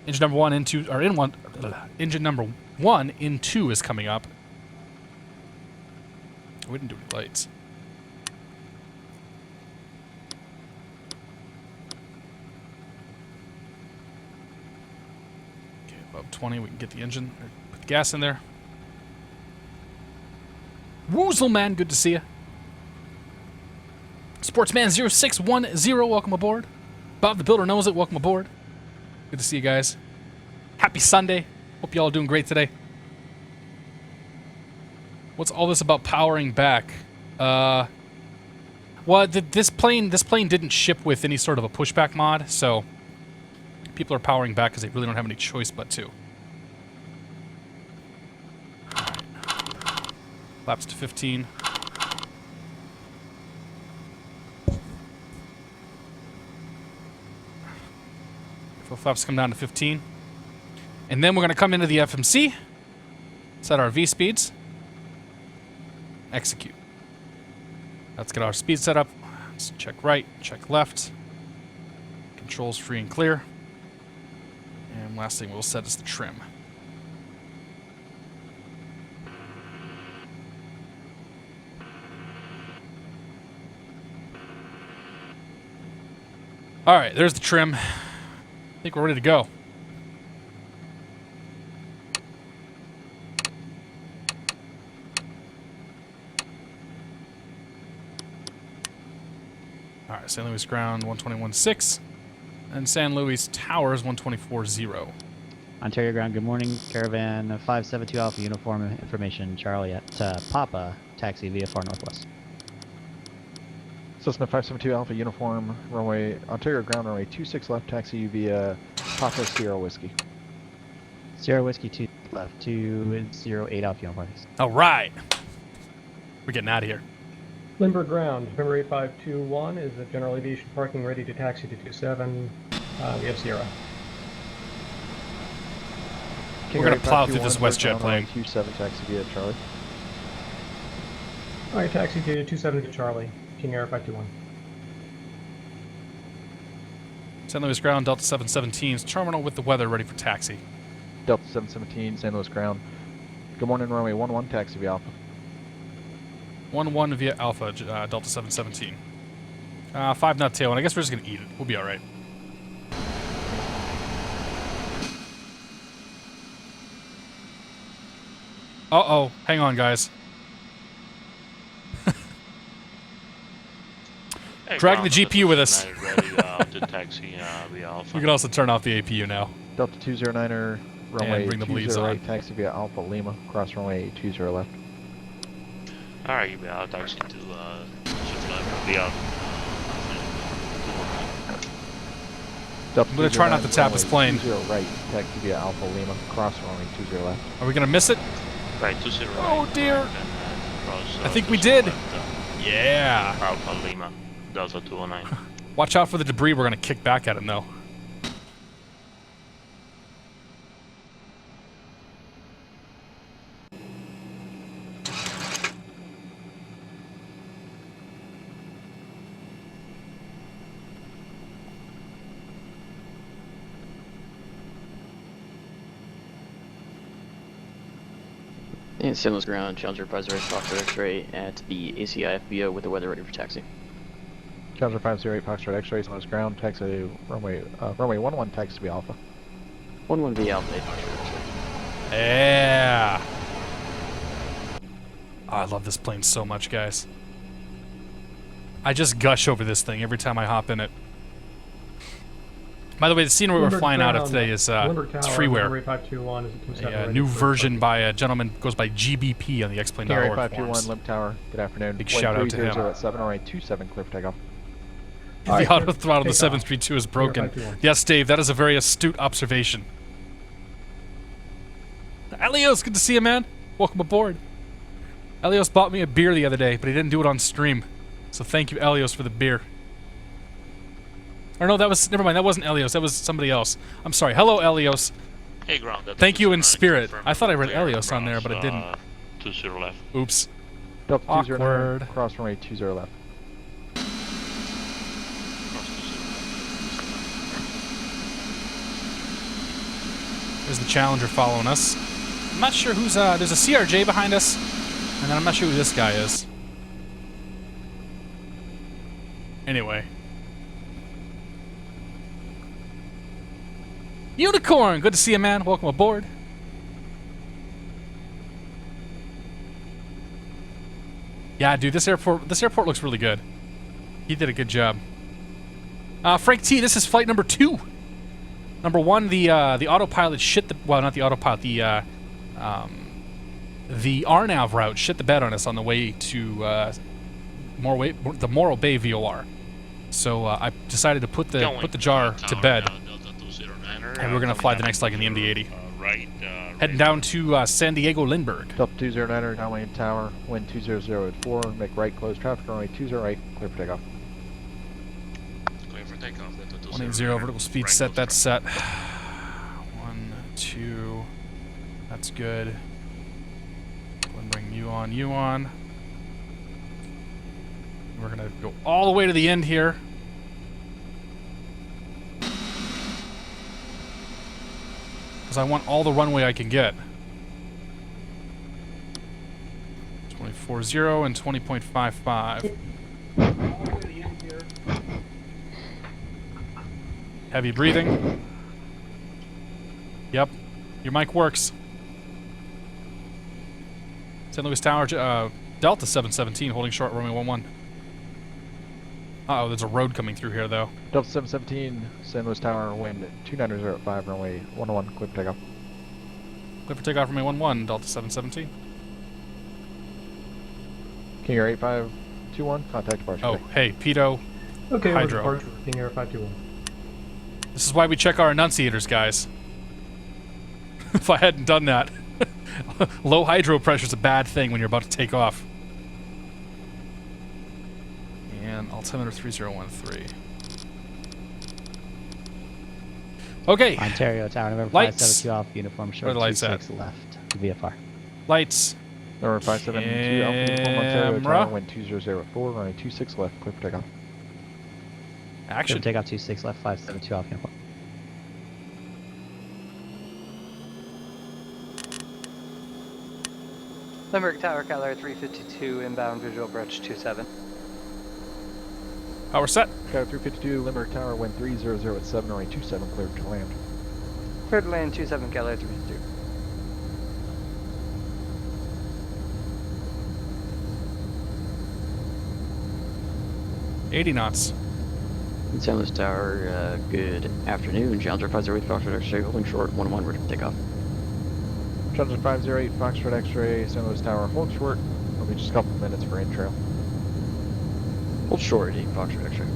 Engine number 1 in 2, or in 1, engine number 1 in 2 is coming up. We didn't do any lights. Above 20, we can get the engine, put the gas in there. Woozle man, good to see you. Sportsman0610, welcome aboard. Bob the Builder knows it, welcome aboard. Good to see you guys. Happy Sunday. Hope y'all are doing great today. What's all this about powering back? Well, this plane didn't ship with any sort of a pushback mod, so people are powering back because they really don't have any choice but to. Flaps to 15. Flaps come down to 15. And then we're going to come into the FMC. Set our V speeds. Execute. Let's get our speed set up. Let's check right, check left. Controls free and clear. And last thing we'll set is the trim. All right, there's the trim. I think we're ready to go. All right, San Luis ground 121.6, and San Luis towers 124.0. Ontario ground, good morning. Caravan 572 Alpha uniform information, Charlie at Papa, taxi via far northwest. Cessna 572 Alpha uniform, runway Ontario ground, runway 26 left, taxi via Papa Sierra Whiskey. Sierra Whiskey 2 left, 208 Alpha uniform. All right, we're getting out of here. Limburg ground, November 8521 is the general aviation parking ready to taxi to 27. We have Sierra. We're going to plow through this WestJet plane. 27 taxi via Charlie. Alright, taxi to 27 to Charlie. King Air 521. San Luis ground, Delta 717's terminal with the weather ready for taxi. Delta 717, San Luis ground. Good morning, runway 11, taxi via Alpha. 11 via Alpha, Delta 717. 5 knot tail, and I guess we're just going to eat it. We'll be all right. Uh-oh. Hang on, guys. Dragging the GPU with us. We can also turn off the APU now. Delta 209er, runway bring the 20 bleeds right, on. taxi via Alpha Lima, cross runway 20 left. Alright, you will taxi to via. I'm going to try not to tap this plane. 20 right, taxi via Alpha Lima, cross runway 20 left. Are we going to miss it? Right, 20 right. Oh dear. Cross, I think we did. Yeah. Alpha Lima, Delta 209. Watch out for the debris. We're going to kick back at him, though. And San Luis ground, Challenger 50 Foxtrot X-ray at the ACI FBO with the weather ready for taxi. Challenger 508 Foxtrot X-ray, San Luis ground, taxi runway 11, taxi via Alpha. 11 via Alpha, Foxtrot X-ray. Yeah. Oh, I love this plane so much, guys. I just gush over this thing every time I hop in it. By the way, the scenery we're flying out of today is it's freeware. A new version by a gentleman goes by GBP on the X-Plane.org 521 Limp Tower, good afternoon. Big shout out to him. At 70827, clear for takeoff. The auto throttle of the 732 is broken. Yes, Dave, that is a very astute observation. Elios, good to see you, man. Welcome aboard. Elios bought me a beer the other day, but he didn't do it on stream. So thank you, Elios, for the beer. Or no, that was, never mind, that wasn't Elios, that was somebody else. I'm sorry. Hello, Elios. Hey, ground. Thank you in spirit. I thought I read Elios on there, but I didn't. 20 left. Oops. Delta 209, Awkward. cross runway 20 left. There's the Challenger following us. I'm not sure who's, there's a CRJ behind us, and then I'm not sure who this guy is. Anyway. Unicorn! Good to see you, man. Welcome aboard. Yeah, dude, this airport looks really good. He did a good job. Frank T, this is flight number 2. Number 1, the autopilot shit the, well, not the autopilot, the RNAV route shit the bed on us on the way to the Morro Bay VOR. So I decided to put the jar to bed, and we're gonna fly the next leg in the MD-80. Heading down to San Diego Lindbergh. Delta 209er, downwind tower, wind 200 at 4, make right, close traffic, runway 20 right, clear for takeoff. Clear for takeoff. 180 vertical speed set, that's set. 1, 2, that's good. bring you on. We're gonna go all the way to the end here. Because I want all the runway I can get. 24.0 and 20.55. Heavy breathing. Yep. Your mic works. St. Louis Tower, Delta 717 holding short runway 11. Uh-oh, there's a road coming through here, though. Delta 717, St. Louis Tower, wind 290.5, runway 101, clear for takeoff. Clear for takeoff, runway 11, Delta 717. King Air 8521, contact departure. Oh, hey, Pedo. Okay, Hydro. departure, King Air 521. This is why we check our enunciators, guys. If I hadn't done that. Low hydro pressure is a bad thing when you're about to take off. And altimeter 3013. Okay. Ontario Tower, November Lights. 572 Alpha, uniform short, Where are the lights 26 left, VFR. Lights. Number 572, Alpha Uniform, Ontario Camera. Tower, wind 2004, runway 26 left, clear for takeoff. Action. Takeoff 26 left, 572 Alpha, uniform. Limerick Tower, Keller 352, inbound visual approach 27. Power set. Tower 352, Limerick Tower, wind 300 at 7, runway 27, cleared to land. Cleared to land 27, Keller 352. $80 knots. St. Louis Tower, good afternoon. Challenger 508 Foxtrot X-ray holding short 11 ready for takeoff. Challenger 508, Foxtrot X-ray, St. Louis Tower, hold short. It'll be just a couple minutes for in-trail. Hold short, 8 Foxtrot X-ray.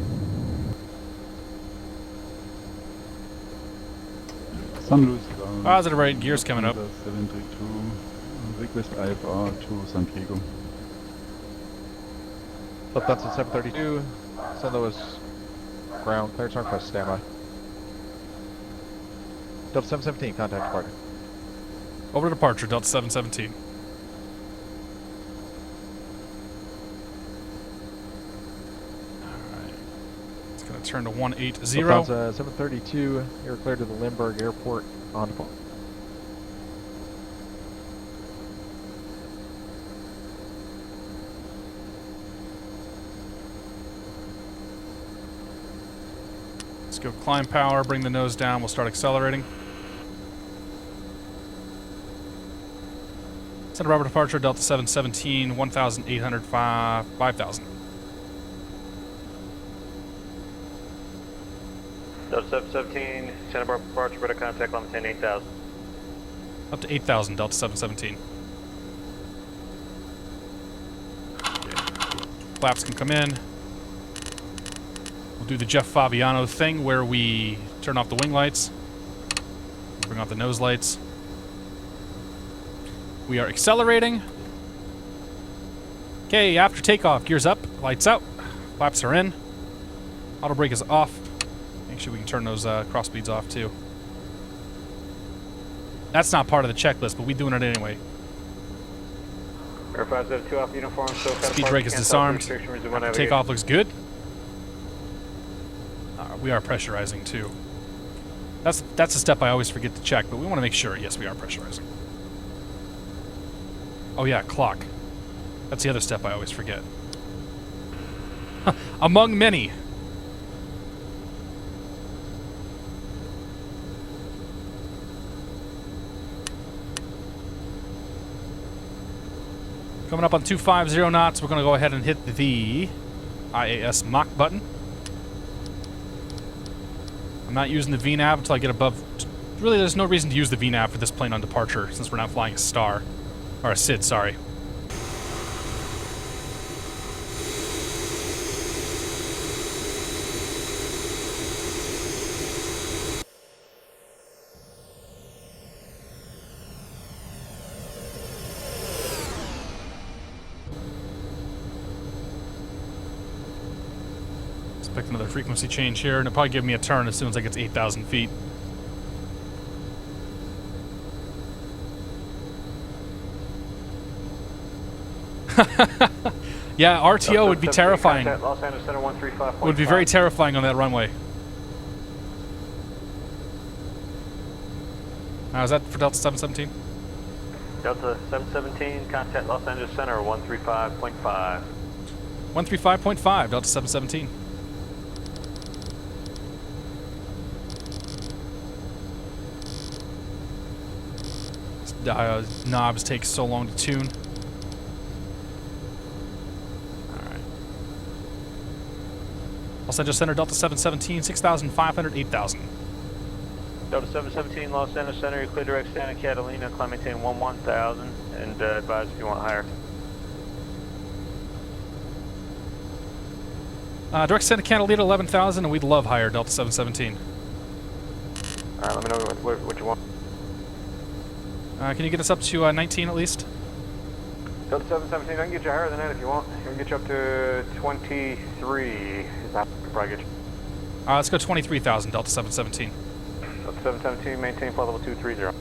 San Luis. Positive right, gears coming up. 732, request IFR to San Diego. Lufthansa 732, St. Louis ground, clear to request, standby. Delta 717, contact departure. Over to departure, Delta 717. Alright. It's going to turn to 180. Lufthansa 732, you're cleared to the Lindbergh Airport on default. Let's go climb power, bring the nose down, we'll start accelerating. Center Robert departure, Delta 717, 1,805, 5,000. Delta 717, Santa Barbara departure, better contact, limit 10, 8,000. Up to 8,000, Delta 717. Okay. Flaps can come in. We'll do the Jeff Fabiano thing where we turn off the wing lights, bring off the nose lights. We are accelerating. Okay, after takeoff, gears up, lights out, flaps are in, auto brake is off. Make sure we can turn those cross speeds off too. That's not part of the checklist, but we're doing it anyway. Air 572 Alpha uniform, so Speed brake is disarmed. Takeoff looks good. We are pressurizing too. That's a step I always forget to check, but we want to make sure. Yes, we are pressurizing. Oh yeah, clock. That's the other step I always forget. Among many. Coming up on 250 knots, we're going to go ahead and hit the IAS Mach button. I'm not using the VNAV until I get above... Really, there's no reason to use the VNAV for this plane on departure, since we're not flying a star. Or a SID, sorry. Expect another frequency change here, and it'll probably give me a turn as soon as I get to 8,000 feet. Yeah, RTO would be terrifying. Los Angeles Center 135.5. Would be very terrifying on that runway. Is that for Delta 717? Delta 717, contact Los Angeles Center 135.5. 135.5, Delta 717. Knobs take so long to tune. Alright. Los Angeles Center, Delta 717, 6,500, 8,000. Delta 717, Los Angeles Center, you clear direct Santa Catalina, climb maintain 11,000, and advise if you want higher. Direct Santa Catalina, 11,000, and we'd love higher, Delta 717. Alright, let me know what you want. Can you get us up to 19 at least? Delta 717, I can get you higher than that if you want. I can get you up to 23. Is that probably get you? Let's go 23,000, Delta 717. Delta 717, maintain flight level 230.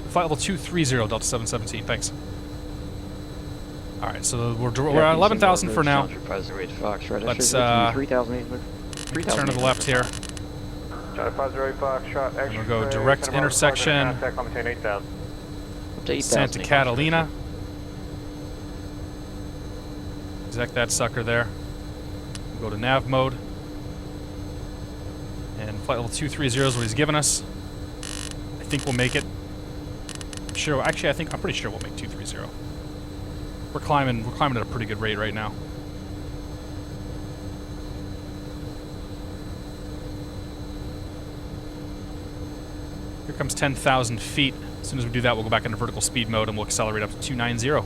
Flight level 230, Delta 717, thanks. Alright, so we're at 11,000 for now. Let's turn to the left here. We'll go direct intersection. Santa Catalina. Exec that sucker there. We'll go to nav mode. And flight level 230 is what he's given us. I think we'll make it. Sure, actually I'm pretty sure we'll make 230. We're climbing at a pretty good rate right now. Here comes 10,000 feet. As soon as we do that, we'll go back into vertical speed mode and we'll accelerate up to 290.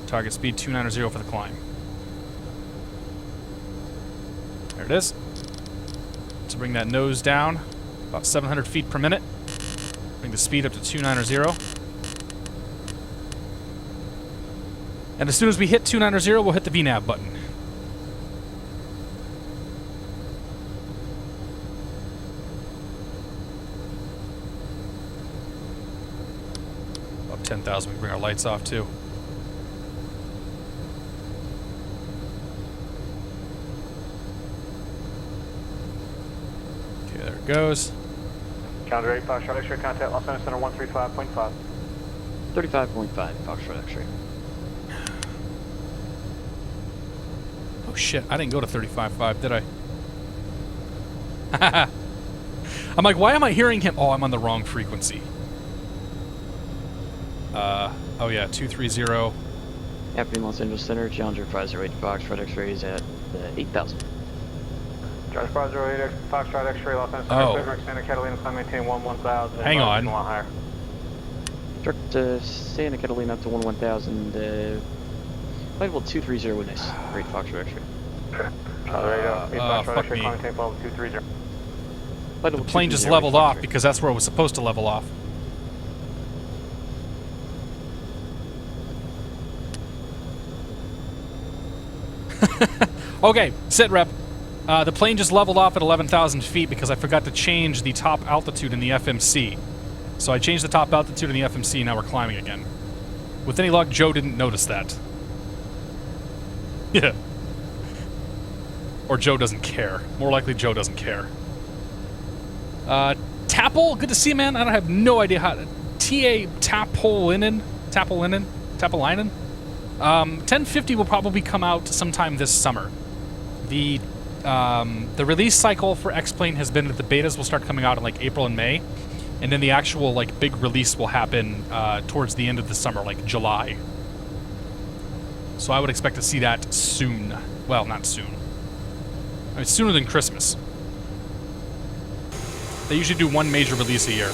Target speed 290 for the climb. There it is. So bring that nose down, about 700 feet per minute. Bring the speed up to 290. And as soon as we hit 290, we'll hit the VNAV button. About 10,000, we can bring our lights off too. Okay, there it goes. Calendar 8, Foxtrot X-ray, contact Los Angeles Center 135.5. 35.5, Foxtrot X-ray. Oh shit, I didn't go to 35.5, did I? I'm like, why am I hearing him? Oh, I'm on the wrong frequency. Oh yeah, 230. Happening Los Angeles Center, Challenger 508 Foxtrot X-rays at 8,000. Challenger 508 Foxtrot X-ray, Los Angeles Center, Santa Catalina, climb maintain 11,000. Hang on. Higher. Direct Santa Catalina up to 11,000. Flight level 230 with nice. Great Foxtrot X-ray. Fuck me. The The plane just leveled off because that's where it was supposed to level off. Okay, sit rep. The plane just leveled off at 11,000 feet because I forgot to change the top altitude in the FMC. So I changed the top altitude in the FMC, and now we're climbing again. With any luck, Joe didn't notice that. Yeah. Or Joe doesn't care. More likely, Joe doesn't care. Tapple, good to see you, man. I don't have no idea how to... Tapolinen? 1050 will probably come out sometime this summer. The release cycle for X-Plane has been that the betas will start coming out in like April and May, and then the actual like big release will happen towards the end of the summer, like July. So I would expect to see that soon. Well, not soon. I mean, sooner than Christmas. They usually do one major release a year.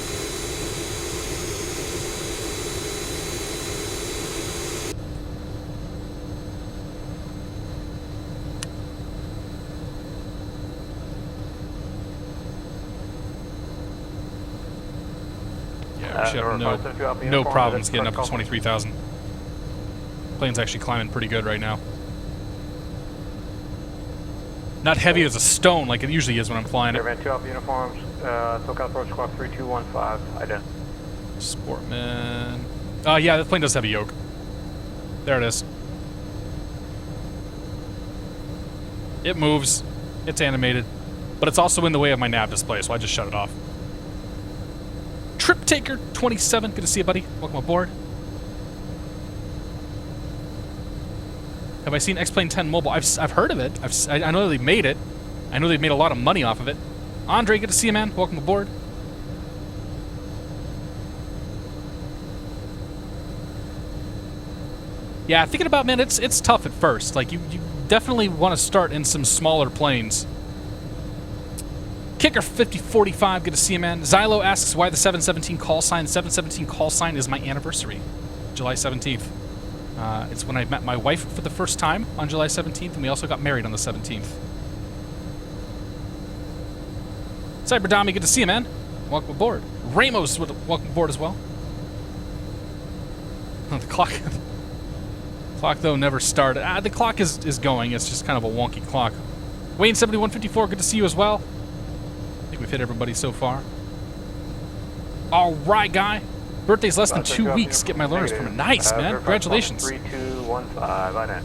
Yeah, we should have no problems getting up to 23,000. Plane's actually climbing pretty good right now. Not heavy as a stone like it usually is when I'm flying it. Airman 2 Alpha uniforms, SoCal approach squawk 3215, ident. Sportman. Yeah, the plane does have a yoke. There it is. It moves. It's animated. But it's also in the way of my nav display, so I just shut it off. Trip Taker 27, good to see you, buddy. Welcome aboard. Have I seen X-Plane 10 mobile? I've heard of it. I know they've made it. I know they've made a lot of money off of it. Andre, good to see you, man. Welcome aboard. Yeah, thinking about, man, it's tough at first. Like, you definitely want to start in some smaller planes. Kicker 5045, good to see you, man. Xylo asks why the 717 call sign. 717 call sign is my anniversary, July 17th. It's when I met my wife for the first time on July 17th, and we also got married on the 17th. Cyberdami, good to see you, man. Welcome aboard. Ramos, welcome aboard as well. The clock, though, never started. The clock is going. It's just kind of a wonky clock. Wayne 7154, good to see you as well. I think we've hit everybody so far. All right, guy. Birthday's less than 2 weeks. Get my learner's permit. Nice, man. Congratulations. 3215, I know.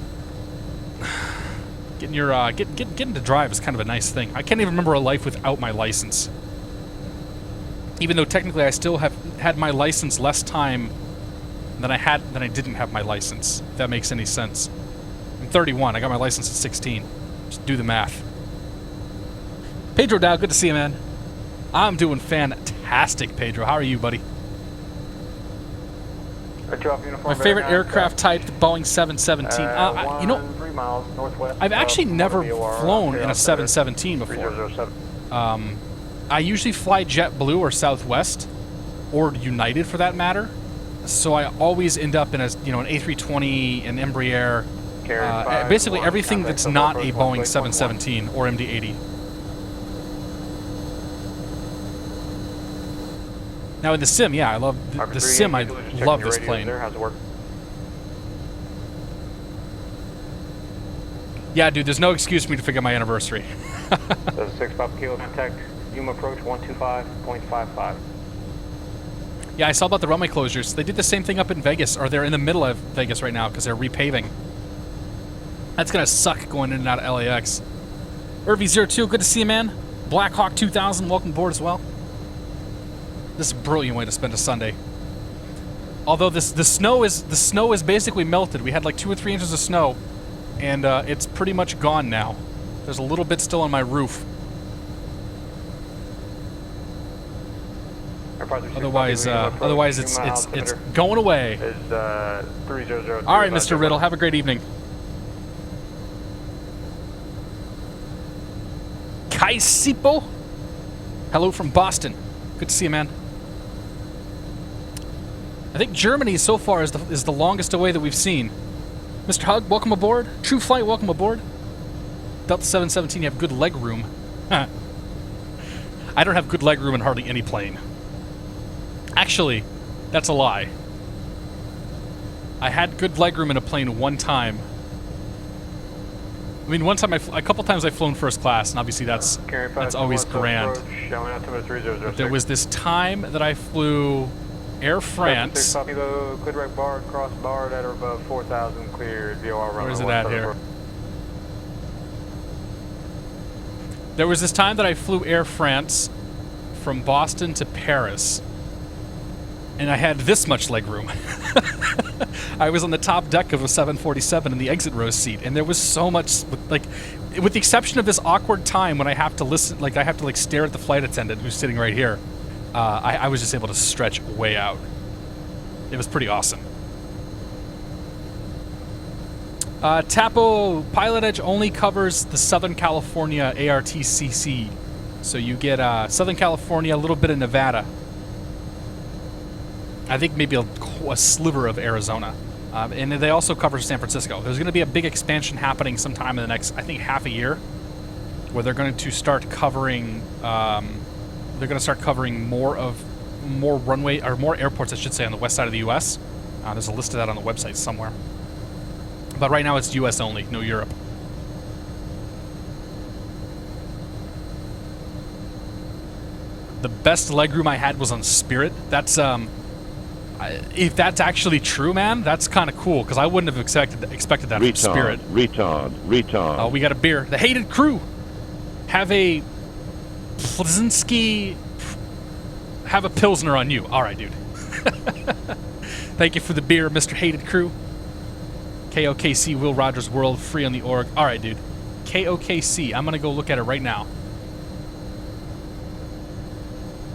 Getting your getting to drive is kind of a nice thing. I can't even remember a life without my license. Even though technically I still have had my license less time than I didn't have my license. If that makes any sense. I'm 31. I got my license at 16. Just do the math. Pedro Dow, good to see you, man. I'm doing fantastic, Pedro. How are you, buddy? My favorite aircraft type, the Boeing 717. You know, 3 miles northwest. I've actually never flown in a 717 before. 3007. I usually fly JetBlue or Southwest, or United for that matter. So I always end up in a, you know, an A320, an Embraer, basically everything that's not a Boeing 717 or MD-80. Now in the sim, yeah, I love the sim. I love this plane. How's it work? Yeah, dude, there's no excuse for me to forget my anniversary. 6 Papa Kilo contact. Yuma approach 125.55. Yeah, I saw about the runway closures. They did the same thing up in Vegas, or they're in the middle of Vegas right now because they're repaving. That's gonna suck going in and out of LAX. Irvy02, good to see you, man. Blackhawk 2000, welcome aboard as well. This is a brilliant way to spend a Sunday. Although the snow is basically melted. We had like 2 or 3 inches of snow, and it's pretty much gone now. There's a little bit still on my roof. Otherwise it's going away. All right, Mr. Riddle, have a great evening. Kai Sipo, hello from Boston. Good to see you, man. I think Germany so far is the longest away that we've seen. Mr. Hug, welcome aboard. True Flight, welcome aboard. Delta 717, you have good leg room. I don't have good leg room in hardly any plane. Actually, that's a lie. I had good leg room in a plane one time. I mean, one time a couple times I've flown first class, and obviously that's always grand. But there was this time that I flew Air France. Where is it at here? There was this time that I flew Air France from Boston to Paris, and I had this much leg room. I was on the top deck of a 747 in the exit row seat, and there was so much, like, with the exception of this awkward time when I have to listen, like I have to stare at the flight attendant who's sitting right here. I was just able to stretch way out. It was pretty awesome. Tapo PilotEdge only covers the Southern California ARTCC, so you get Southern California, a little bit of Nevada. I think maybe a sliver of Arizona. And they also cover San Francisco. There's going to be a big expansion happening sometime in the next, I think, half a year, where they're going to start covering. They're going to start covering more runway, or more airports, I should say, on the west side of the U.S. There's a list of that on the website somewhere. But right now it's U.S. only, no Europe. The best legroom I had was on Spirit. That's If that's actually true, man, that's kind of cool, because I wouldn't have expected that from Spirit. Retard. Oh, we got a beer. The hated crew have a Plazinski, have a Pilsner on you. All right, dude. Thank you for the beer, Mr. Hated Crew. KOKC, Will Rogers World, free on the org. All right, dude. KOKC. I'm going to go look at it right now.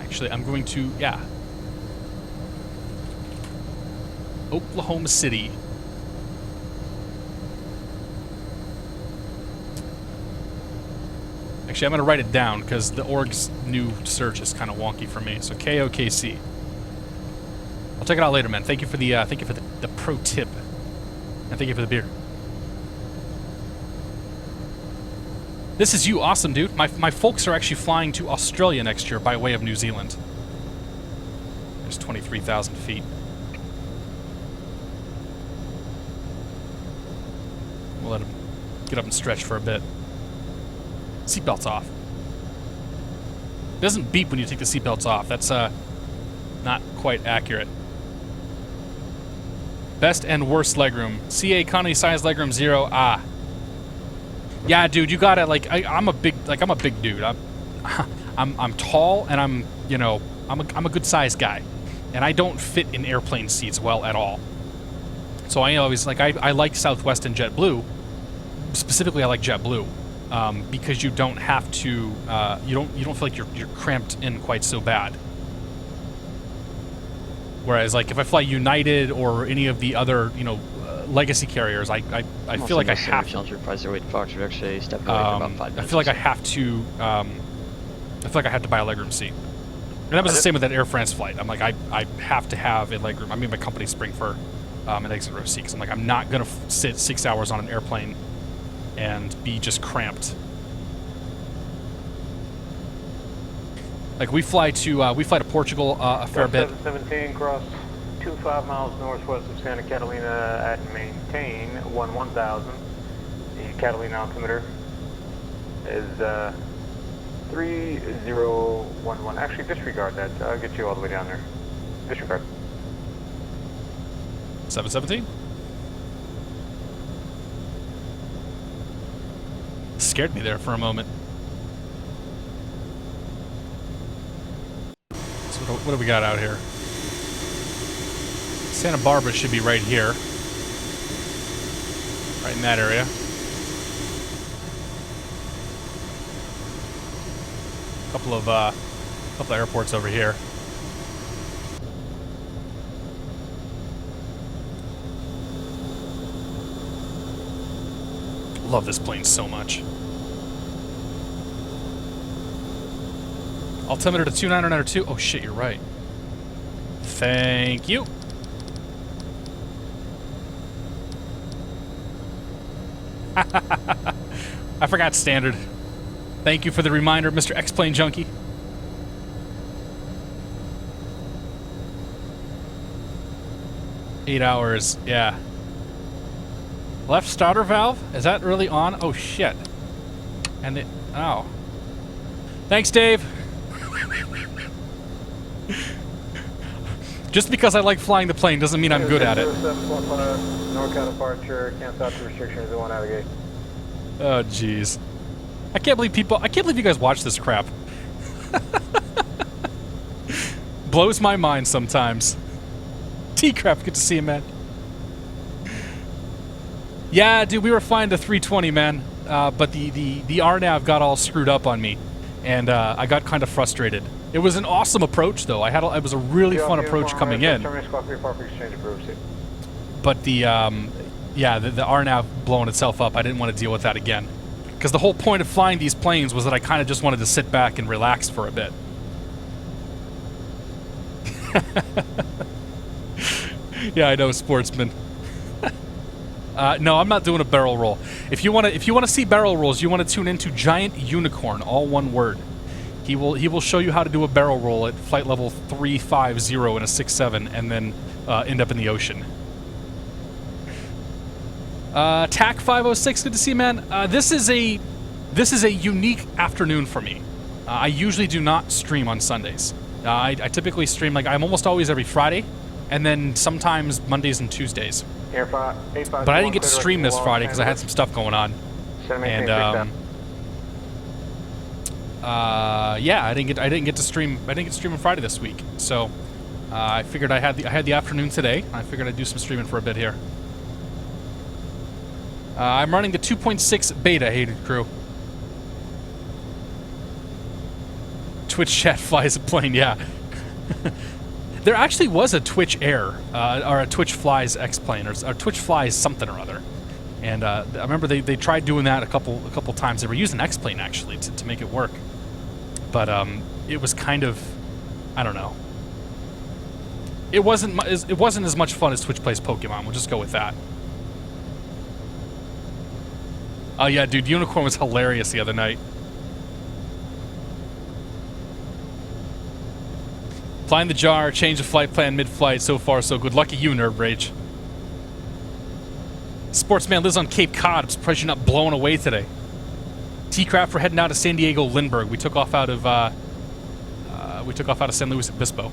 Actually, I'm going to, yeah. Oklahoma City. Actually, I'm going to write it down because the org's new search is kind of wonky for me. So KOKC. I'll check it out later, man. Thank you for the pro tip, and thank you for the beer. This is you, awesome, dude. My folks are actually flying to Australia next year by way of New Zealand. There's 23,000 feet. We'll let him get up and stretch for a bit. Seatbelts off. It doesn't beep when you take the seatbelts off. That's not quite accurate. Best and worst legroom. CA economy size legroom 0. Ah. Yeah, dude, you gotta I'm a big dude. I'm tall and I'm a good sized guy, and I don't fit in airplane seats well at all. So I always I like Southwest and JetBlue. Specifically, I like JetBlue. Because you don't have to, you don't feel like you're cramped in quite so bad. Whereas, like, if I fly United or any of the other, legacy carriers, I feel like I have to. I feel like I have to. I feel like I have to buy a legroom seat. And that was the same with that Air France flight. I'm like, I have to have a legroom. I made my company spring for an exit row seat because I'm like, I'm not gonna sit 6 hours on an airplane and be just cramped. Like we fly to Portugal a fair bit. 717 cross 25 miles northwest of Santa Catalina at maintain 1000. The Catalina altimeter is 3011. Actually, disregard that. I'll get you all the way down there. Disregard. 717. Scared me there for a moment. So what do we got out here? Santa Barbara should be right here. Right in that area. Couple of airports over here. Love this plane so much. Altimeter to 2992. Oh shit, you're right. Thank you. I forgot standard. Thank you for the reminder, Mr. X-Plane Junkie. Eight hours, yeah. Left starter valve? Is that really on? Oh shit. And it, oh. Thanks, Dave. Just because I like flying the plane doesn't mean I'm good at it. NorCal departure, cancel out the restrictions, one navigate. Oh jeez. I can't believe you guys watch this crap. Blows my mind sometimes. T-Crap, good to see you, man. Yeah, dude, we were flying the 320, man. But the RNAV got all screwed up on me, and I got kind of frustrated. It was an awesome approach, though. It was a really fun approach coming in. But the RNAV blowing itself up, I didn't want to deal with that again. Because the whole point of flying these planes was that I kind of just wanted to sit back and relax for a bit. Yeah, I know, sportsman. No, I'm not doing a barrel roll. If you want to see barrel rolls, you want to tune into Giant Unicorn, all one word. He will show you how to do a barrel roll at flight level 350 in a 6.7 and then end up in the ocean. TAC 506, good to see you, man. This is a unique afternoon for me. I usually do not stream on Sundays. I typically stream, like, I'm almost always every Friday, and then sometimes Mondays and Tuesdays. Air 8521, But I didn't get to stream this Friday because I had some stuff going on. And yeah, I didn't get to stream on Friday this week. So I figured I had the afternoon today. I figured I'd do some streaming for a bit here. I'm running the 2.6 beta, hated crew. Twitch chat flies a plane, yeah. There actually was a Twitch Air, or a Twitch Flies X-plane, or Twitch Flies something or other. And I remember they tried doing that a couple times. They were using X-plane actually to make it work. But it was kind of, I don't know. It wasn't as much fun as Twitch Plays Pokemon. We'll just go with that. Oh yeah, dude, Unicorn was hilarious the other night. Flying the jar, change the flight plan mid-flight. So far, so good. Lucky you, Nerd Rage. Sportsman lives on Cape Cod. I'm surprised you're not blown away today. T-Craft, we're heading out to San Diego Lindbergh. We took off out of San Luis Obispo.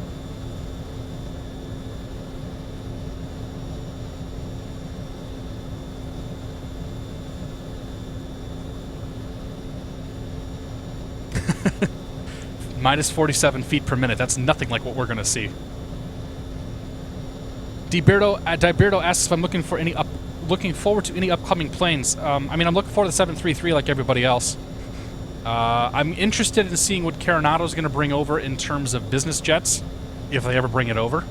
Minus 47 feet per minute. That's nothing like what we're going to see. Diberto asks if I'm looking forward to any upcoming planes. I mean, I'm looking forward to the 733 like everybody else. I'm interested in seeing what Coronado is going to bring over in terms of business jets, if they ever bring it over.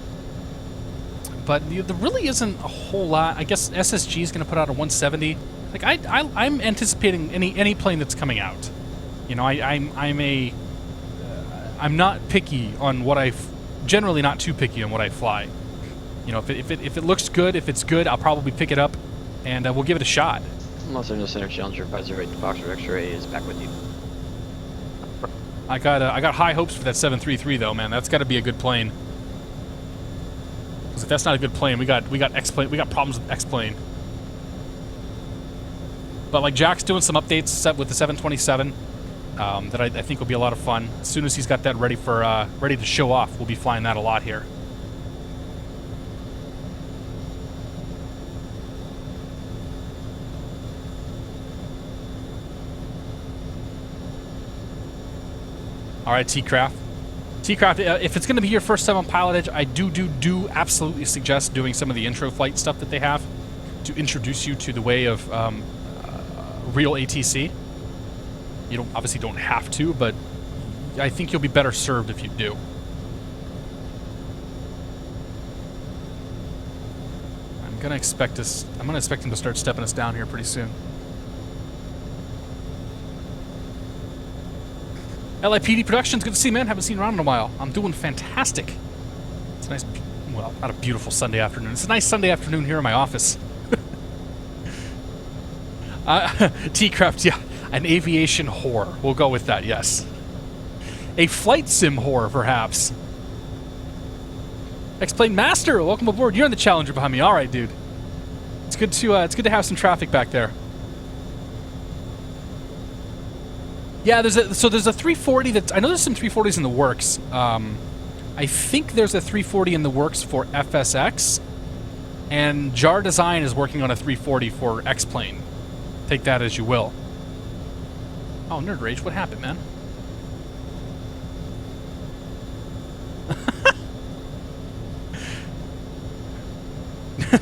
But there really isn't a whole lot. I guess SSG is going to put out a 170. Like I'm anticipating any plane that's coming out. You know, I'm not picky on what generally not too picky on what I fly. You know, if it looks good, if it's good, I'll probably pick it up, and we'll give it a shot. Unless there's no center Challenger 508 Foxtrot X-ray is back with you. I got high hopes for that 733 though, man. That's got to be a good plane. Because if that's not a good plane, we got X-plane. We got problems with X-plane. But like Jack's doing some updates set with the 727. That I think will be a lot of fun. As soon as he's got that ready to show off, we'll be flying that a lot here. All right, T-Craft. T-Craft, if it's going to be your first time on PilotEdge, I do absolutely suggest doing some of the intro flight stuff that they have to introduce you to the way of real ATC. You obviously don't have to, but I think you'll be better served if you do. I'm gonna expect him to start stepping us down here pretty soon. LIPD Productions, good to see you, man. Haven't seen you around in a while. I'm doing fantastic. It's a nice, well, not a beautiful Sunday afternoon. It's a nice Sunday afternoon here in my office. T-Craft, yeah. An aviation whore. We'll go with that, yes. A flight sim whore, perhaps. X-Plane Master, welcome aboard. You're on the Challenger behind me. All right, dude. It's good to have some traffic back there. Yeah, there's a 340 that I know there's some 340s in the works. I think there's a 340 in the works for FSX, and Jar Design is working on a 340 for X-Plane. Take that as you will. Oh, Nerd Rage, what happened, man?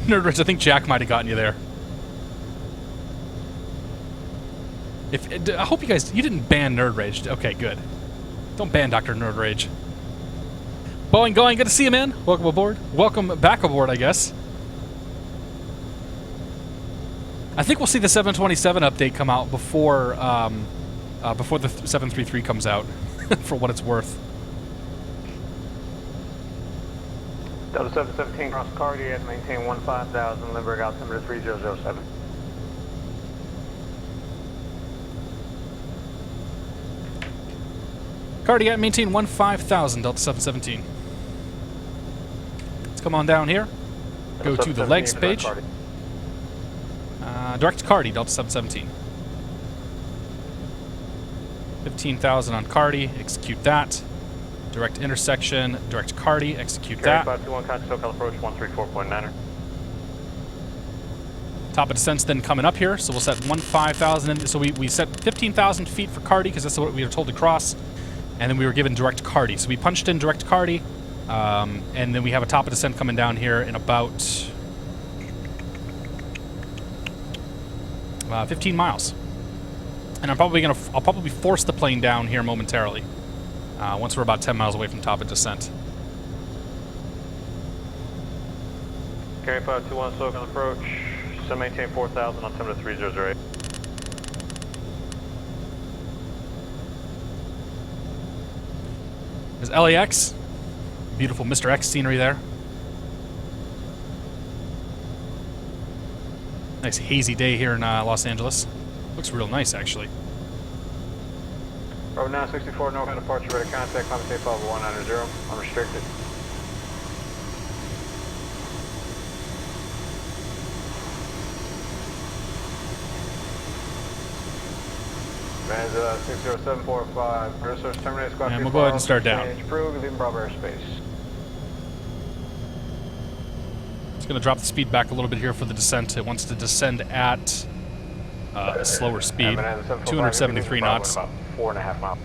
Nerd Rage, I think Jack might have gotten you there. I hope you didn't ban Nerd Rage. Okay, good. Don't ban Dr. Nerd Rage. Boeing going, good to see you, man. Welcome aboard. Welcome back aboard, I guess. I think we'll see the 727 update come out before the 733 comes out, for what it's worth. Delta 717 cross Cardiac, maintain 15,000, Lindbergh altimeter 3007. Cardiac, maintain 15,000, Delta 717. Let's come on down here. Go to the legs page. Direct to Cardi, Delta 717. 15,000 on Cardi, execute that. Direct intersection, direct Cardi, execute Carry that. 521, contact SoCal approach 134.9er. Top of descent's then coming up here, so we'll set 15,000 in. So we set 15,000 feet for Cardi because that's what we were told to cross, and then we were given direct Cardi. So we punched in direct Cardi, and then we have a top of descent coming down here in about 15 miles. And I'll probably force the plane down here momentarily once we're about 10 miles away from top of descent. Carry 521, SoCal approach. So maintain 4,000 on altimeter 3008. There's LAX. Beautiful Mr. X scenery there. Nice hazy day here in Los Angeles. Looks real nice, actually. Rover 964, northbound departure, ready to contact, climb takeoff 190, unrestricted. Man's 60745, resource terminated, squad. And we'll go ahead and start down. Approved, leaving Bravo airspace. It's going to drop the speed back a little bit here for the descent. It wants to descend at a slower speed, 273 knots. About 4.5 miles.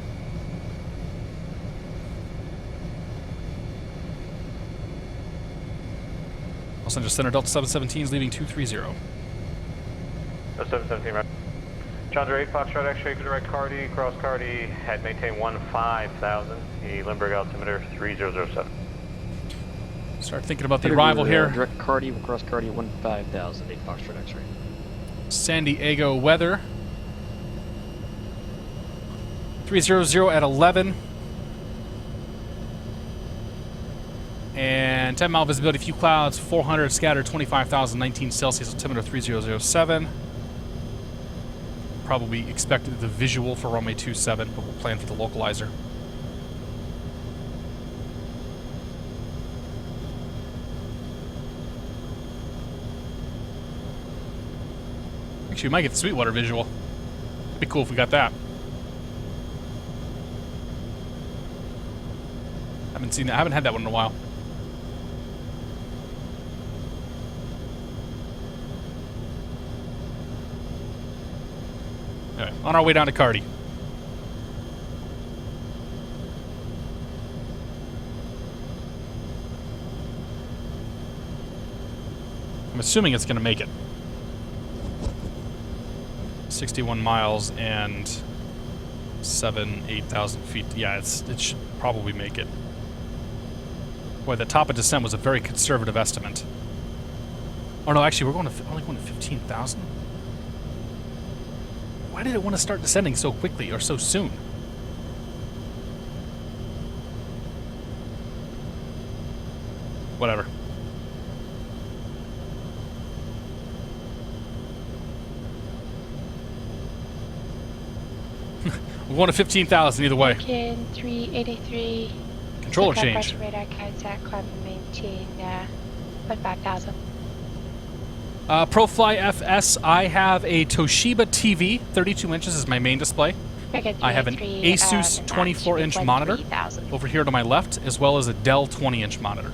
Los Angeles Center Delta 717 is leaving 230. Delta 717, right. Chandra 8, Foxtrot X-ray, direct Cardi, cross Cardi, had maintained 15,000, the Lindbergh altimeter 3007. Start thinking about the arrival here. Direct Cardi, we'll cross Cardi 15,000, 8 Foxtrot X-ray. San Diego weather. 300 at 11. And 10 mile visibility, few clouds, 400 scattered, 25,000, 19 Celsius, altimeter 3007. Probably expected the visual for runway 27, but we'll plan for the localizer. Actually, we might get the Sweetwater visual. It'd be cool if we got that. Haven't seen that. I haven't had that one in a while. Anyway, on our way down to Cardi. I'm assuming it's going to make it. 61 miles and 8,000 feet. Yeah, it should probably make it. Boy, the top of descent was a very conservative estimate. Oh no, actually, we're only going to 15,000. Why did it want to start descending so quickly or so soon? Whatever. We're going to 15,000 either way. 383. Controller change. Radar contact, climb and maintain 15,000. ProFly FS, I have a Toshiba TV, 32 inches is my main display. I have an Asus 24-inch monitor over here to my left, as well as a Dell 20-inch monitor.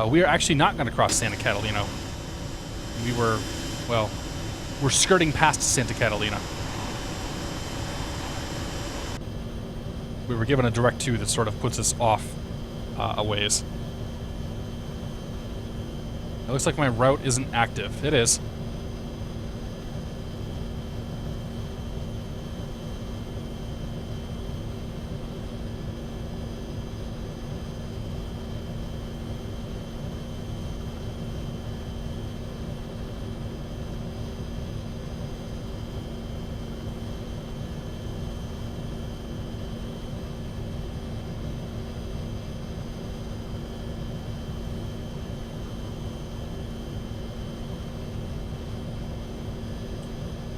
We are actually not going to cross Santa Catalina. We're skirting past Santa Catalina. We were given a direct 2 that sort of puts us off a ways. It looks like my route isn't active. It is.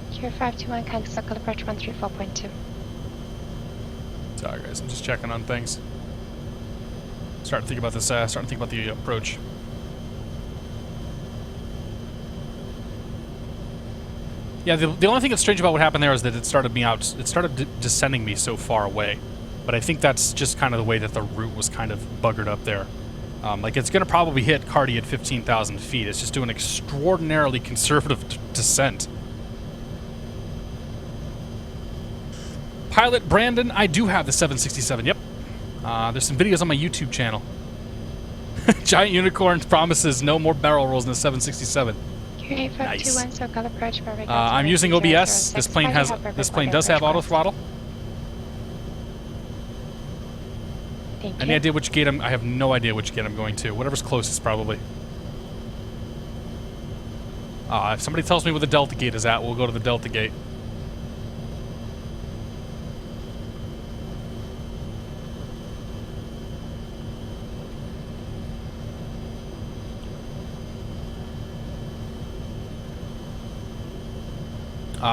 Here 521, contact circle approach 134.2. Sorry guys, I'm just checking on things. Starting to think about this, starting to think about the approach. Yeah, the only thing that's strange about what happened there is that it started descending me so far away. But I think that's just kind of the way that the route was kind of buggered up there. Like, it's going to probably hit Cardi at 15,000 feet. It's just doing extraordinarily conservative descent. Pilot Brandon, I do have the 767, yep. There's some videos on my YouTube channel. Giant Unicorn promises no more barrel rolls in the 767. Nice. So approach I'm using OBS. This plane does have auto throttle. Any idea which gate I have no idea which gate I'm going to. Whatever's closest, probably. If somebody tells me where the Delta gate is at, we'll go to the Delta gate.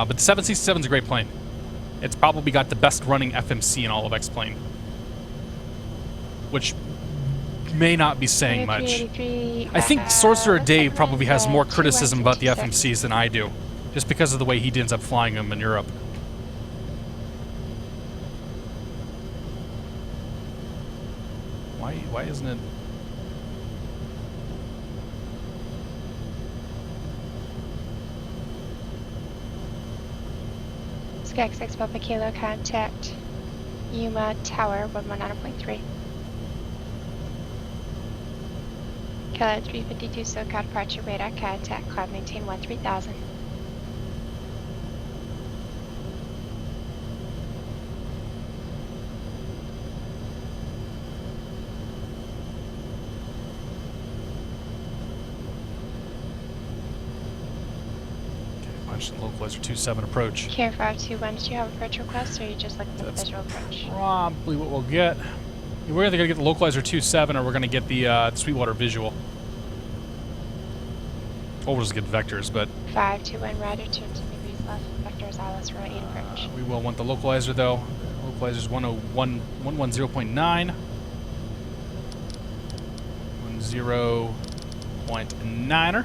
But the 767 is a great plane. It's probably got the best running FMC in all of X-Plane. Which may not be saying much. I think Sorcerer Dave probably has more criticism about the FMCs than I do, just because of the way he ends up flying them in Europe. Why isn't it? X6 Papa Kilo, contact Yuma Tower 119.3. Kilo 352 SoCal departure radar, contact cloud, maintain 13,000. Localizer 27 approach. Care 521, did you have approach request or are you just looking for the visual approach? Probably what we'll get. We're either going to get the Localizer 27 or we're going to get the Sweetwater visual. Or we'll just get vectors, but... 521, roger, 2 degrees left, vectors, ILS, row 8 approach. We will want the Localizer though. Localizer's 110.9. 10.9er.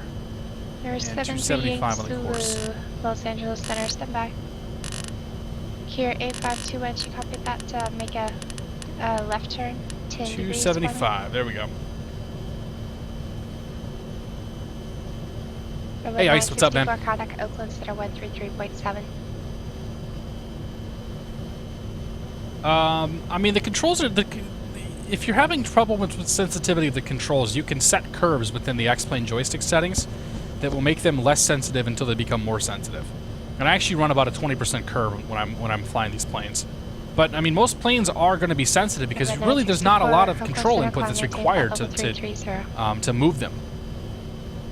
There's and 735 on the course. Los Angeles Center, stand by. Here, 8521, she copied that to make a left turn. 10 275, there we go. Hey Ice, what's up, man? Contact Oakland Center 133.7. I mean, the controls are... if you're having trouble with sensitivity of the controls, you can set curves within the X-Plane joystick settings that will make them less sensitive until they become more sensitive. And I actually run about a 20% curve when I'm flying these planes. But I mean, most planes are going to be sensitive because really there's not a lot of control input that's required to move them.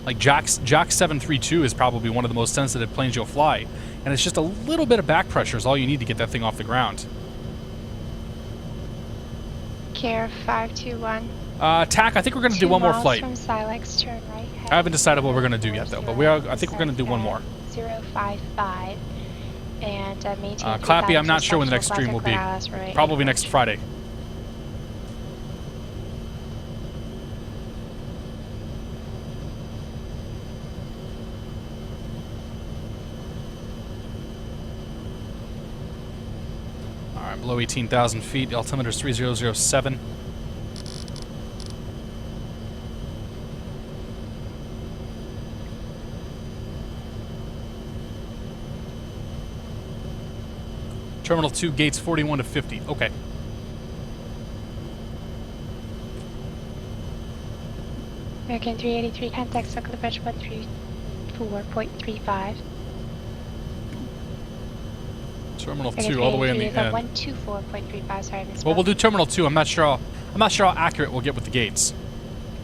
Like Jack 732 is probably one of the most sensitive planes you'll fly, and it's just a little bit of back pressure is all you need to get that thing off the ground. Care 521. TAC, I think we're going to do one more flight. From Silex, turn right. I haven't decided what we're going to do yet, though, but I think we're going to do one more. 055 and maintain. Clappy, I'm not sure when the next stream will be. Probably next Friday. All right, below 18,000 feet. Altimeter's 3007. Terminal 2, gates 41 to 50. Okay. American 383, contact Circle Approach 134.35. Terminal 2, all the way in the end. 124.35, sorry, Miss. Well, we'll do Terminal 2. I'm not sure how accurate we'll get with the gates.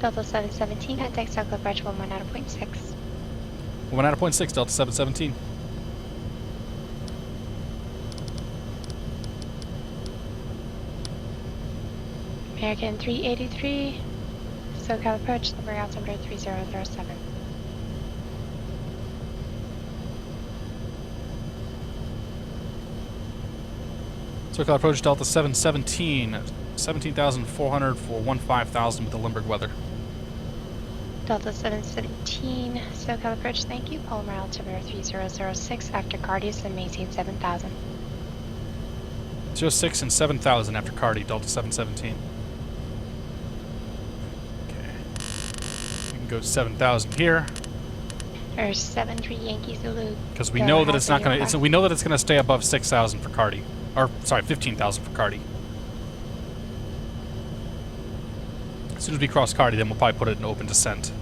Delta 717, contact Circle Approach 119.6. 119.6, Delta 717. American 383, SoCal approach, number altimeter 3007. SoCal approach Delta 717, 17,400 for 15,000 with the Limburg weather. Delta 717, SoCal approach, thank you. Palmer altimeter 3006 after Cardius and maintain 7000. 06 and 7000 after Cardi, Delta 717. Okay. We can go 7000 here. Or 73 Yankee Zulu. Because we know that it's not going to. We know that it's going to stay above 6,000 for Cardi, or sorry, 15,000 for Cardi. As soon as we cross Cardi, then we'll probably put it in open descent.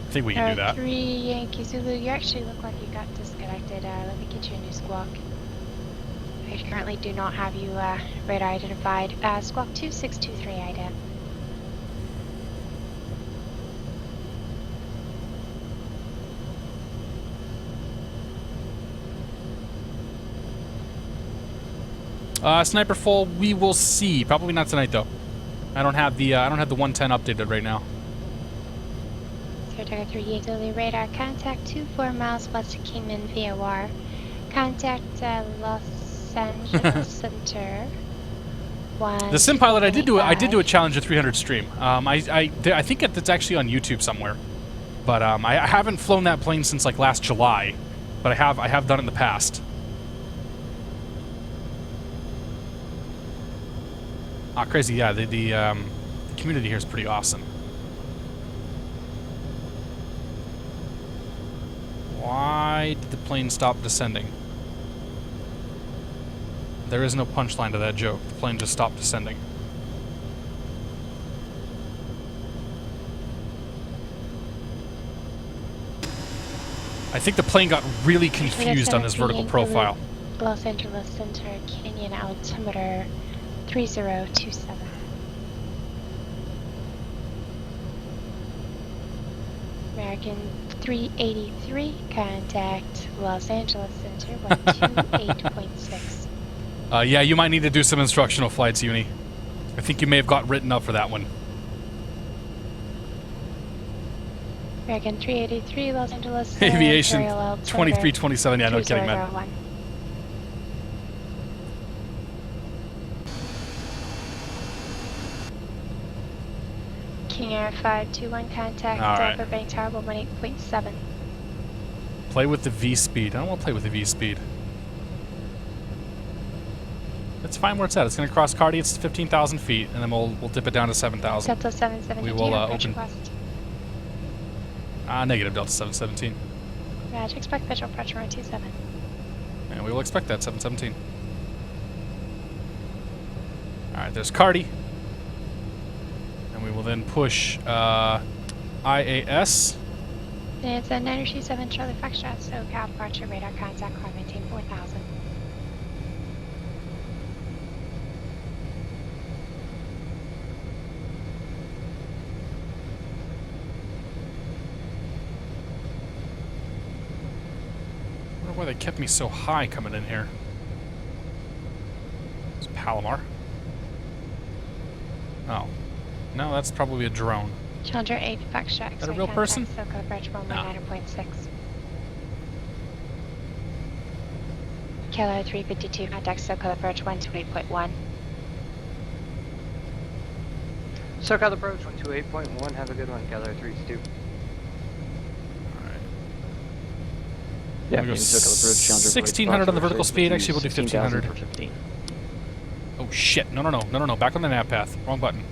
I think we can do that. 3 Yankee Zulu. You actually look like you got disconnected. Let me get you a new squawk. I currently do not have you radar identified. Squawk 2623 ident. Sniper full, we will see. Probably not tonight though. I don't have the 110 updated right now. Tiger 3 Yankee radar contact 24 miles west of Kingman VOR. Contact Los Angeles Center. The sim pilot, I did do a Challenger 300 stream. I think it's actually on YouTube somewhere, but I haven't flown that plane since like last July, but I have done it in the past. Ah, crazy! Yeah, the community here is pretty awesome. Why did the plane stop descending? There is no punchline to that joke. The plane just stopped descending. I think the plane got really confused on this vertical profile. Los Angeles Center Canyon altimeter 3027. American 383, contact Los Angeles Center 128.6. Yeah, you might need to do some instructional flights, Uni. I think you may have got written up for that one. American 383, Los Angeles Aviation 2327, yeah, no kidding, man. King Air 521, contact Burbank Tower 118.7. Play with the V speed. I don't want to play with the V speed. It's fine where it's at. It's going to cross Cardi. It's 15,000 feet, and then we'll dip it down to 7,000. Delta 717. We will open. Negative Delta 717. Roger, expect visual pressure on 27. And we will expect that 717. All right, there's Cardi. And we will then push IAS. And it's a 937 Charlie Foxtrot, so Cal departure radar contact, climb maintain 4,000. I wonder why they kept me so high coming in here. It's Palomar. Oh. No, that's probably a drone. Challenger 8 Foxtrot. Is that a real person? SoCal approach 119.6. Kilo 352, contact SoCal approach 128.1. SoCal approach 128.1, have a good one, Kilo 352. Yeah, we'll go 1600 on the vertical speed. Actually, we'll do 1500. Oh shit! No! Back on the nav path. Wrong button.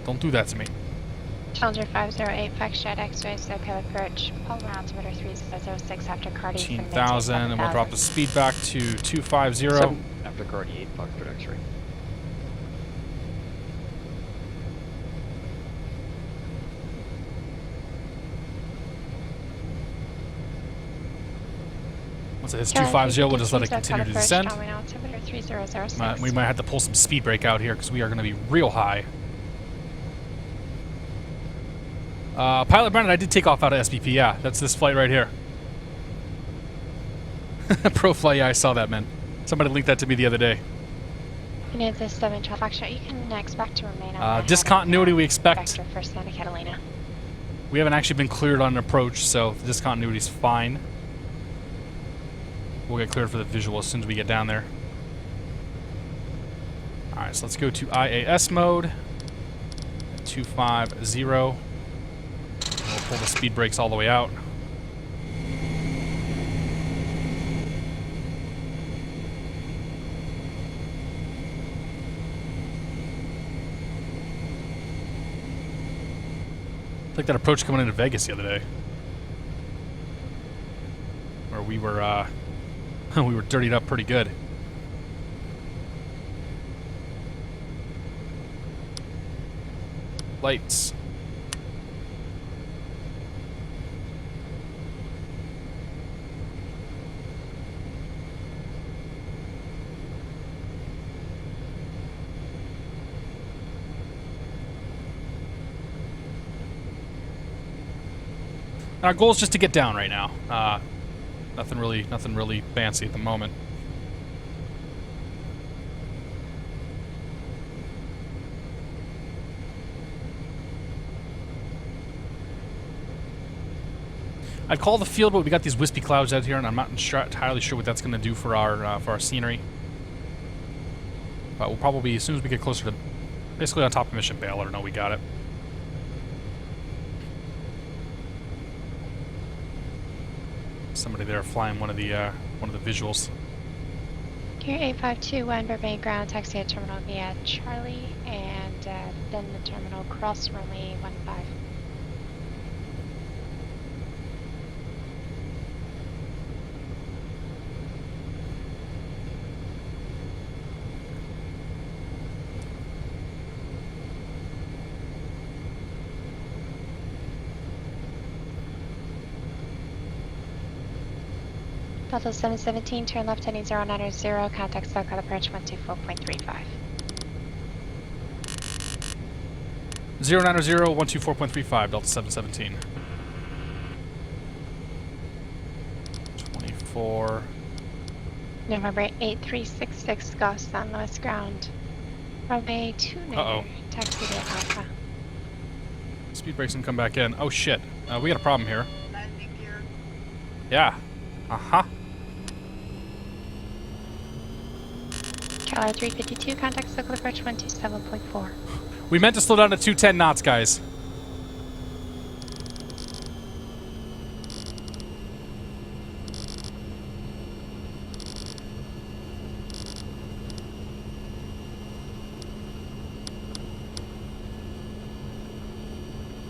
Don't do that to me. Challenger 508 Foxtrot X-ray SoCal approach. Palmer altimeter 3006 after Cardi. 15,000, and we'll drop the speed back to 250. After Cardi 8 Foxtrot X-ray. Once it hits 250, we'll just let it continue to descend. We might have to pull some speed brake out here because we are going to be real high. Pilot Brandon, I did take off out of SBP, yeah. That's this flight right here. Pro flight, yeah, I saw that, man. Somebody linked that to me the other day. You need this 7 Foxtrot. You can expect to remain on discontinuity we expect. For Santa Catalina. We haven't actually been cleared on an approach, so the discontinuity is fine. We'll get cleared for the visual as soon as we get down there. Alright, so let's go to IAS mode. 250. We'll pull the speed brakes all the way out. It's like that approach coming into Vegas the other day, where we were we were dirtied up pretty good. Lights. Our goal is just to get down right now. Nothing really fancy at the moment. I'd call the field, but we got these wispy clouds out here, and I'm not entirely sure what that's going to do for our scenery. But we'll probably, as soon as we get closer to, basically on top of Mission Bay, I'll let her know we got it. Somebody there flying one of the visuals. Gear 8521 Burbank ground, taxi at terminal via Charlie, and then the terminal cross runway 15. Delta 717, turn left heading 090, contact SoCal approach 124.35. 090, 124.35, Delta 717. 24. November 8366, Gulf San Luis ground. Runway 29, taxi to Alpha. Speed brakes and come back in. Oh shit, we got a problem here. Landing gear. Yeah. Uh-huh. Cali 352, contact SoCal approach 127.4. We meant to slow down to 210 knots, guys.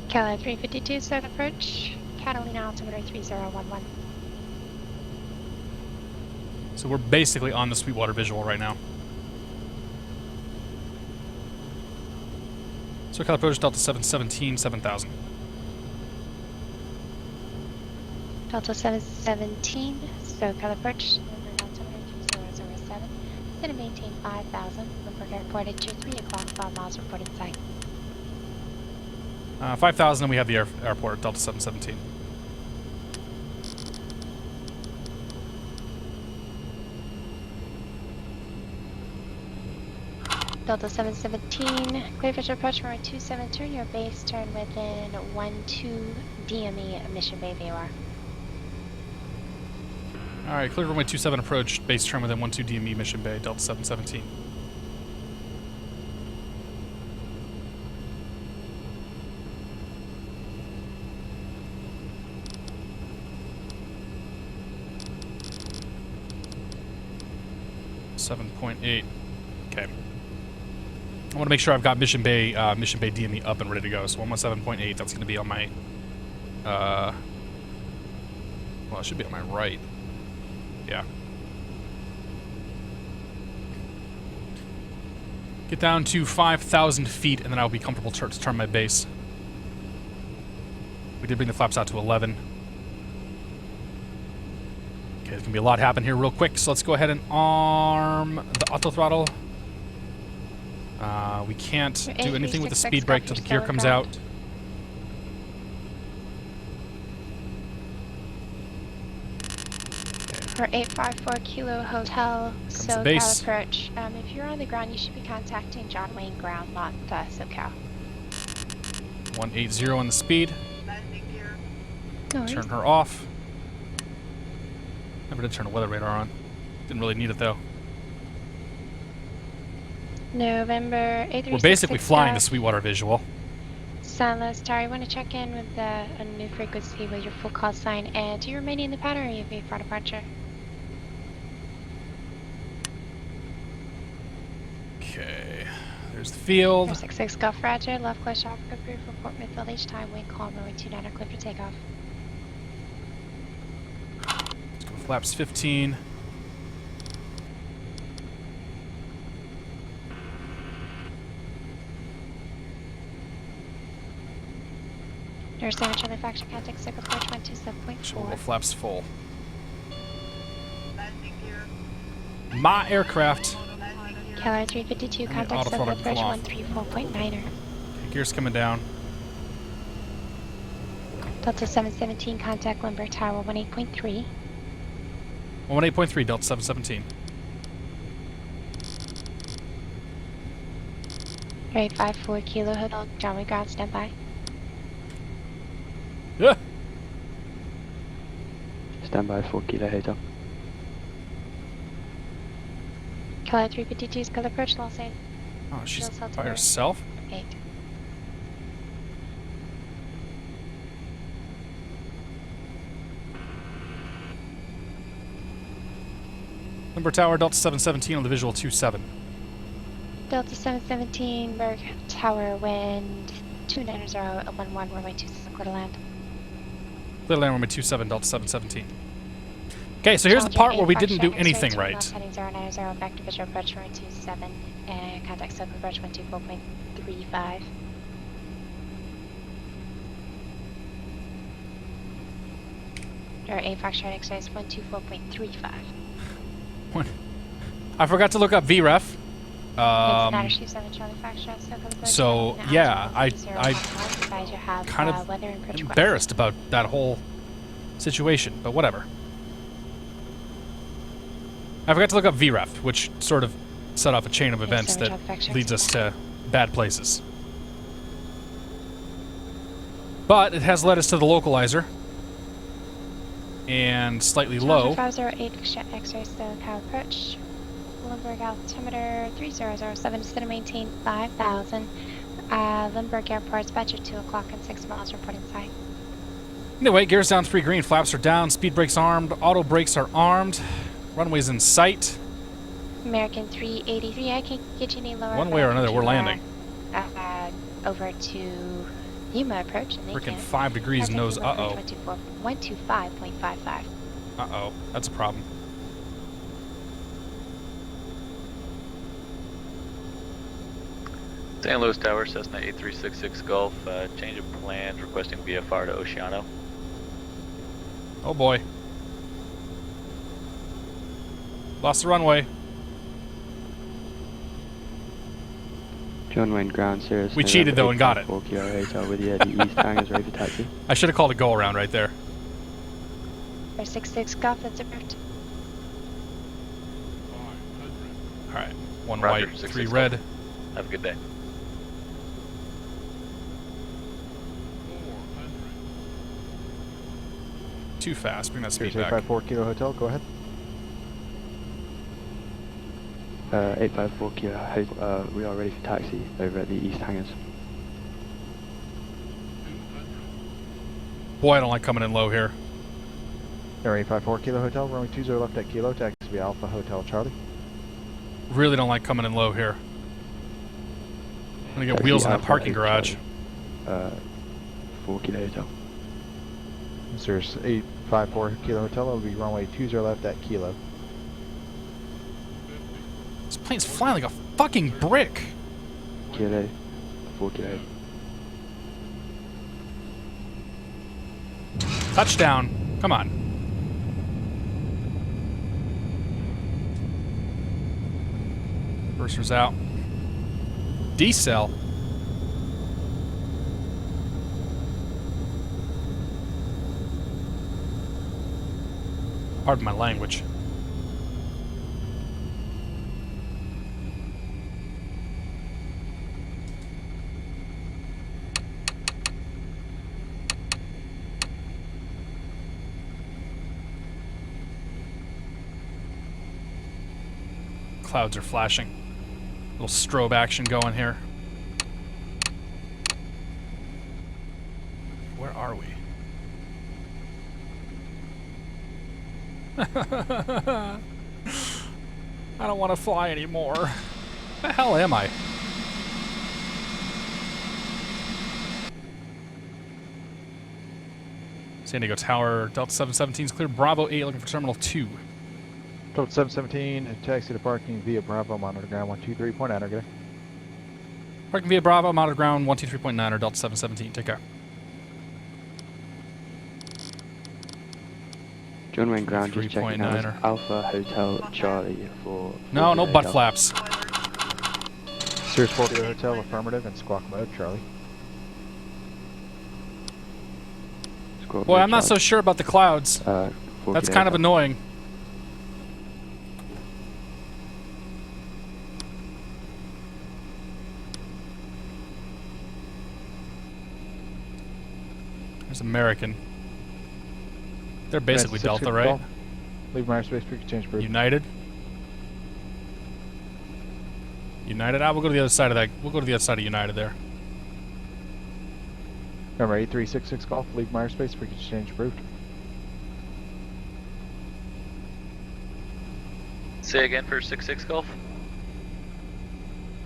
Cali 352, south approach, Catalina altimeter 3011. So we're basically on the Sweetwater visual right now. SoCal approach Delta 717, 7000. Delta 717, SoCal approach, November altimeter 2007, set to maintain 5000, Limburg Airport at 3 o'clock, 5 miles reported sight. 5000, and we have the airport at Delta 717. Delta 717, Clearfish approach runway 27, turn your base, turn within 12 DME Mission Bay VOR. Alright, clear runway 27 approach, base turn within 12 DME Mission Bay, Delta 717. .8. Okay. I want to make sure I've got Mission Bay DME up and ready to go. So 117.8, that's going to be on my, well, it should be on my right. Yeah. Get down to 5,000 feet, and then I'll be comfortable to turn my base. We did bring the flaps out to 11. Okay, there's going to be a lot happen here real quick, so let's go ahead and arm the auto throttle. We can't do anything with the speed brake till the gear comes out. For 854 Kilo Hotel, SoCal approach. If you're on the ground, you should be contacting John Wayne ground, not SoCal. 180 on the speed. No Turn her off. Never did turn the weather radar on. Didn't really need it though. November 8366. We're basically flying the Sweetwater visual. San Luis Tower, you want to check in with a new frequency with your full call sign, and do you remain in the pattern or you be for departure? Okay, there's the field. 66 Gulf Roger, left close traffic approved for Port Midfield H time, wind calm, runway 29 clear for takeoff. Let's go with flaps 15. Understand Charlie Factory contact circle approach 127.4. Should go flaps full. My aircraft. Keller 352 contact circle approach 134.9er. Gears coming down. Delta 717 contact Lindbergh Tower 18.3. 18.3 Delta 717. 854 Kilo Hotel, John Ground, stand by. Yeah. Stand by 4 Kilo Hotel. Keller 352's color approach, Los Angeles. Oh, she's by herself? 8. Lindbergh Tower, Delta 717 on the visual 27. Delta 717, Berg Tower, wind 290, 11, runway 26, clear to land. Clear to land, runway 27, Delta 717. Okay, so here's the part where we didn't do anything right. Heading 090, back to visual approach, runway 27, and contact circle approach 124.35. Or A Foxtrot X-ray is 124.35. I forgot to look up VREF. So yeah, I kind of embarrassed about that whole situation, but whatever. I forgot to look up VREF, which sort of set off a chain of events that leads us to bad places. But it has led us to the localizer. And slightly low. 508 X-ray, so cow approach. Lindbergh altimeter 3007, is going to maintain 5,000. Lindbergh Airport's budget 2 o'clock and 6 miles reporting sight. Anyway, gears down 3 green, flaps are down, speed brakes armed, auto brakes are armed, runways in sight. American 383, I can't get you any lower. One way or another, we're landing. Over to Yuma approach. Freaking 5 degrees nose, uh-oh. 125.55. Uh-oh, that's a problem. San Luis Tower, Cessna 8366 Golf, change of plans, requesting VFR to Oceano. Oh boy. Lost the runway. John Wayne Ground, Sirius. We cheated though and got it. With you at the East Hangars ready for taxi. I should have called a go around right there. 66 Golf, that's approved. Alright, 1 Roger, white, 66 3 red. Have a good day. Too fast, bring that speed back. 854 Kilo Hotel, go ahead. 854 Kilo, we are ready for taxi over at the East Hangars. Boy, I don't like coming in low here. Air 854 Kilo Hotel, runway 20 left at Kilo, taxi via Alpha Hotel Charlie. Really don't like coming in low here. I'm gonna get wheels in that parking garage. 4 Kilo Hotel. There's 854 Kilo Hotel, it'll be runway 20 left at Kilo. This plane's flying like a fucking brick. Kilo, 4 Kilo. Touchdown. Come on. Burster's out. Decel. Pardon my language. Clouds are flashing. Little strobe action going here. I don't want to fly anymore. Where the hell am I? San Diego Tower, Delta 717 is cleared. Bravo 8 looking for Terminal 2. Delta 717, taxi to parking via Bravo, monitor ground 123, point enter, good day. Parking via Bravo, monitor ground 123.9 or Delta 717, take care. John Wayne ground, just checking out 3.9er. Alpha Hotel Charlie for... No, no butt flaps. Sears 4 Hotel, affirmative, and squawk mode, Charlie. Boy, I'm not so sure about the clouds. That's kind of annoying. There's American. They're basically Delta, right? Leave my airspace, we can change group. United. United. We'll go to the other side of that. We'll go to the other side of United there. Remember, 8366 Golf, leave my airspace, we can change route. Say again for 66 Golf.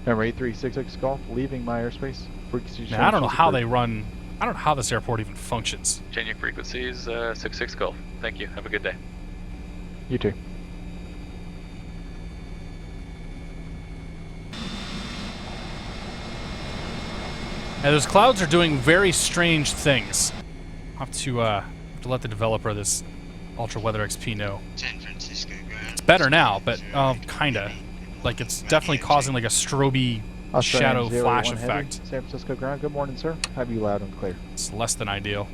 Remember, 8366 Golf, leaving my airspace, frequency change. I don't know how they run. I don't know how this airport even functions. Changing frequencies, 66 Golf. Thank you. Have a good day. You too. Now, those clouds are doing very strange things. I'll have to let the developer of this Ultra Weather XP know. San Francisco ground. It's better now, but kinda. Like, it's definitely causing like a stroby shadow flash effect. San Francisco ground, good morning, sir. Have you loud and clear? It's less than ideal.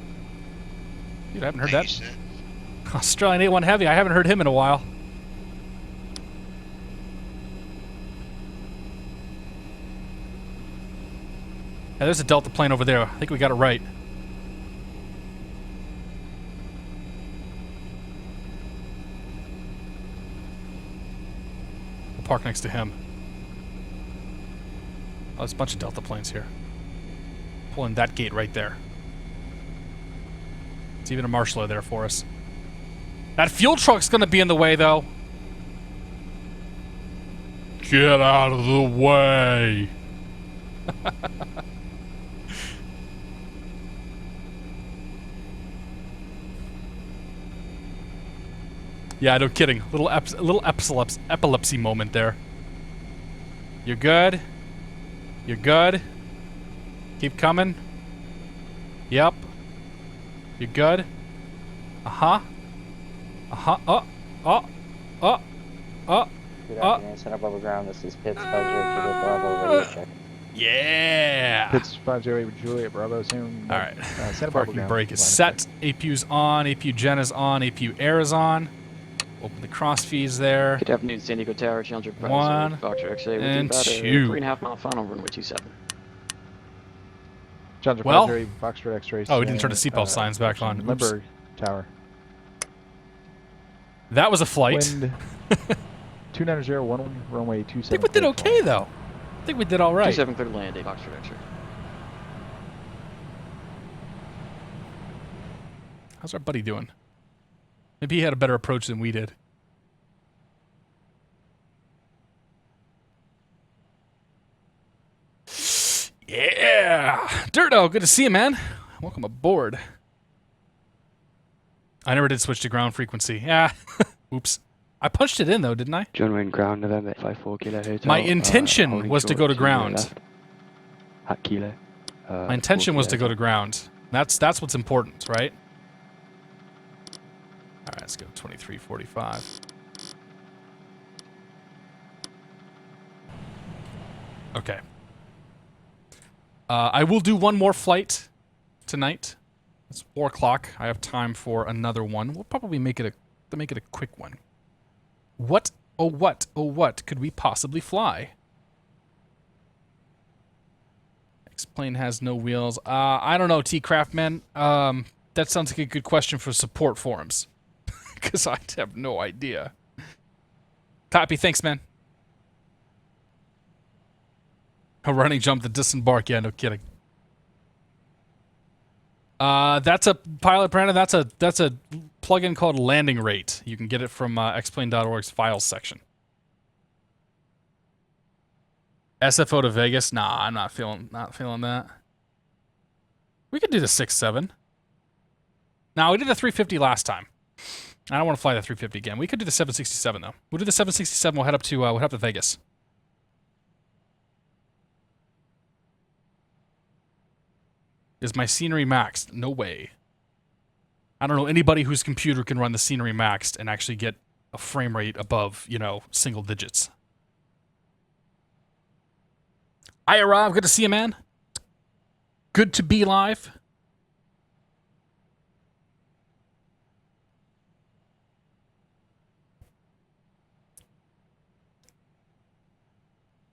Dude, I haven't heard that. Australian A1 Heavy, I haven't heard him in a while. Yeah, there's a Delta plane over there. I think we got it right. We'll park next to him. Oh, there's a bunch of Delta planes here. Pulling that gate right there. There's even a Marshaller there for us. That fuel truck's gonna be in the way, though. Get out of the way. Yeah, no kidding. Little epilepsy moment there. You're good. You're good. Keep coming. Yep. You're good. Uh-huh. Uh-huh. Good afternoon, Center Bravo Ground. This is Pitts 508 Bravo radio check. Yeah. Pitts 508 with Juliet Bravo soon. All right. Center Bravo Parking Ground. brake is set. APU's on. APU Gen is on. APU Air is on. Open the cross feeds there. Good afternoon, San Diego Tower, Challenger Bravo. 1 and and 2. 3.5 mile final runway 27. Challenger Well, 508, Foxtrot X-ray. oh, we didn't turn the seatbelt signs back on. Oops. Limburg Tower. That was a flight. Wind 290, runway 27. I think we did okay, though. I think we did all right. 27 clear to land, Foxtrot X-ray. How's our buddy doing? Maybe he had a better approach than we did. Yeah! Dirto, good to see you, man. Welcome aboard. I never did switch to ground frequency. Yeah. Oops. I punched it in, though, didn't I? John Wayne ground, November 54 Kilo Hotel. My intention was to go to ground. At Kilo. My intention was to go to ground. That's what's important, right? All right, let's go 2345. Okay. I will do one more flight tonight. It's 4 o'clock. I have time for another one. We'll probably make it a quick one. What, oh what could we possibly fly? Next plane has no wheels. I don't know, T-Craftman. That sounds like a good question for support forums. Because I have no idea. Copy, thanks, man. A running jump to disembark. Yeah, no kidding. That's a pilot, Brandon. That's a plugin called Landing Rate. You can get it from xplane.org's files section. SFO to Vegas? Nah, I'm not feeling that. We could do the 6-7. Now, we did the 350 last time. I don't want to fly the 350 again. We could do the 767 though. We'll do the 767. We'll head up to Vegas. Is my scenery maxed? No way. I don't know anybody whose computer can run the scenery maxed and actually get a frame rate above, you know, single digits. Hi, Rob. Good to see you, man. Good to be live.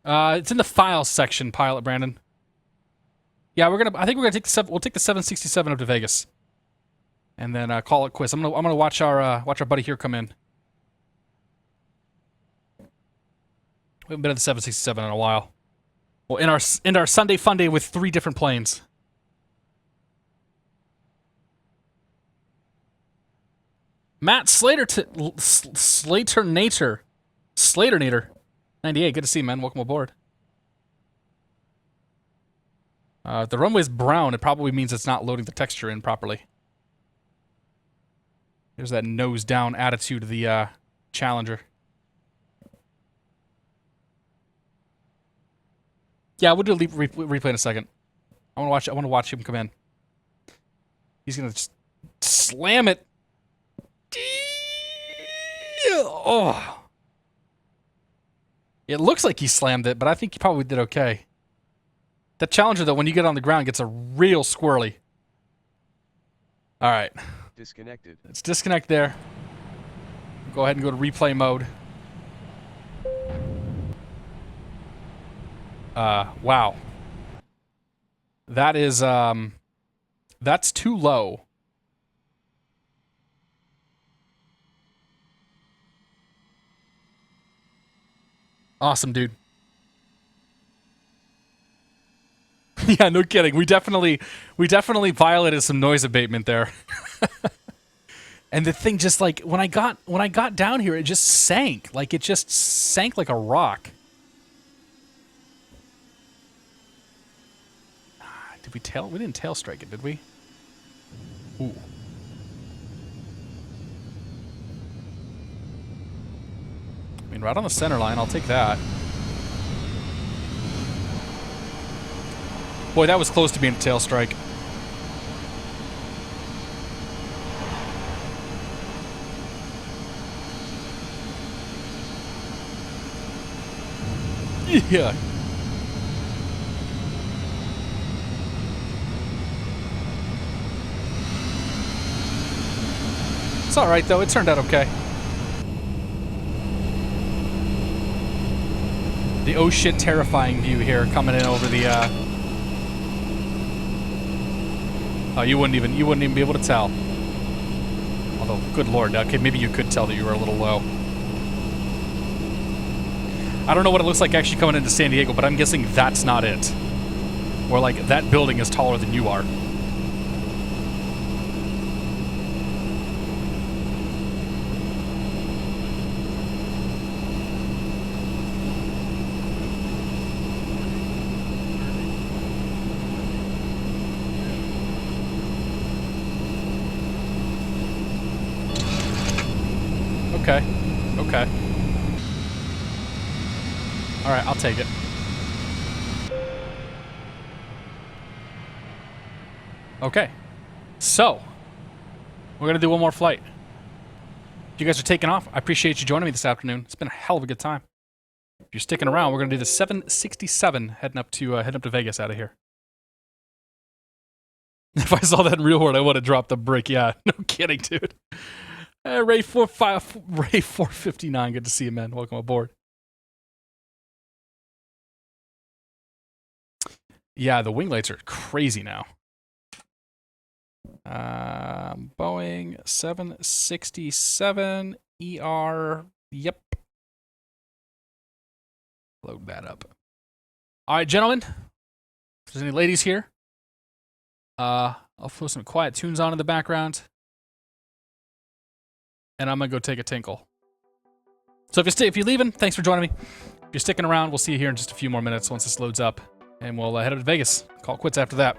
It's in the files section, Pilot Brandon. Yeah, I think we're gonna take we'll take the 767 up to Vegas, and then call it quits. I'm gonna watch our buddy here come in. We haven't been at the 767 in a while. Well, in our Sunday Funday with 3 different planes. Matt Slaternator, 98. Good to see you, man. Welcome aboard. If the runway's brown, it probably means it's not loading the texture in properly. There's that nose down attitude of the Challenger. Yeah, we'll do a replay in a second. I want to watch him come in. He's gonna just slam it. Oh. It looks like he slammed it, but I think he probably did okay. That Challenger, though, when you get on the ground, gets a real squirrely. All right. Disconnected. Let's disconnect there. Go ahead and go to replay mode. Wow. That is, that's too low. Awesome, dude. Yeah, no kidding. We definitely violated some noise abatement there. And the thing just like when I got down here, it just sank. Like it just sank like a rock. Did we tail? We didn't tail strike it, did we? Ooh. I mean, right on the center line. I'll take that. Boy, that was close to being a tail strike. Yeah. It's all right, though. It turned out okay. The oh shit terrifying view here coming in over the oh, you wouldn't even be able to tell. Although, good lord, okay, maybe you could tell that you were a little low. I don't know what it looks like actually coming into San Diego, but I'm guessing that's not it. Or like that building is taller than you are. Okay. Okay. All right, I'll take it. Okay. So, we're going to do one more flight. If you guys are taking off, I appreciate you joining me this afternoon. It's been a hell of a good time. If you're sticking around, we're going to do the 767 heading up to Vegas out of here. If I saw that in real world, I would have dropped the brick. Yeah, no kidding, dude. Ray 459, good to see you, man. Welcome aboard. Yeah, the wing lights are crazy now. Boeing 767 ER. Yep. Load that up. All right, gentlemen. If there's any ladies here, I'll throw some quiet tunes on in the background. and I'm gonna go take a tinkle. So if you're leaving, thanks for joining me. If you're sticking around, we'll see you here in just a few more minutes once this loads up, and we'll head up to Vegas. Call it quits after that.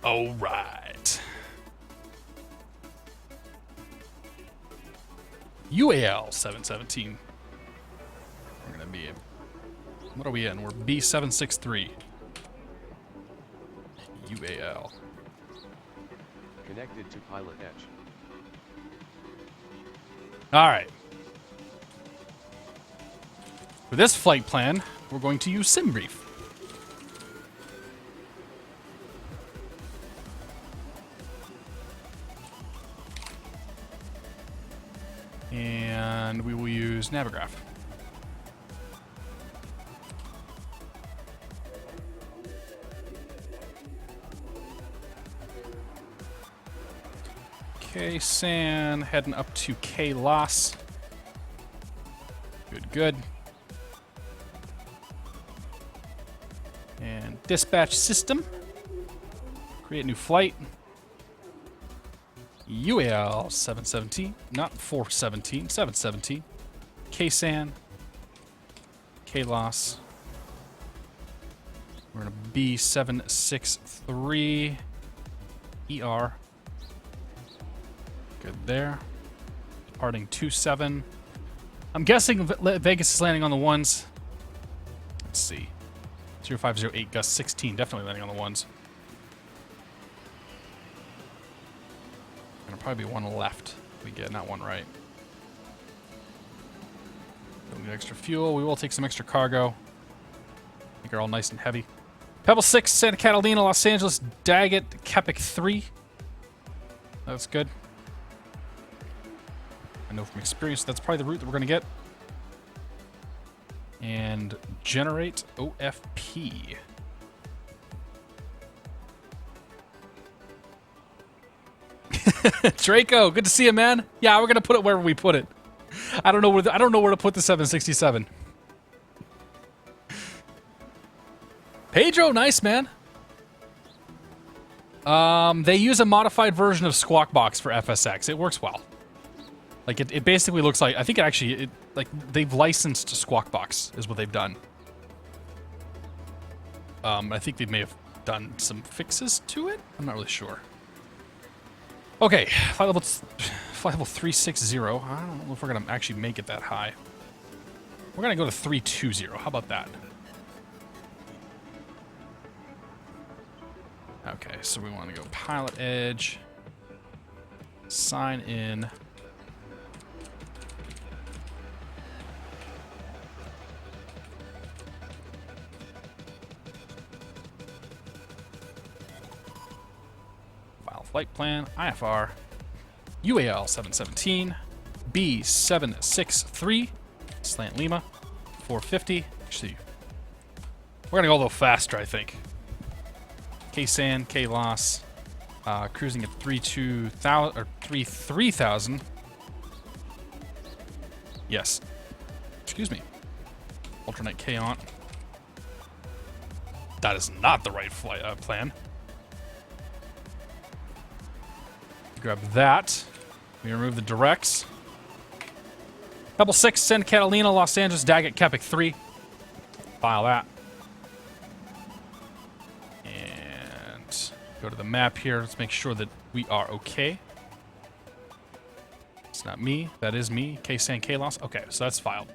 All right. UAL 717. We're gonna be. What are we in? We're B763. UAL. Connected to PilotEdge. All right. For this flight plan, we're going to use SimBrief. And we will use Navigraph. KSAN heading up to KLOS. Good, good. And dispatch system. Create new flight. UAL 717, not 417, 717. KSAN. KLOS. We're in a B763 ER. Good there. Departing 27. I'm guessing Vegas is landing on the ones. Let's see. 0508 gust 16, definitely landing on the ones. There'll probably be one left. We get not one right. Don't need extra fuel. We will take some extra cargo. I think they're all nice and heavy. Pebble 6, Santa Catalina, Los Angeles, Daggett, Kepic 3. That's good. I know from experience that's probably the route that we're going to get. And generate OFP. Draco, good to see you, man. Yeah, we're gonna put it wherever we put it. I don't know where to put the 767. Pedro, nice, man. They use a modified version of Squawk Box for FSX. It works well. Like it basically looks like, I think it actually like they've licensed Squawk Box is what they've done. I think they may have done some fixes to it. I'm not really sure. Okay, flight level 360. I don't know if we're gonna actually make it that high. We're gonna go to 320. How about that? Okay, so we want to go PilotEdge. Sign in. Flight plan, IFR, UAL 717, B763, Slant Lima, 450. Actually, we're gonna go a little faster, I think. KSAN, KLOS, cruising at 32,000 or 33,000. Yes. Excuse me. Alternate K on. That is not the right flight plan. Grab that. We remove the directs. Pebble 6, Santa Catalina, Los Angeles, Daggett, Kepic 3. File that. And go to the map here. Let's make sure that we are okay. It's not me. That is me. KSAN, KLOS. Okay, so that's filed.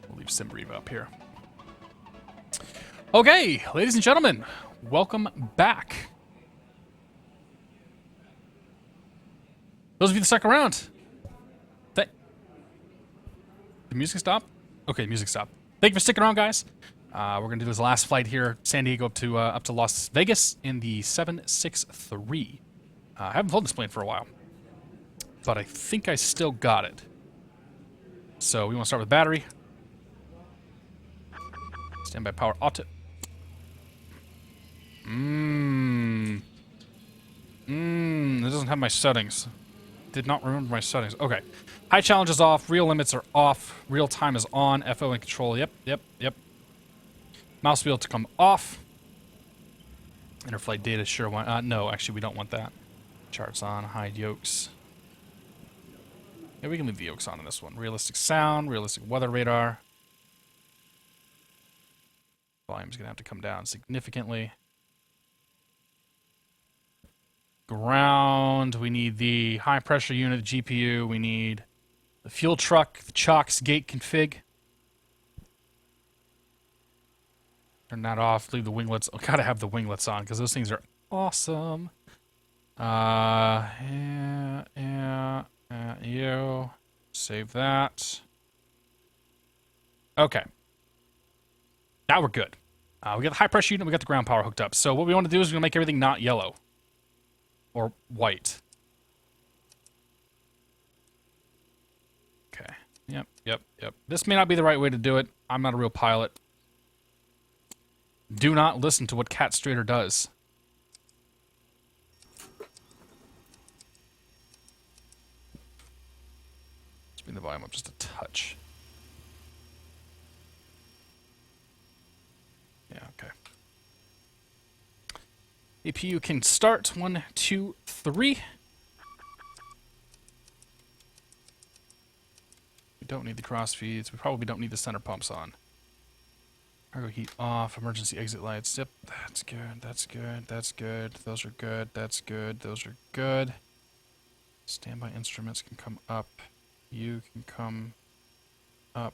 We'll leave Simbriva up here. Okay, ladies and gentlemen, welcome back. Those of you that stuck around. The music stopped? Okay, music stopped. Thank you for sticking around, guys. We're gonna do this last flight here, San Diego up to Las Vegas in the 763. I haven't flown this plane for a while, but I think I still got it. So we want to start with battery. Standby power auto. It doesn't have my settings. Did not remember my settings. Okay. High challenge is off. Real limits are off. Real time is on. FO and control. Yep. Mouse wheel to come off. Interflight data, sure. No, actually, we don't want that. Charts on. Hide yokes. Yeah, we can leave the yokes on in this one. Realistic sound. Realistic weather radar. Volume's going to have to come down significantly. Ground, we need the high pressure unit, the GPU, we need the fuel truck, the chocks gate config. Turn that off, leave the winglets. I gotta have the winglets on because those things are awesome. You save that. Okay. Now we're good. We got the high pressure unit, we got the ground power hooked up. So what we want to do is we're gonna make everything not yellow. Or white. Okay. Yep. This may not be the right way to do it. I'm not a real pilot. Do not listen to what Catstrator does. Let's bring the volume up just a touch. Yeah, okay. APU can start. 1, 2, 3. We don't need the cross feeds. We probably don't need the center pumps on. Cargo heat off. Emergency exit lights. Yep, that's good. That's good. That's good. Those are good. That's good. Those are good. Standby instruments can come up. You can come up.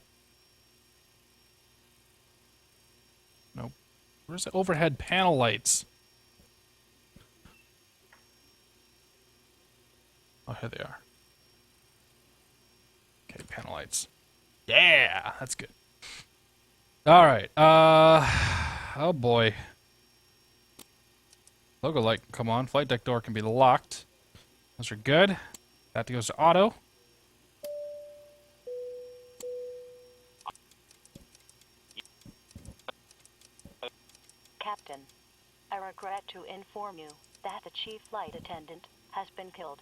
Nope. Where's the overhead panel lights? Oh, here they are. Okay, panel lights. Yeah, that's good. All right. Oh boy. Logo light can come on. Flight deck door can be locked. Those are good. That goes to auto. Captain, I regret to inform you that the chief flight attendant has been killed.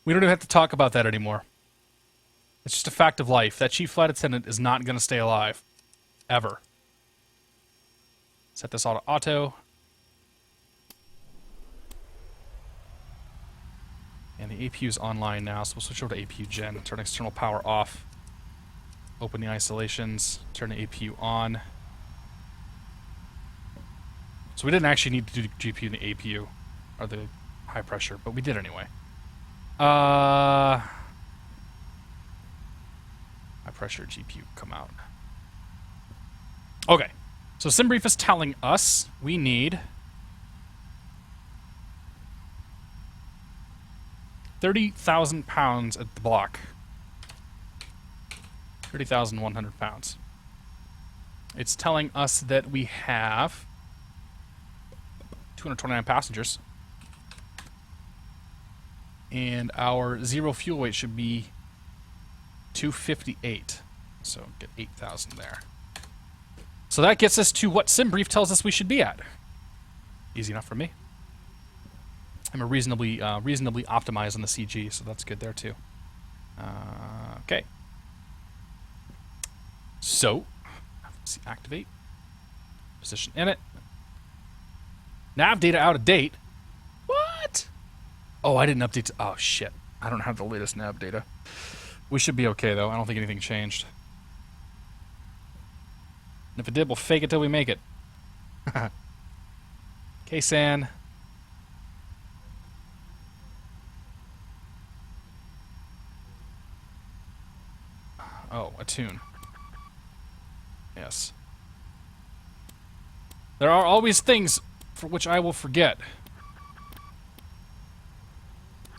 We don't even have to talk about that anymore. It's just a fact of life. That chief flight attendant is not going to stay alive. Ever. Set this all to auto. And the APU is online now, so we'll switch over to APU gen. Turn external power off. Open the isolations. Turn the APU on. So we didn't actually need to do the GPU and the APU, or the high pressure, but we did anyway. High pressure GPU come out. Okay, so SimBrief is telling us we need 30,000 pounds at the block. 30,100 pounds. It's telling us that we have 229 passengers. And our zero fuel weight should be 258. So get 8,000 there. So that gets us to what SimBrief tells us we should be at. Easy enough for me. I'm a reasonably optimized on the CG, so that's good there too. Okay. So, let's see, activate. Position in it. Nav data out of date. What? Oh, I didn't update. Oh, shit. I don't have the latest nav data. We should be okay, though. I don't think anything changed. And if it did, we'll fake it till we make it. KSAN. Oh, a tune. Yes. There are always things for which I will forget.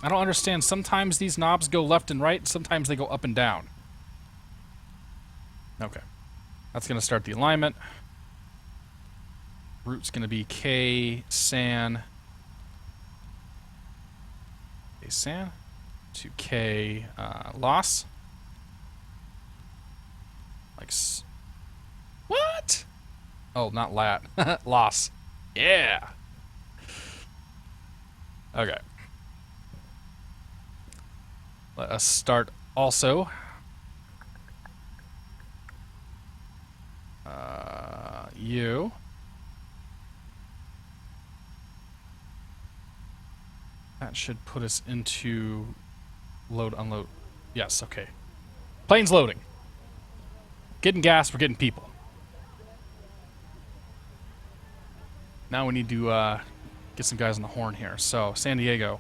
I don't understand. Sometimes these knobs go left and right, sometimes they go up and down. Okay. That's going to start the alignment. Route's going to be KSAN. KSAN to K loss. Like what? Oh, not lat. Loss. Yeah. Okay. Let us start also. You. That should put us into load, unload. Yes, okay. Plane's loading. Getting gas, we're getting people. Now we need to get some guys on the horn here. So, San Diego.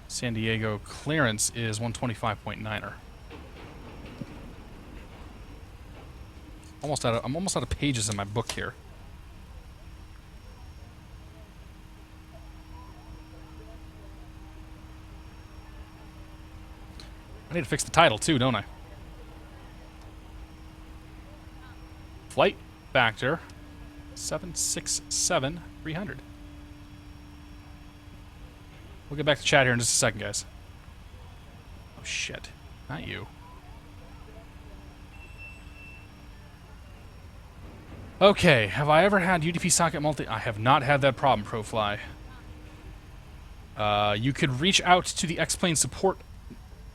San Diego clearance is 125.9er. I'm almost out of pages in my book here. I need to fix the title too, don't I? Flight factor 767-300. We'll get back to chat here in just a second, guys. Oh shit, not you. Okay, have I ever had UDP socket multi? I have not had that problem, ProFly. You could reach out to the X-Plane support.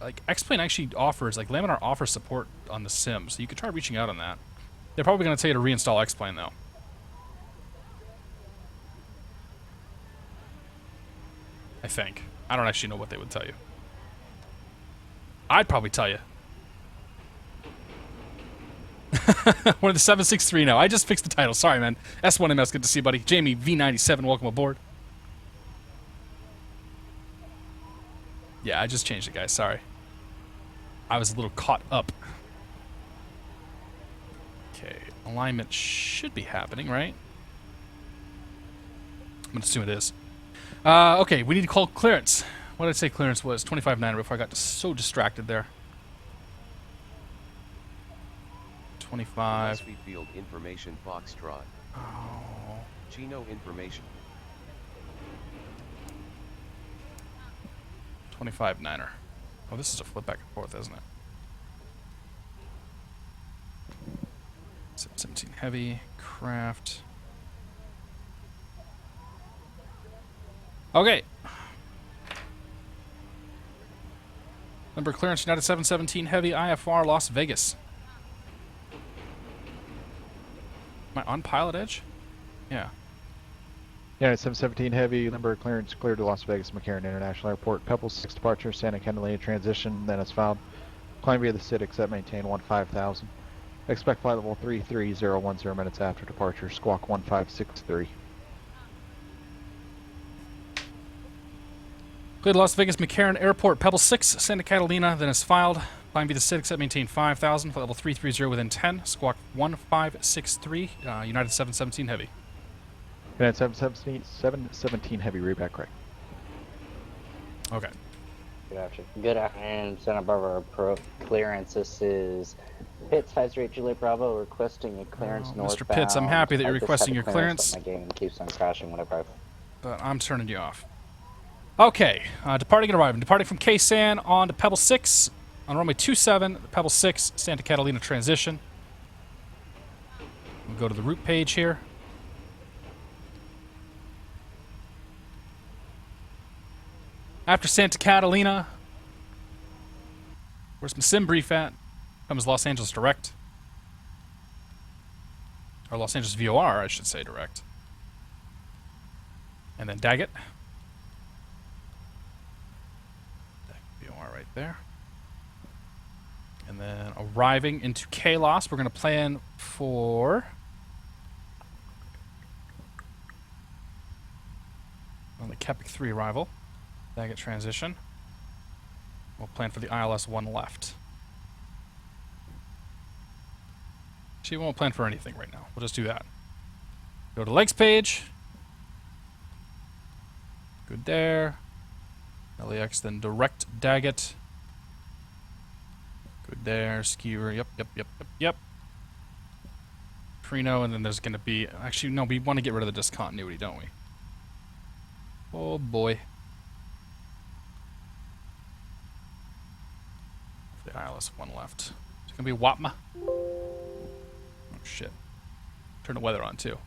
Like, X-Plane actually offers, like, Laminar offers support on the sim, so you could try reaching out on that. They're probably going to tell you to reinstall X-Plane, though. I think. I don't actually know what they would tell you. I'd probably tell you. We're the 763 now. I just fixed the title. Sorry, man. S1MS, good to see you, buddy. Jamie V97, welcome aboard. Yeah, I just changed it, guys. Sorry. I was a little caught up. Okay, alignment should be happening, right? I'm going to assume it is. Okay, we need to call clearance. What did I say clearance was? 25.9 before I got so distracted there. 25. Field information Foxtrot. Oh. Chino information. 25.9er. Oh, this is a flip back and forth, isn't it? 17 heavy, craft. Okay. Number clearance, United 717 heavy, IFR, Las Vegas. Am I on PilotEdge? Yeah. Yeah, 717 heavy, number clearance cleared to Las Vegas McCarran International Airport. Pebble 6 departure, Santa Catalina transition, then it's filed. Climb via the SID, except maintain 15,000. Expect flight level 33010 minutes after departure, squawk 1563. Cleared Las Vegas McCarran Airport, Pebble 6, Santa Catalina, then it's filed. Climb via the SID, except maintain 5,000. Flight level 330 within 10, squawk 1563, United 717 heavy. United 717 heavy, read back right. Okay. Good afternoon, Santa Barbara clearance. This is Pitts 53 Juliet Bravo requesting a clearance northbound. Mr. Pitts, I'm happy that you're requesting your clearance. My game keeps on crashing whenever But I'm turning you off. Okay, departing and arriving. Departing from KSAN on to Pebble 6 on runway 27, Pebble 6, Santa Catalina transition. We'll go to the route page here. After Santa Catalina, where's my sim brief at? Comes Los Angeles Direct. Or Los Angeles VOR, I should say, direct. And then Daggett. VOR right there. And then arriving into KLOS, we're going to plan for... on the Kepic 3 arrival. Daggett transition. We'll plan for the ILS 1 left. Actually, we won't plan for anything right now. We'll just do that. Go to legs page. Good there. LAX, then direct Daggett. Good there. Skewer. Yep. Trino, and then there's going to be... Actually, no, we want to get rid of the discontinuity, don't we? Oh, boy. The ILS 1 left. It's going to be Wapma. Oh, shit. Turn the weather on, too.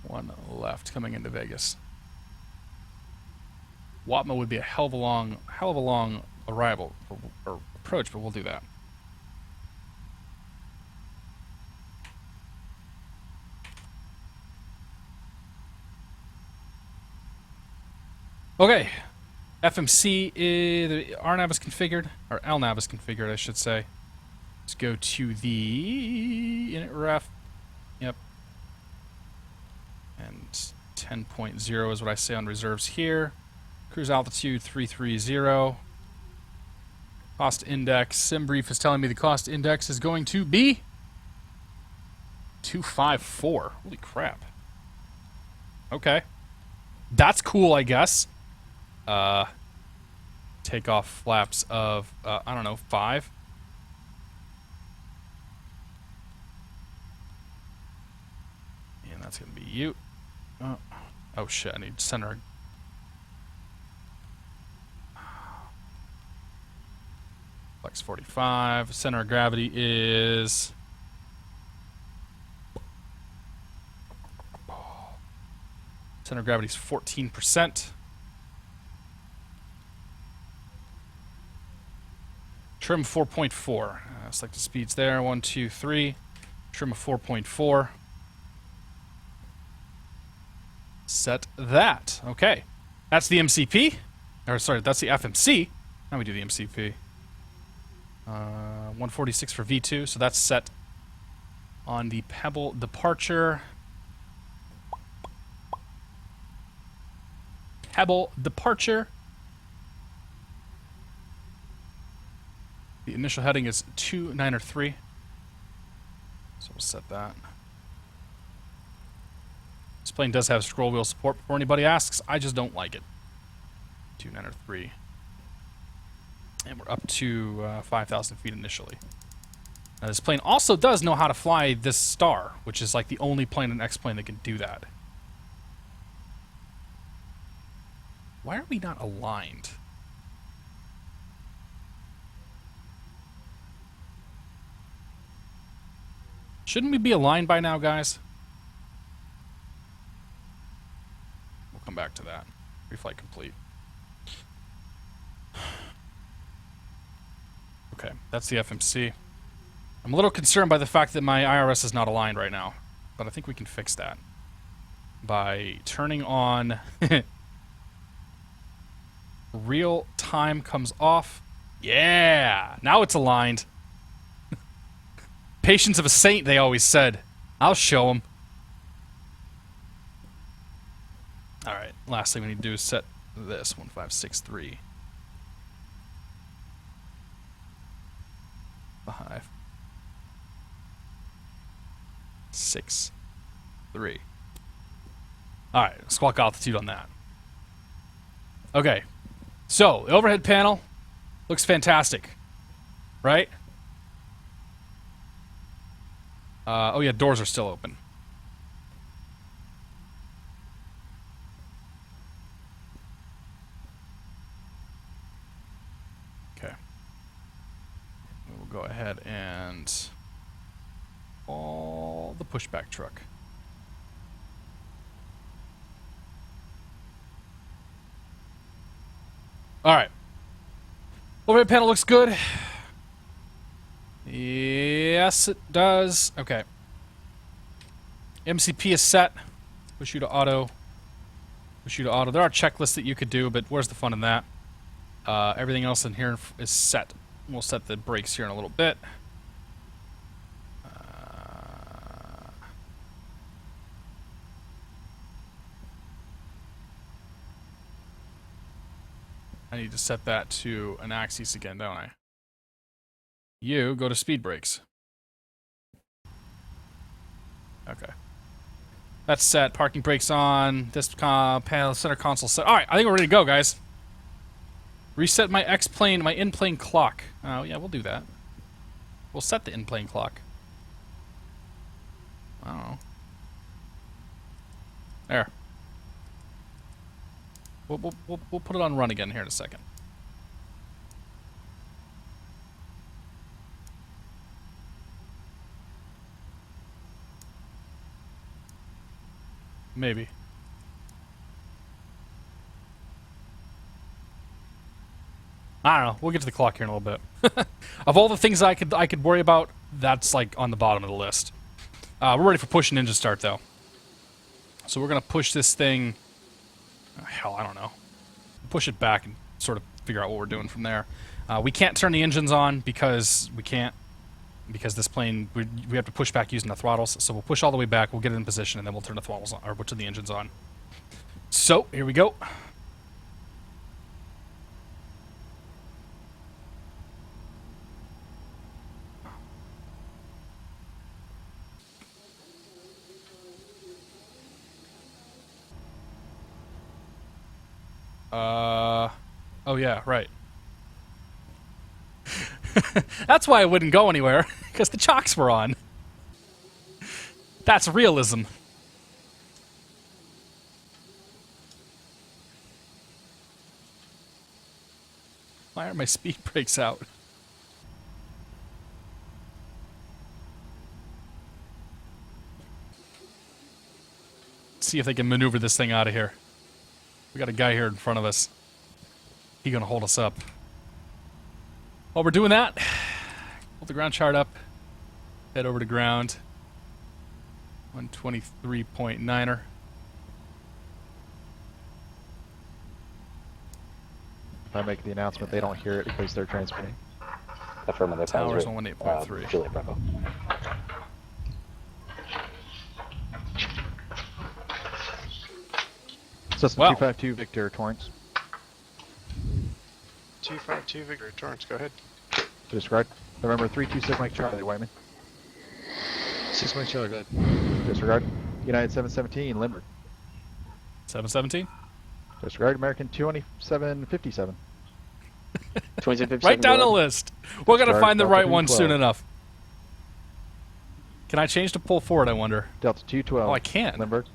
One left coming into Vegas. Wapma would be a hell of a long arrival or approach, but we'll do that. Okay, FMC is the RNAV is configured, or LNAV is configured, I should say. Let's go to the init ref. Yep. And 10.0 is what I say on reserves here. Cruise altitude 330. Cost index. SimBrief is telling me the cost index is going to be 254. Holy crap. Okay. That's cool, I guess. Takeoff flaps of, I don't know, 5. And that's going to be you. Oh shit, I need center. Flex 45. Center of gravity is... Center of gravity is 14%. Trim 4.4. Select the speeds there. 1, 2, 3. Trim of 4.4. Set that. Okay. That's the MCP. Or, sorry, that's the FMC. Now we do the MCP. 146 for V2, so that's set on the Pebble departure. Pebble departure. The initial heading is 293. So we'll set that. This plane does have scroll wheel support. Before anybody asks, I just don't like it. 293. And we're up to 5,000 feet initially. Now this plane also does know how to fly this star, which is like the only plane in X-plane that can do that. Why are we not aligned? Shouldn't we be aligned by now, guys? We'll come back to that. Reflight complete. Okay, that's the FMC. I'm a little concerned by the fact that my IRS is not aligned right now, but I think we can fix that by turning on real time comes off. Yeah, now it's aligned. Patience of a saint, they always said. I'll show them. Alright, last thing we need to do is set this 1563. 5, 6, 3. Alright, squawk altitude on that. Okay, so the overhead panel looks fantastic, right? Oh yeah, doors are still open. Okay. We'll go ahead and call the pushback truck. Alright. Overhead panel looks good. Yes, it does. Okay. MCP is set. Push you to auto. Push you to auto. There are checklists that you could do, but where's the fun in that? Everything else in here is set. We'll set the brakes here in a little bit. I need to set that to an axis again, don't I? You go to speed brakes. Okay. That's set. Parking brakes on. This panel, center console set. Alright, I think we're ready to go, guys. Reset my X-plane, my in-plane clock. Oh, yeah, we'll do that. We'll set the in-plane clock. I don't know. There. We'll put it on run again here in a second. Maybe. I don't know. We'll get to the clock here in a little bit. Of all the things I could worry about, that's like on the bottom of the list. We're ready for push and engine start though. So we're gonna push this thing. Hell, I don't know. Push it back and sort of figure out what we're doing from there. We can't turn the engines on because we can't. Because this plane, we have to push back using the throttles. So we'll push all the way back, we'll get it in position, and then we'll turn the throttles on, or we'll turn the engines on. So, here we go. Oh yeah, right. That's why I wouldn't go anywhere, because the chocks were on. That's realism. Why are my speed brakes out? Let's see if they can maneuver this thing out of here. We got a guy here in front of us. He gonna hold us up. While we're doing that, pull the ground chart up, head over to ground. 123.9er. If I make the announcement, they don't hear it because they're transmitting. Affirmative. Towers on 18.3. Juliet Bravo. Cessna 252 Victor Torrance. 252 Victor Torrance, go ahead. Disregard. November 326 Mike Charlie, Whiteman. 6 Mike Charlie, go ahead. Disregard. United 717 Limburg. 717? Disregard. American 2757. 2757. Right down the list. We're going to Disregard. find the Delta right one 212. soon enough. Can I change to pull forward, I wonder? Delta 212. Oh, I can. Limburg.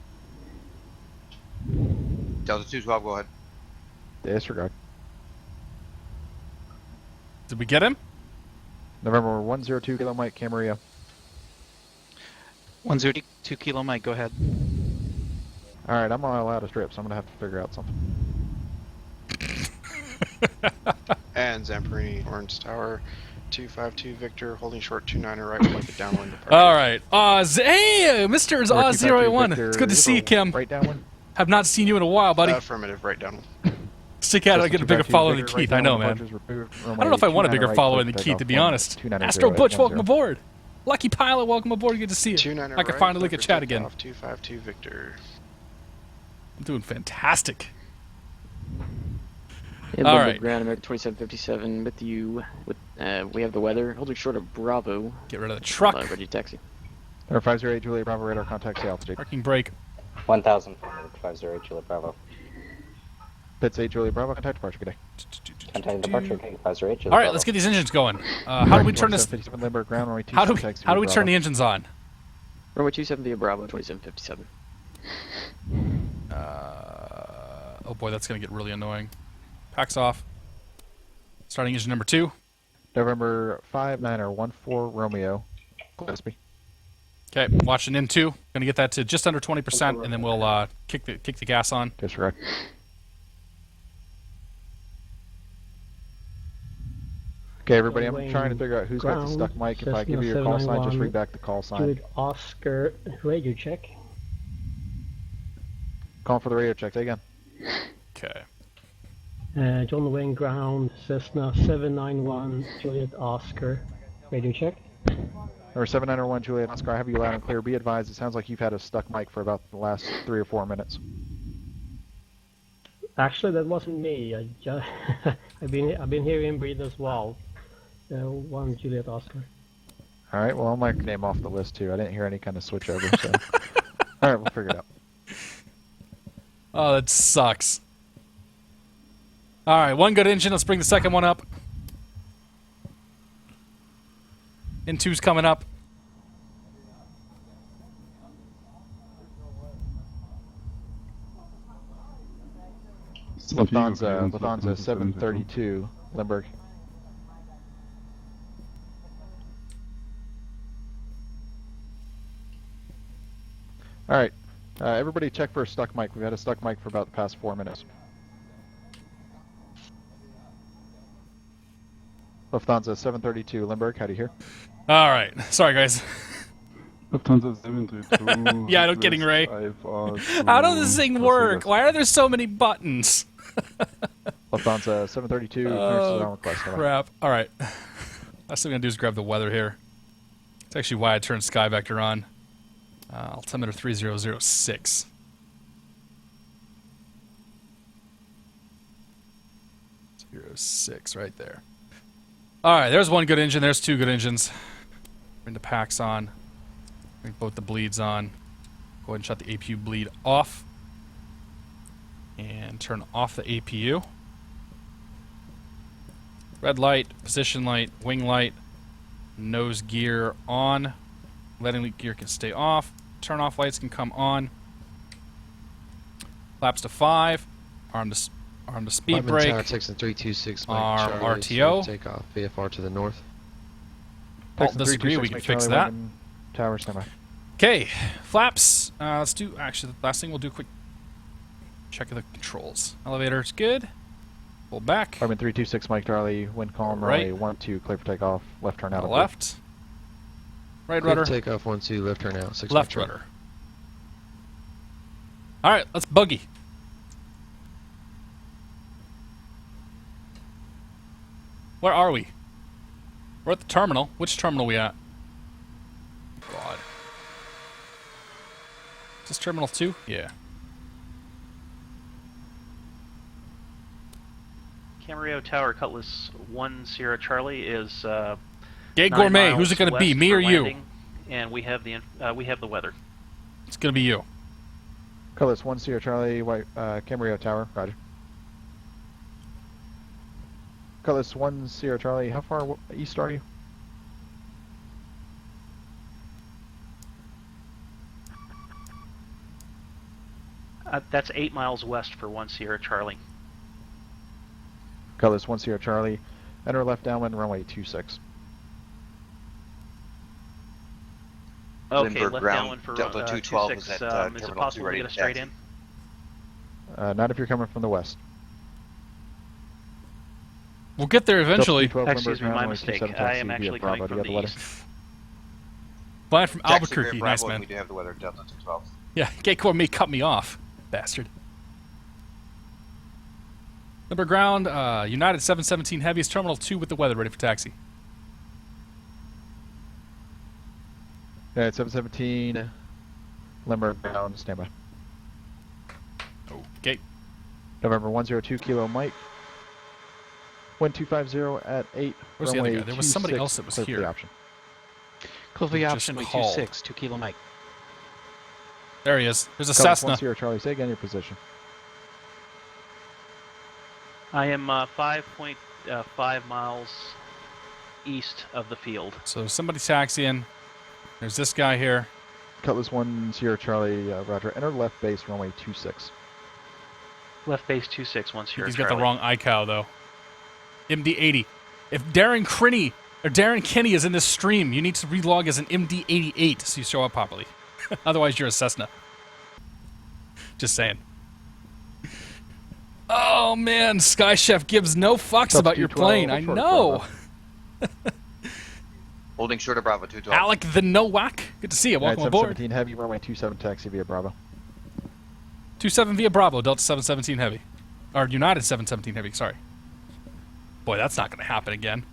Delta 212, go ahead. Disregard. Did we get him? November 102 Kilo Mike Camarillo. 102 Kilo Mike, go ahead. Alright, I'm not allowed to strip, so I'm gonna have to figure out something. And Zamperini, Orange Tower, 252 Victor, holding short 29er right, like a downwind departure. All right. hey, Mr. Oz081. It's good to see you, Kim. Right downwind. Have not seen you in a while, buddy. Affirmative, right downwind. Stick out, I get a bigger following than Keith. I know, man. I don't know if I want a bigger following than Keith, to be honest. Astro Butch, welcome aboard. Lucky Pilot, welcome aboard. Good to see you. I can finally look at chat again. 252 Victor. I'm doing fantastic. Yeah, all right. Ground American 2757 with you. With we have the weather holding short of Bravo. Get rid of the truck. Ready to taxi. Number 508 Juliet Bravo radar contact the altitude. Parking brake. 1000 508 Juliet Bravo. Pits 8 Juliet Bravo contact departure. Good day. Contact departure. 508 Juliet All right, let's get these engines going. How do we turn this? Limburg, ground, runway How do we turn the engines on? Runway 27 via Bravo 2757. Oh boy, that's gonna get really annoying. Packs off. Starting engine number 2. November 59er 14 Romeo. Gillespie. Okay, watching in 2. Gonna get that to just under 20%, and then we'll kick the gas on. Disregard. Okay, everybody, I'm trying to figure out who's got the stuck mic. If I give you your call sign, just read back the call sign. Jude Oscar radio check. Calling for the radio check. Say again. Okay. John Wayne Ground, Cessna 791, Juliet Oscar, radio check. Number 791 Juliet Oscar, I have you loud and clear. Be advised, it sounds like you've had a stuck mic for about the last 3 or 4 minutes. Actually, that wasn't me. I've been hearing breathe as well. One Juliet Oscar. All right, well, I'll mark your name off the list too. I didn't hear any kind of switch over, so. All right, we'll figure it out. Oh, that sucks. All right, one good engine. Let's bring the second one up. N2's coming up. Lufthansa 732, Limburg. All right, everybody check for a stuck mic. We've had a stuck mic for about the past 4 minutes. Lufthansa 732, Limburg, how do you hear? All right, sorry guys. Lufthansa 732. Yeah, no kidding, Ray. How does this thing work? Why are there so many buttons? Lufthansa 732, oh, crap. All right. Last thing I'm going to do is grab the weather here. It's actually why I turned Sky Vector on. Altimeter 3006. .06 right there. All right, there's one good engine. There's 2 good engines. Bring the packs on. Bring both the bleeds on. Go ahead and shut the APU bleed off. And turn off the APU. Red light, position light, wing light, nose gear on. Landing gear can stay off. Turn off lights can come on. Flaps to 5. Arm to speed brake. Tower 6 and 326. Arm RTO. Takeoff. VFR to the north. Alt disagree. We can fix that. Tower standby. Okay, flaps. Let's do. Actually, the last thing we'll do a quick check of the controls. Elevator is good. Pull back. Carbon 326 Mike Charlie, wind calm, Right. runway 12, clear for takeoff, left turn out. Left. Right Clear rudder. for takeoff 12, left turn out. 6 Left rudder. All right, let's buggy. Where are we? We're at the terminal. Which terminal are we at? God. Is this terminal 2? Yeah. Camarillo Tower, Cutlass 1 Sierra Charlie is Gay 9 Gourmet, miles who's it going to be, west me for or you? landing, and we have the weather. It's going to be you. Cutlass 1 Sierra Charlie, white, Camarillo Tower, roger. Cutlass 1 Sierra Charlie, how far east are you? That's 8 miles west for 1 Sierra Charlie. Cutlass 1 Sierra Charlie, enter left downwind, runway 26. Okay, Lindbergh left ground, downwind for Delta 212 26. is at Is Terminal it 2 possible to ready get to us straight taxi. in? Not if you're coming from the west. We'll get there eventually. Excuse me, my mistake. I am actually coming from the east. Flying from Taxi Albuquerque, via nice Bravo, man. We do have the weather, Delta 212. Yeah, Gay Gourmet cut me off, bastard. Number ground, United 717 Heavies, Terminal 2 with the weather ready for taxi. Yeah, 717, Limber ground, standby. Okay. November 102 Kilo Mike. Wind 250 at 8. Where's the other runway guy? There was somebody 26, else that was clear for here. the option. Clear for the Just option, we called. 26, 2 Kilo Mike. There he is. There's a Cutlass Cessna. 1 Sierra Charlie, say again your position. I am 5.5 miles east of the field. So somebody's taxiing. There's this guy here. Cutlass 1 Sierra Charlie, roger. Enter left base, runway 26. Left base 26, 1 Sierra He's Charlie. got the wrong iCal though. MD80. If Darren Kinney is in this stream, you need to relog as an MD88 so you show up properly. Otherwise, you're a Cessna. Just saying. Oh man, Sky Chef gives no fucks about your plane. I know. Holding short of Bravo 212. Alec the Nowak. Good to see you. Welcome aboard. 717 Heavy, runway 27 taxi via Bravo. 27 via Bravo, Delta 717 Heavy. Or United 717 Heavy, sorry. Boy, that's not going to happen again.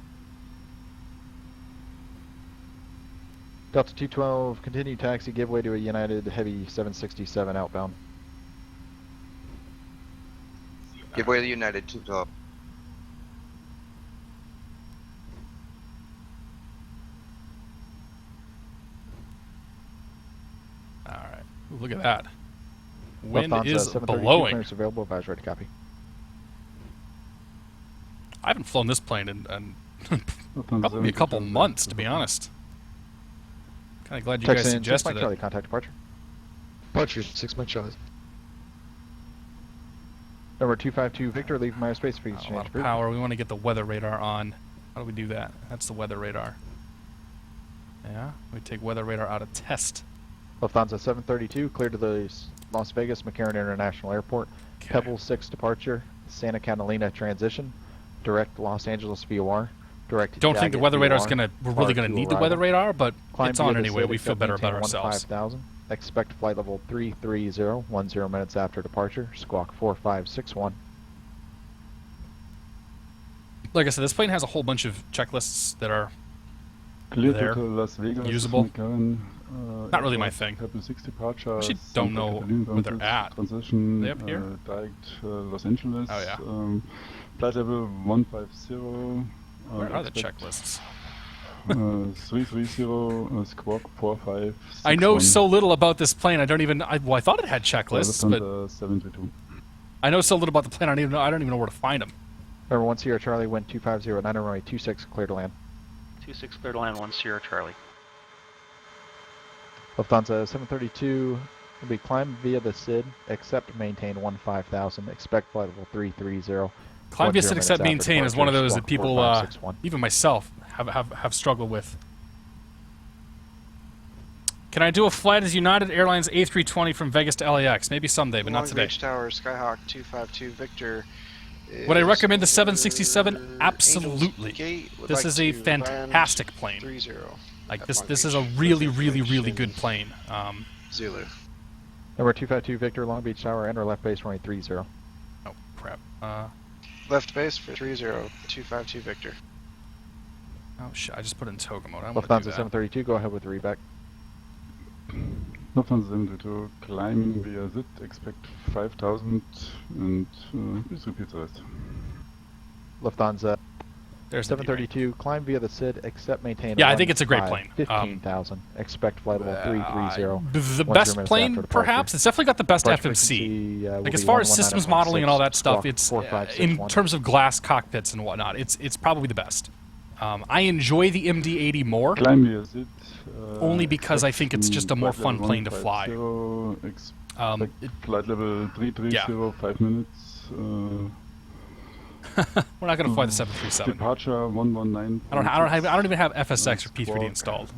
Delta 212, continue taxi, give way to a United Heavy 767 outbound. Give way to the United 212. Alright. Look at that. Wind Lufthansa is 732 blowing. clearance available, advise ready to copy. I haven't flown this plane in probably a couple months, to be honest. Kind of glad you guys suggested Mike it. Charlie, contact departure. Departure, 6 Mike Charlie. Number 252 Victor, leave my space for A exchange. lot of power. We want to get the weather radar on. How do we do that? That's the weather radar. Yeah, we take weather radar out of test. Lufthansa 732, cleared to the Las Vegas McCarran International Airport. Pebble 6 departure, Santa Catalina transition, direct Los Angeles VOR, direct Don't think the weather radar is VOR, gonna. We're really gonna need the weather radar, but Climb it's on via the anyway. SID, We feel accept better about maintain ourselves. 15,000. Expect flight level 330, 10 minutes after departure. Squawk 4561. Like I said, this plane has a whole bunch of checklists that are Clear there, to Las Vegas, usable. McCarran, Not really my thing. Pebble 6 departure. Actually don't know where they're at. Transition. They up here? Direct Los Angeles. Oh yeah. Flight level 150. Where are the expect, checklists? 330, squawk 4561. I know so little about this plane. I don't even. I thought it had checklists, but 732. I know so little about the plane. I don't even know where to find them. Number 1 Sierra Charlie, wind 250 at 9 runway 26, clear to land. 26 clear to land, 1 Sierra Charlie. Lufthansa 732 will be climbed via the SID, except maintain 15,000. Expect flight level 330. Climb via SID, except maintain is one of those that people, 4561. even myself, have struggled with. Can I do a flight as United Airlines A320 from Vegas to LAX? Maybe someday, but not Long today. Beach Tower, Skyhawk 252 Victor. Would I recommend the 767? Absolutely. Gate would This like is a to fantastic land plane. 30 Like at this, Long this is Beach a really, with really, really information good plane. Zulu. Number 252 Victor, Long Beach Tower, enter left base runway 30. Oh crap. Left base for 30, 252 Victor. Oh shit! I just put it in toga mode. I want to do Lufthansa that. 732, go ahead with the reback. Lufthansa 732, climb via ZIT, expect 5,000, and please repeat the rest. Lufthansa There's the 732, climb via the SID, except maintain. Yeah, I think it's a great plane. 15,000, expect flight level 330. The best plane, perhaps. It's definitely got the best Departure FMC. frequency, Like will as be far as systems 119.6, modeling and all that stuff, squawk it's 4561. in terms of glass cockpits and whatnot, it's probably the best. I enjoy the MD-80 more, Climb via ZIT. only because I think it's just a more fun plane to fly. Expect flight level 330, 5 minutes. We're not going to fly the 737. Departure 119. I don't even have FSX or P3D installed.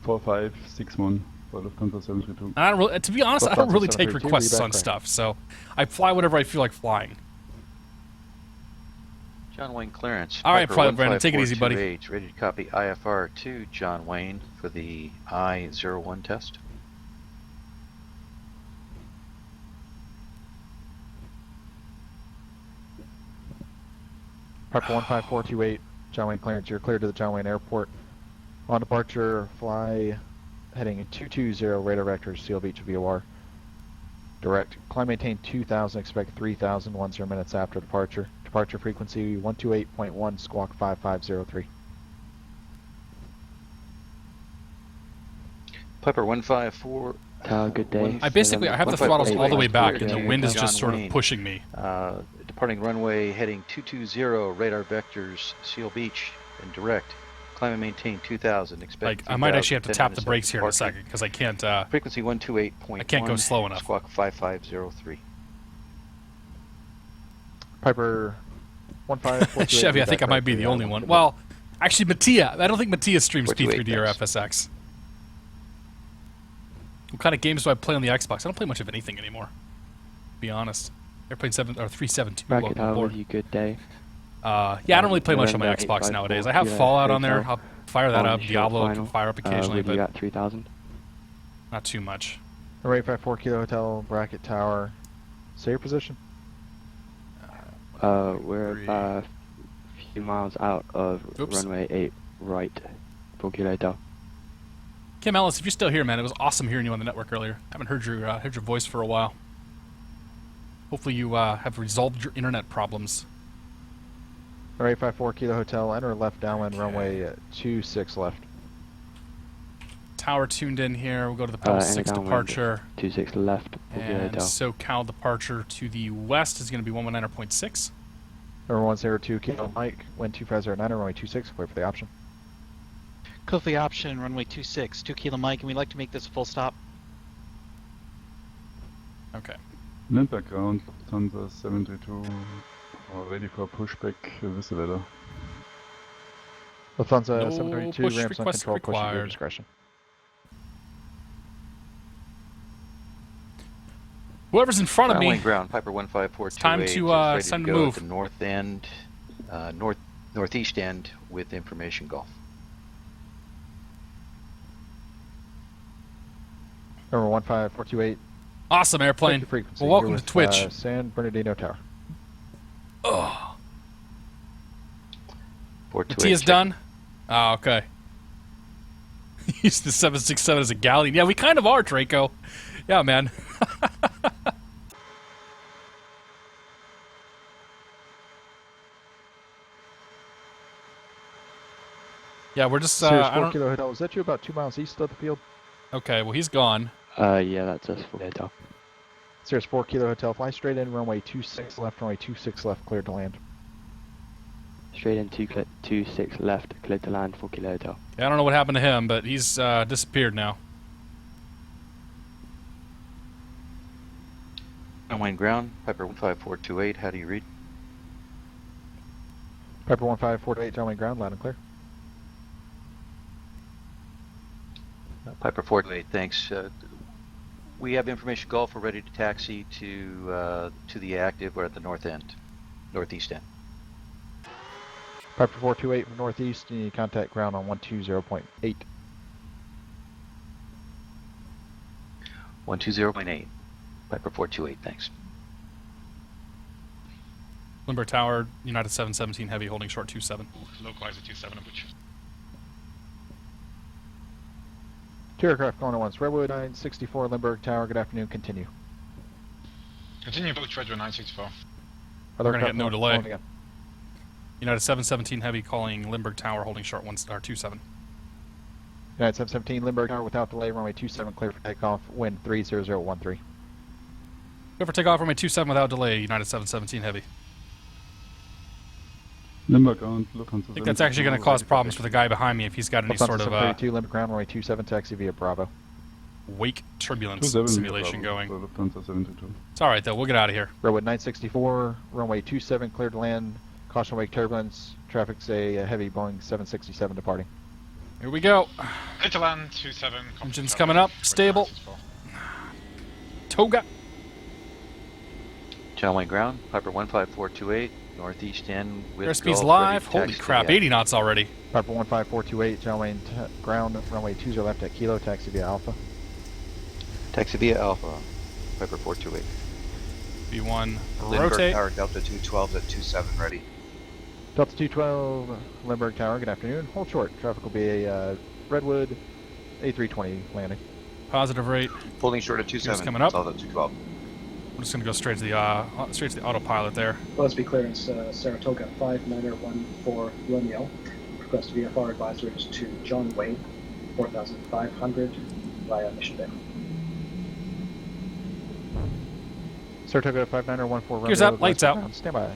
4561 for Lufthansa 732. And I don't really, to be honest, I don't really take 732, requests on reback stuff, so I fly whatever I feel like flying. John Wayne clearance. All right, Piper Private Brandon, take it easy, buddy. 15428, ready to copy IFR to John Wayne for the I-01 test. Piper 15428, John Wayne clearance. You're cleared to the John Wayne Airport. On departure, fly heading 220, radar vectors, Seal Beach VOR. Direct. Climb maintain 2,000, expect 3,000, 10 minutes after departure. Departure frequency 128.1, squawk 5503. Piper 154. Good day. I have the throttles all the way back, and the wind is just sort of pushing me. Departing runway heading 220, radar vectors, Seal Beach, and direct. Climb and maintain 2,000. Expect. Like I might actually have to tap the brakes here in a second because I can't. Frequency 128.1. I can't go slow enough. Squawk 5503. Piper 15428. Chevy, I think I might be the only one. Well, actually, Mattia. I don't think Mattia streams P3D or FSX. What kind of games do I play on the Xbox? I don't play much of anything anymore. To be honest. Airplane 372. Bracket, how was you? Good day. Yeah, I don't really play much on my Xbox nowadays. I have Fallout on there. I'll fire that up. Diablo can fire up occasionally, but you got 3,000. Not too much. Array 54 Kilo Hotel, Bracket Tower. Say your position. We're a few miles out of runway 8 right, 4 Kilo Hotel. Kim Ellis, if you're still here, man, it was awesome hearing you on the network earlier. I haven't heard your voice for a while. Hopefully you have resolved your internet problems. Array 54 Kilo Hotel, enter left downwind runway 26 left. Tower tuned in here. We'll go to the Pebble 6 departure. 26 left. And SoCal departure to the west is going to be 119.6. Number 102 Kilo Mike, wind 2509, runway 26, clear for the option. Clear for the option, runway 26, 2 Kilo Mike, and we'd like to make this a full stop. Okay. Land background, Lufthansa 732, ready for pushback, Wissewelle. Lufthansa No 732, push ramps on request control, push at your required. discretion. Whoever's in front of me. Ground, Piper 15428. It's time to send a move. To the north end, northeast end with information golf. Number 15428. Awesome airplane. Well, welcome to Twitch. San Bernardino Tower. Oh. Mattia's done? Oh, okay. Use the 767 as a galleon. Yeah, we kind of are, Draco. Yeah, man. Yeah, we're just. Sirius 4 Kilo Hotel, is that you about 2 miles east of the field? Okay, well, he's gone. Yeah, that's us for Hotel. Sirius 4 Kilo Hotel, fly straight in, runway 26 left, runway 26 left, cleared to land. Straight in 26 left, cleared to land, 4 Kilo Hotel. Yeah, I don't know what happened to him, but he's disappeared now. John Wayne ground, Piper 15428, how do you read? Piper 15428, John Wayne ground, loud and clear. Piper 428, thanks. We have information Gulf. We're ready to taxi to the active. We're at the northeast end. Piper 428 from northeast. You need contact ground on 120.8. 120.8. Piper 428. Thanks. Limburg Tower, United 717 Heavy, holding short 27. Localize at 27 of which. Two aircraft going at once. Redwood 964 Limburg Tower. Good afternoon. Continue. Continue approach Redwood 964. We're going to get no delay. United 717 Heavy calling Limburg Tower, holding short 27. United 717 Limburg Tower without delay. Runway 27 clear for takeoff. Wind 30013. Go for takeoff, runway 27 without delay. United 717 Heavy. Limburg ground, Lufthansa. I think that's actually going to cause problems for the guy behind me if he's got any sort of 32 Limburg ground, runway 27 taxi via Bravo. Wake turbulence simulation going. Lufthansa 722. It's all right though. We'll get out of here. Redwood 964, runway 27 cleared to land. Caution wake turbulence. Traffic's a heavy Boeing 767 departing. Here we go. Clear to land 27. Engine's coming up. Stable. Toga. John Wayne ground. Piper 15428. Northeast end with Airspeed's Gulf, live. Holy crap, 80 knots already. Piper 15428, John Wayne ground, runway 20 left at Kilo, taxi via Alpha. Taxi via Alpha, Piper 428. B1, Limburg rotate. Tower, Delta 212 at 27, ready. Delta 212, Limburg Tower, good afternoon. Hold short, traffic will be a Redwood A320 landing. Positive rate. Holding short at 27, coming up. Delta 212. I'm just going to go straight to the autopilot there. Let's be clearance, Saratoga 5914 Romeo. Request VFR advisories to John Wayne, 4500 via Mission Bay. Saratoga 5914 Romeo. Gears up, lights out. Stand by.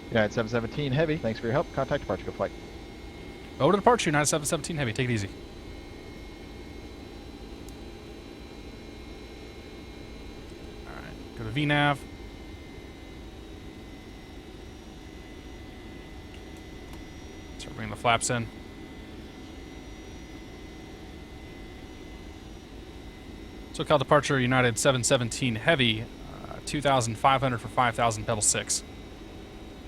United 717 Heavy, thanks for your help. Contact departure, go flight. Over to departure, United 717 Heavy. Take it easy. Go to VNAV. Start bringing the flaps in. SoCal departure, United 717 Heavy, 2,500 for 5,000, pedal 6.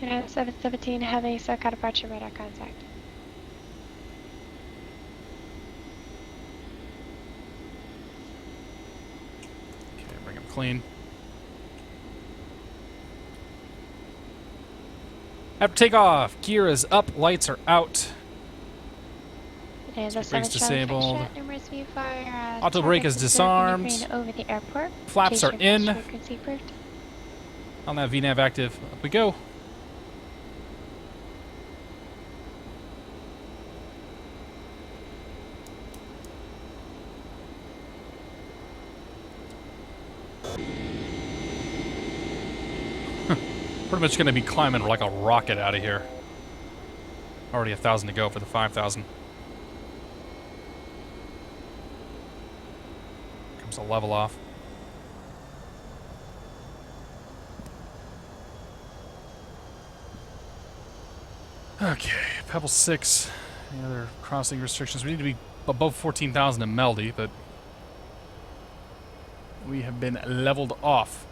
United 717 Heavy, SoCal departure, radar contact. Okay, bring him clean. After takeoff, gear is up, lights are out. Brakes disabled. Auto brake is disarmed. Over the airport. Flaps are in. On that VNAV active, up we go. Pretty much going to be climbing like a rocket out of here. Already 1,000 to go for the 5,000. Comes a level off. Okay, Pebble 6. Any other crossing restrictions? We need to be above 14,000 in Meldy, but we have been leveled off.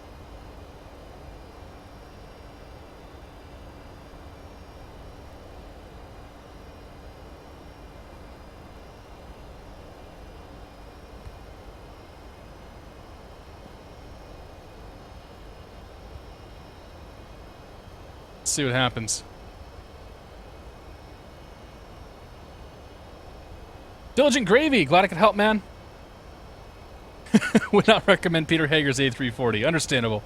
See what happens. Diligent Gravy, glad I could help, man. Would not recommend Peter Hager's A340. Understandable.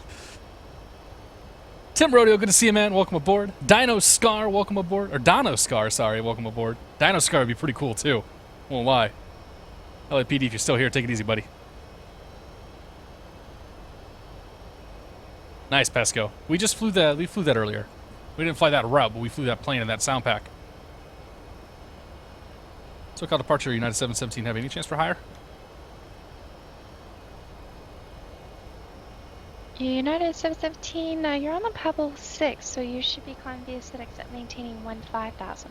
Tim Rodeo, good to see you, man. Welcome aboard. Dino Scar, welcome aboard. Or Dino Scar, sorry, welcome aboard. Dino Scar would be pretty cool, too. Won't lie. LAPD, if you're still here, take it easy, buddy. Nice, Pesco. We just flew that. We flew that earlier. We didn't fly that route, but we flew that plane in that sound pack. SoCal departure, United 717 Heavy. Any chance for higher? United 717, you're on the Pebble 6, so you should be climbing via aesthetics at maintaining 15,000.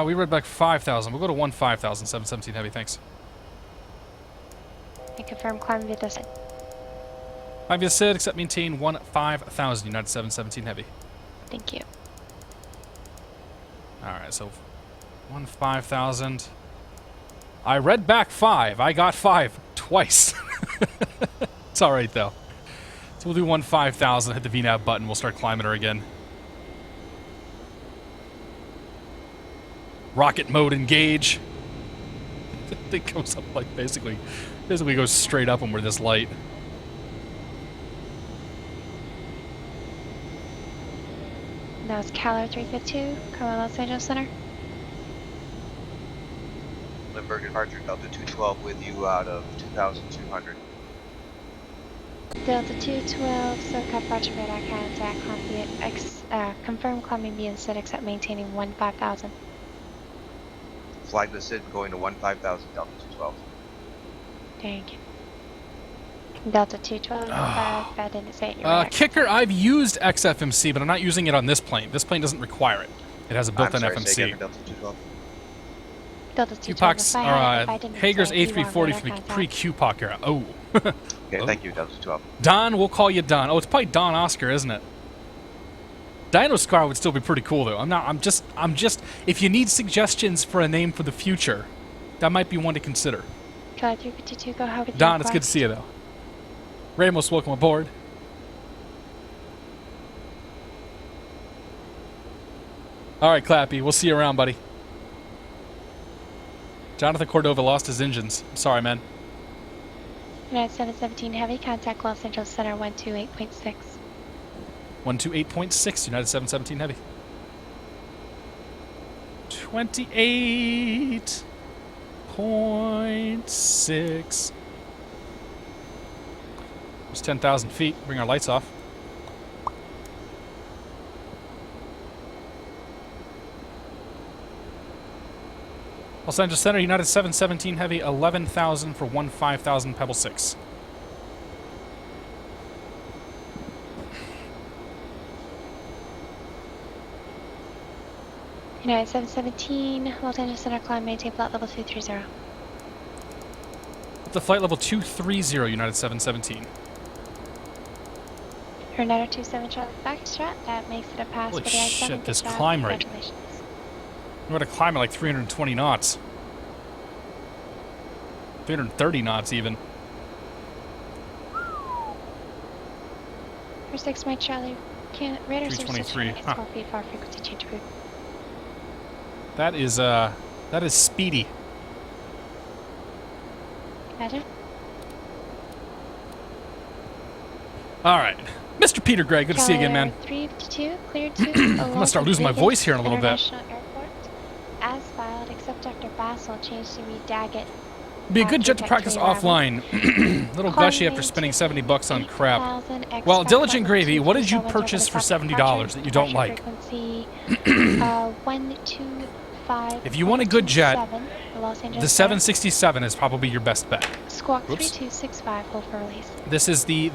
We read back 5,000. We'll go to 15,000, 717 Heavy, thanks. And confirm climb via the side. Climb via SID, except maintain 15,000, United 717 Heavy. Thank you. Alright, so 15,000. I read back 5. I got 5 twice. It's alright though. So we'll do 15,000, hit the VNAV button, we'll start climbing her again. Rocket mode engage. The thing goes up like basically goes straight up when we're this light. That was Caller 352, coming Los Angeles Center. Lindbergh departure, Delta 212 with you out of 2,200. Delta 212, SoCal Roger radar contact, confirm climbing via the SID except maintaining 15,000. Flag the SID going to 15,000, Delta 212. Thank you. Delta 212, I didn't say it. You're Kicker, I've used XFMC, but I'm not using it on this plane. This plane doesn't require it. It has a built-in FMC. Say again, Delta 212. Delta 212, Hager's A340 for the pre-QPOC era. Oh. Okay, thank you, Delta 12. Don, we'll call you Don. Oh, it's probably Don Oscar, isn't it? Dino Scar would still be pretty cool, though. I'm just, if you need suggestions for a name for the future, that might be one to consider. Caller 352, go ahead with Don, it's good to see you, though. Ramos, welcome aboard. All right, Clappy, we'll see you around, buddy. Jonathan Cordova lost his engines. Sorry, man. United 717 Heavy, contact Los Angeles Center 128.6. 128.6, United 717 Heavy. 28.6. There's 10,000 feet. Bring our lights off. Los Angeles Center, United 717 Heavy, 11,000 for 15,000 Pebble 6. United 717, Los Angeles Center, climb, maintain flight level 230. Up to flight level 230, United 717. United 27 Charlie Foxtrot, that makes it a pass Holy for the I-7. shit, this climb rate. We're going to climb at like 320 knots. 330 knots even. For 6 Mike Charlie, radars are 323. It's 12 feet far, frequency change route. That is speedy. Roger. All right. Mr. Peter Gray, good to see you again, man. 352, cleared to I'm going to start losing my voice here in a little bit. International Airport. As filed, except Dr. Bassel changed to read Daggett. Be a good jet to practice offline. Little gushy after spending $70 on crap. Well, Diligent Gravy, what did you purchase for $70 that you don't like? If you want a good jet, the 767 is probably your best bet. Squawk 3265, hold for release. This is the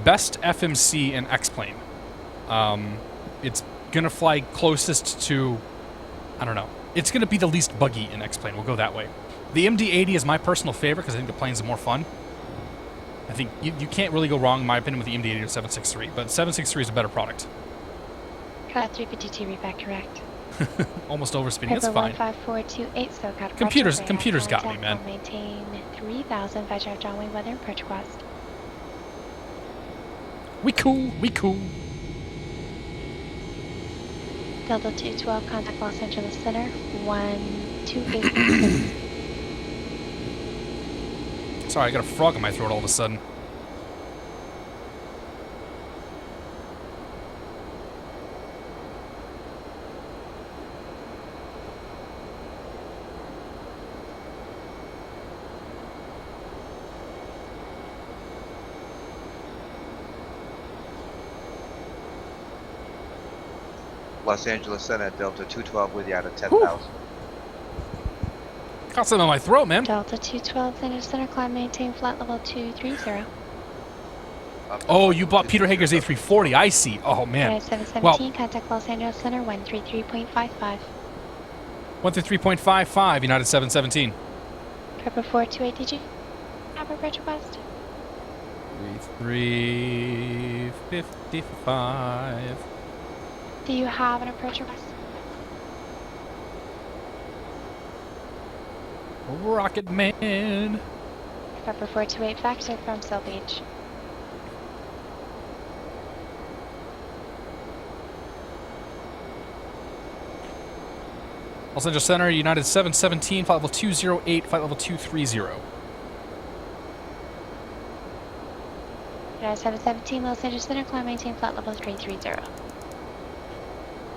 best FMC in X-plane. It's gonna fly closest to, I don't know. It's gonna be the least buggy in X-plane. We'll go that way. The MD-80 is my personal favorite because I think the plane's more fun. I think you can't really go wrong, in my opinion, with the MD-80 or 763, but 763 is a better product. Cut 352, read back correct. Almost overspeeding. That's fine. 15428, so got Computers got me, man. Maintain 3,000 by drive John Wayne weather and approach west. We cool. Delta 212, contact Los Angeles Center 128.6. Sorry, I got a frog in my throat all of a sudden. Los Angeles Center, Delta 212 with you out of 10,000. Got something in my throat, man. Delta 212, Los Angeles Center, climb, maintain flight level 230. Oh, you bought Peter Hager's A340. I see. Oh, man. United 717, contact Los Angeles Center 133.55. 133.55, United 717. Pepper 428, DG. Have a approach request. 3355. Do you have an approach request? Rocket Man. Pepper 428 Factor from Seal Beach. Los Angeles Center, United 717, flight level 208, flight level 230. United 717, Los Angeles Center, climb maintain flight level 330.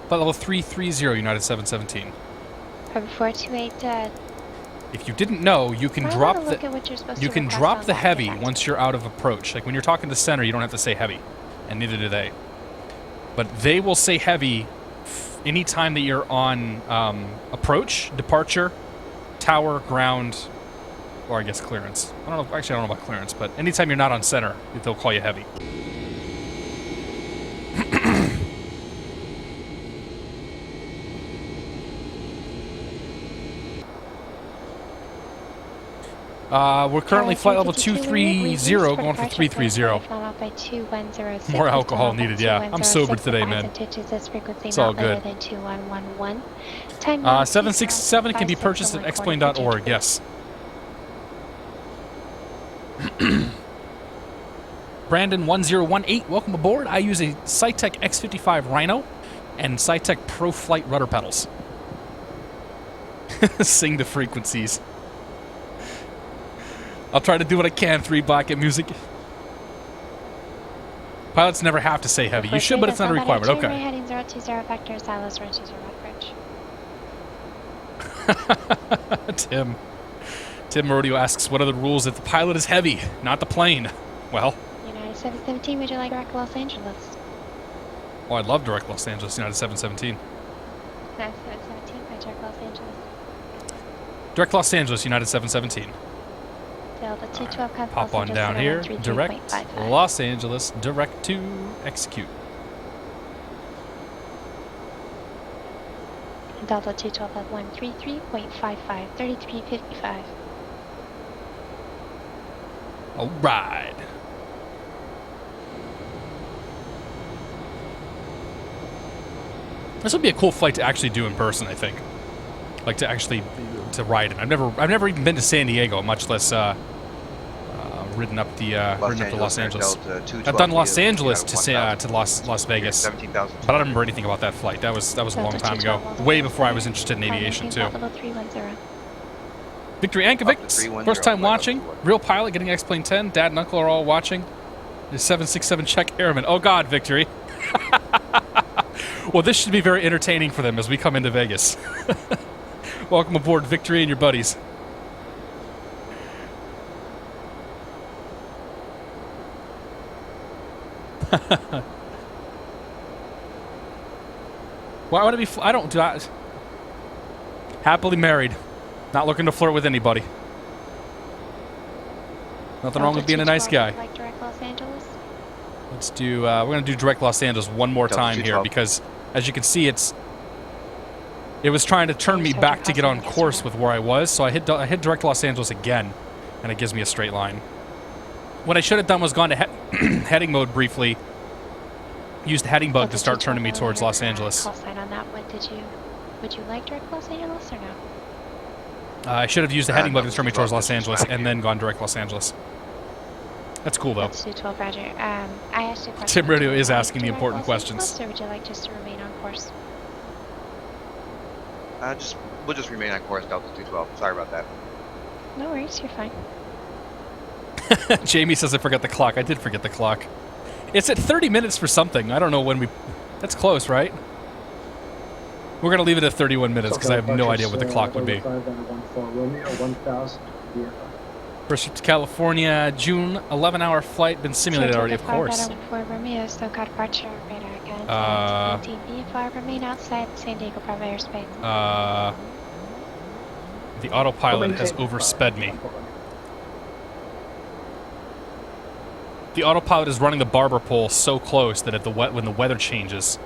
Flight level 330, United 717. Pepper 428, If you didn't know, you can drop look at what you're supposed you to can request drop on the that heavy event. once you're out of approach. Like when you're talking to center, you don't have to say heavy, and neither do they. But they will say heavy anytime that you're on approach, departure, tower, ground, or I guess clearance. I don't know. Actually, I don't know about clearance, but anytime you're not on center, they'll call you heavy. We're currently flight level 230, going for 330. More alcohol needed, yeah. I'm sober today, man. It's all good. 767 can be purchased at xplane.org, yes. Brandon1018, welcome aboard. I use a Cytec X55 Rhino and Cytec Pro Flight rudder pedals. Sing the frequencies. I'll try to do what I can, 3 Black at music. Pilots never have to say heavy. You should, but it's not a requirement. Okay. Heading 020 Vector, Silos 020 Bridge. Tim Rodeo asks, what are the rules if the pilot is heavy, not the plane? Well, United 717, would you like direct Los Angeles? oh, I'd love direct Los Angeles, United 717. United 717, by direct Los Angeles. Direct Los Angeles, United 717. Delta 212, Pop on down here, direct Los Angeles, direct to execute. Delta 212 at 133.55, 3355. All right. This would be a cool flight to actually do in person, I think. Like to actually to ride in. I've never even been to San Diego, much less ridden up the Los Angeles. I've done Los Angeles to Las Vegas, but I don't remember anything about that flight. That was a long time ago, way before I was interested in aviation too. Victory Ankovic, first time watching. Real pilot getting X-Plane 10. Dad and Uncle are all watching. The 767 check airman. Oh God, Victory. Well, this should be very entertaining for them as we come into Vegas. Welcome aboard, Victory and your buddies. Why would it be? I don't. Happily married, not looking to flirt with anybody. Nothing wrong with being a nice guy. Like direct Los Angeles? Let's do. We're gonna do direct Los Angeles one more time here because, as you can see, it was trying to turn me back to get on course with where I was. So I hit direct Los Angeles again, and it gives me a straight line. What I should have done was gone to heading mode briefly. Used the heading bug to start turning me towards Los Angeles. Call sign on that. Would you like direct Los Angeles or no? I should have used the heading bug to turn me towards Los Angeles and then gone direct Los Angeles. That's cool though. That's 212, Roger. I asked you a question. Tim Radio is asking the important questions. Or would you like just to remain on course? We'll just remain on course, Delta 212. Sorry about that. No worries, you're fine. Jamie says I forgot the clock. I did forget the clock. It's at 30 minutes for something. I don't know when we... That's close, right? We're going to leave it at 31 minutes because I have no idea what the clock would be. First trip to California, June, 11-hour flight. Been simulated already, of course. Romeo, SoCal departure, radar again. VFR, remain outside San Diego Bravo airspace. The autopilot has oversped me. The autopilot is running the barber pole so close that when the weather changes,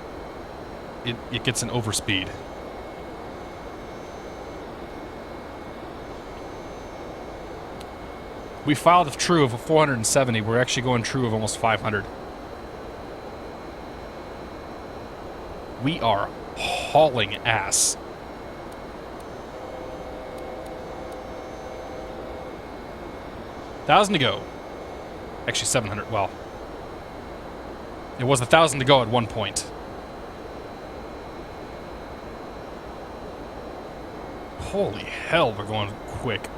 it gets an overspeed. We filed a true of 470. We're actually going true of almost 500. We are hauling ass. $1,000 to go. Actually, 700. Well, it was 1,000 to go at one point. Holy hell, we're going quick.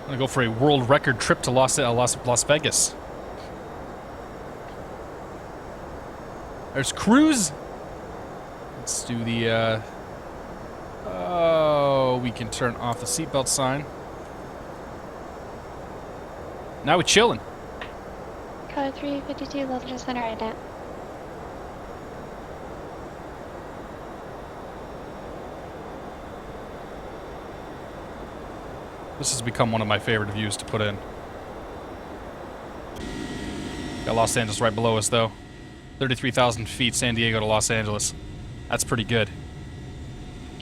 I'm gonna go for a world record trip to Las Vegas. There's cruise. Let's do the. Oh, we can turn off the seatbelt sign. Now we're chilling. Code 352, level center ident. This has become one of my favorite views to put in. Got Los Angeles right below us, though. 33,000 feet, San Diego to Los Angeles. That's pretty good.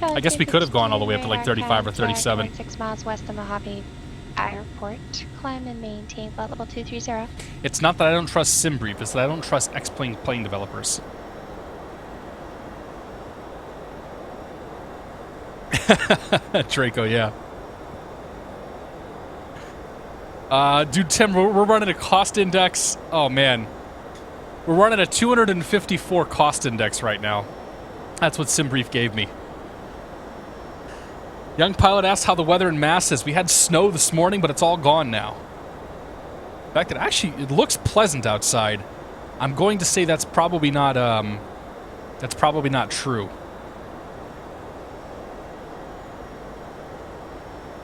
I guess we could have gone all the way up to like 35 or 37. 6 miles west of Mojave Airport. Climb and maintain flight level 230. It's not that I don't trust SimBrief, it's that I don't trust X-Plane plane developers. Draco, yeah. Dude, Tim, we're running a cost index. Oh, man. We're running a 254 cost index right now. That's what SimBrief gave me. Young pilot asked how the weather in Mass is. We had snow this morning, but it's all gone now. In fact, it looks pleasant outside. I'm going to say that's probably not true.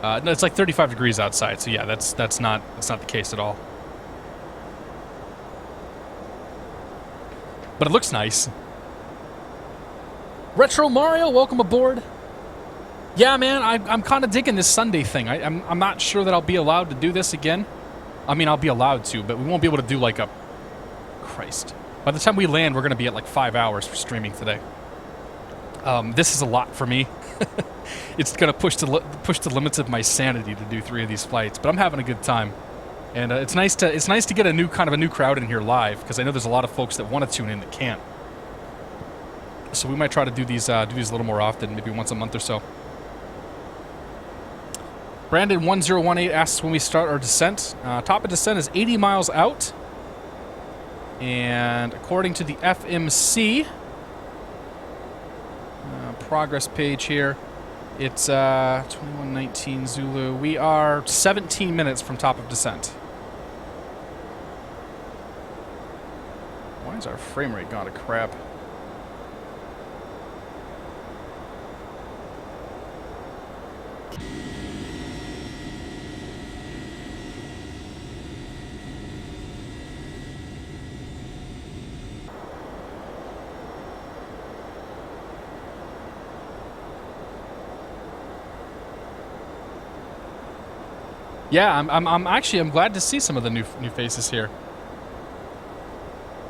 No, it's like 35 degrees outside, so yeah, that's not the case at all. But it looks nice. Retro Mario, welcome aboard. Yeah, man, I'm kind of digging this Sunday thing. I'm not sure that I'll be allowed to do this again. I mean, I'll be allowed to, but we won't be able to do like a... Christ. By the time we land, we're going to be at like 5 hours for streaming today. This is a lot for me. It's going to push the limits of my sanity to do 3 of these flights, but I'm having a good time. And it's nice to get a new crowd in here live, because I know there's a lot of folks that want to tune in that can't. So we might try to do these a little more often, maybe once a month or so. Brandon1018 asks when we start our descent. Top of descent is 80 miles out. And according to the FMC progress page here, it's 2119 Zulu. We are 17 minutes from top of descent. Why is our frame rate gone to crap? Yeah, I'm glad to see some of the new faces here.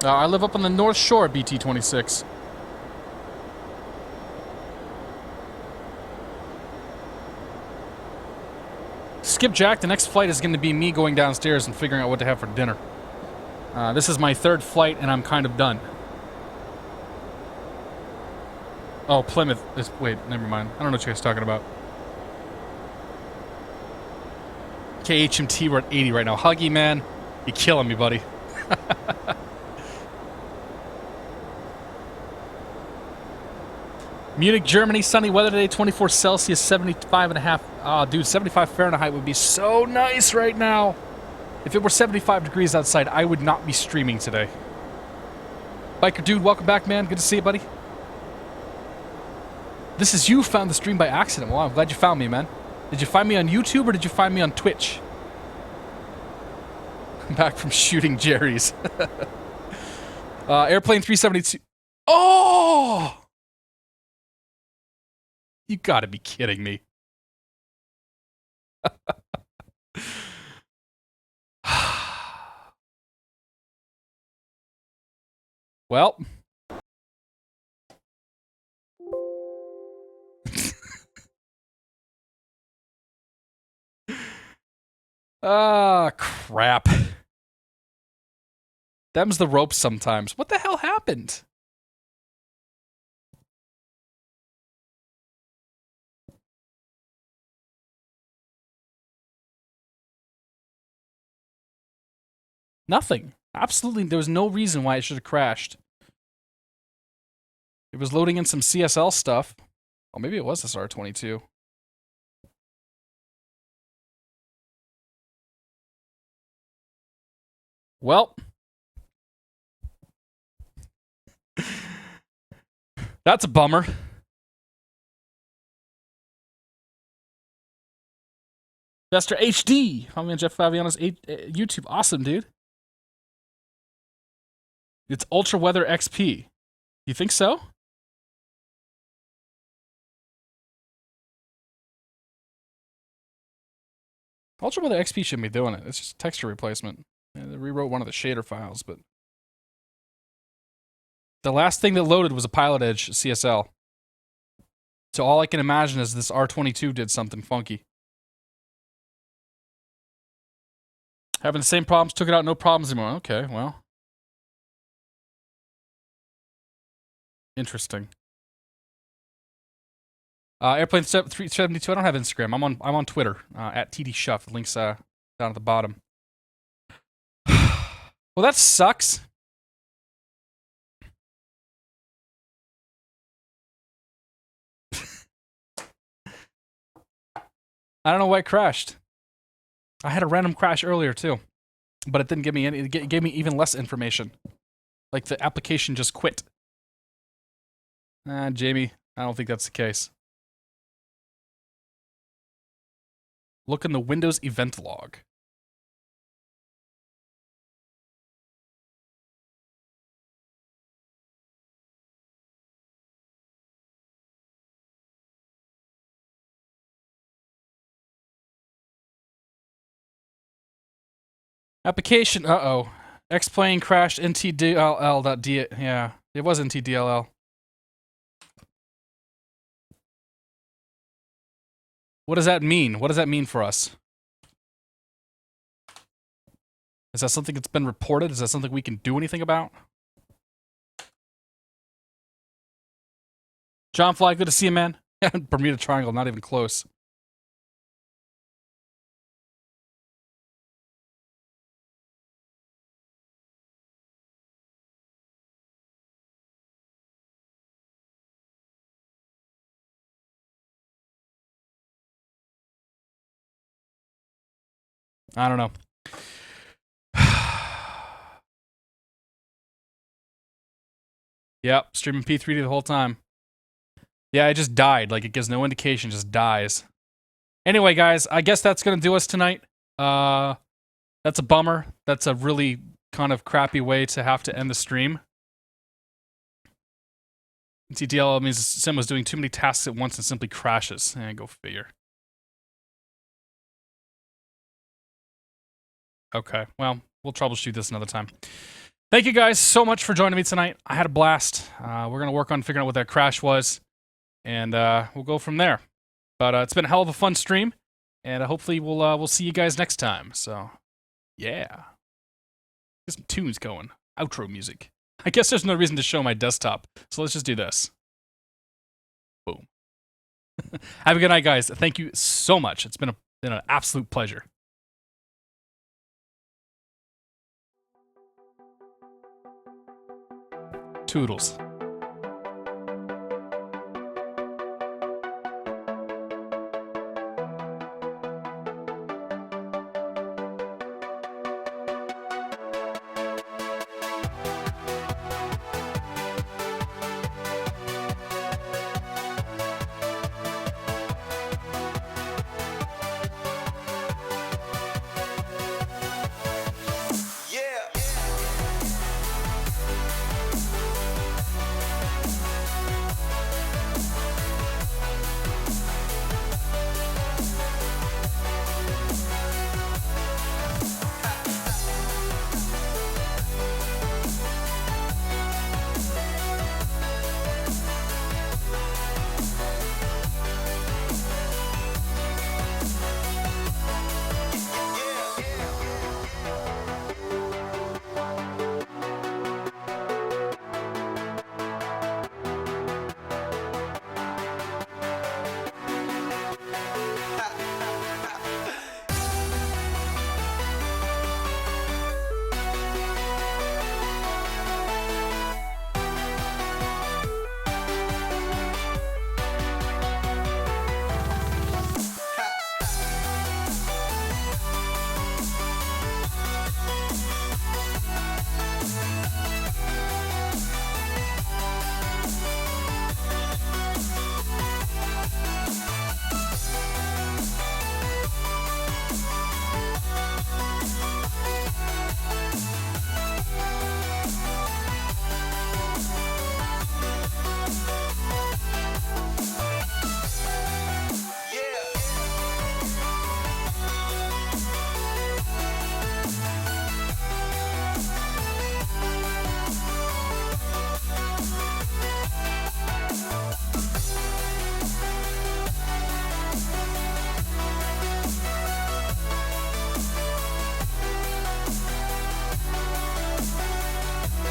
I live up on the North Shore, BT26. Skipjack, the next flight is going to be me going downstairs and figuring out what to have for dinner. This is my 3rd flight, and I'm kind of done. Oh, Plymouth. Wait, never mind. I don't know what you guys are talking about. KHMT, we're at 80 right now. Huggy, man. You're killing me, buddy. Munich, Germany, sunny weather today, 24 Celsius, 75.5. Oh, dude, 75 Fahrenheit would be so nice right now. If it were 75 degrees outside, I would not be streaming today. Biker dude, welcome back, man. Good to see you, buddy. This is you found the stream by accident. Well, I'm glad you found me, man. Did you find me on YouTube or did you find me on Twitch? I'm back from shooting Jerry's. Airplane 372. Oh! You gotta be kidding me. Well. Ah, crap. Them's the ropes sometimes. What the hell happened? Nothing. Absolutely, there was no reason why it should have crashed. It was loading in some CSL stuff. Oh, maybe it was this R22. Well, that's a bummer. Vester HD. I'm on Jeff Fabiano's YouTube. Awesome, dude. It's Ultra Weather XP. You think so? Ultra Weather XP shouldn't be doing it. It's just texture replacement. Yeah, they rewrote one of the shader files, but the last thing that loaded was a PilotEdge CSL. So all I can imagine is this R22 did something funky. Having the same problems, took it out, no problems anymore. Okay, well. Interesting. Airplane 372. I don't have Instagram. I'm on Twitter at TDShuff. The link's down at the bottom. Well, that sucks. I don't know why it crashed. I had a random crash earlier too, but it didn't give me any. It gave me even less information. Like the application just quit. Jamie, I don't think that's the case. Look in the Windows event log. Application, uh-oh. X-plane crashed ntdll.d. Yeah, it was ntdll. What does that mean? What does that mean for us? Is that something that's been reported? Is that something we can do anything about? John Fly, good to see you, man. Bermuda Triangle, not even close. I don't know. Yep, streaming P3D the whole time. Yeah, it just died. Like, it gives no indication, just dies. Anyway, guys, I guess that's going to do us tonight. That's a bummer. That's a really kind of crappy way to have to end the stream. TTL means Sim was doing too many tasks at once and simply crashes. Go figure. Okay, well, we'll troubleshoot this another time. Thank you guys so much for joining me tonight. I had a blast. We're going to work on figuring out what that crash was, and we'll go from there. But it's been a hell of a fun stream, and hopefully we'll see you guys next time. So, yeah. Get some tunes going. Outro music. I guess there's no reason to show my desktop, so let's just do this. Boom. Have a good night, guys. Thank you so much. It's been an absolute pleasure. Toodles.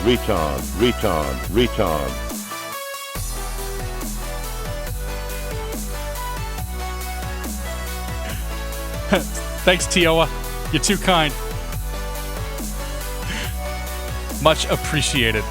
Retard. Retard. Retard. Thanks, Tioa. You're too kind. Much appreciated.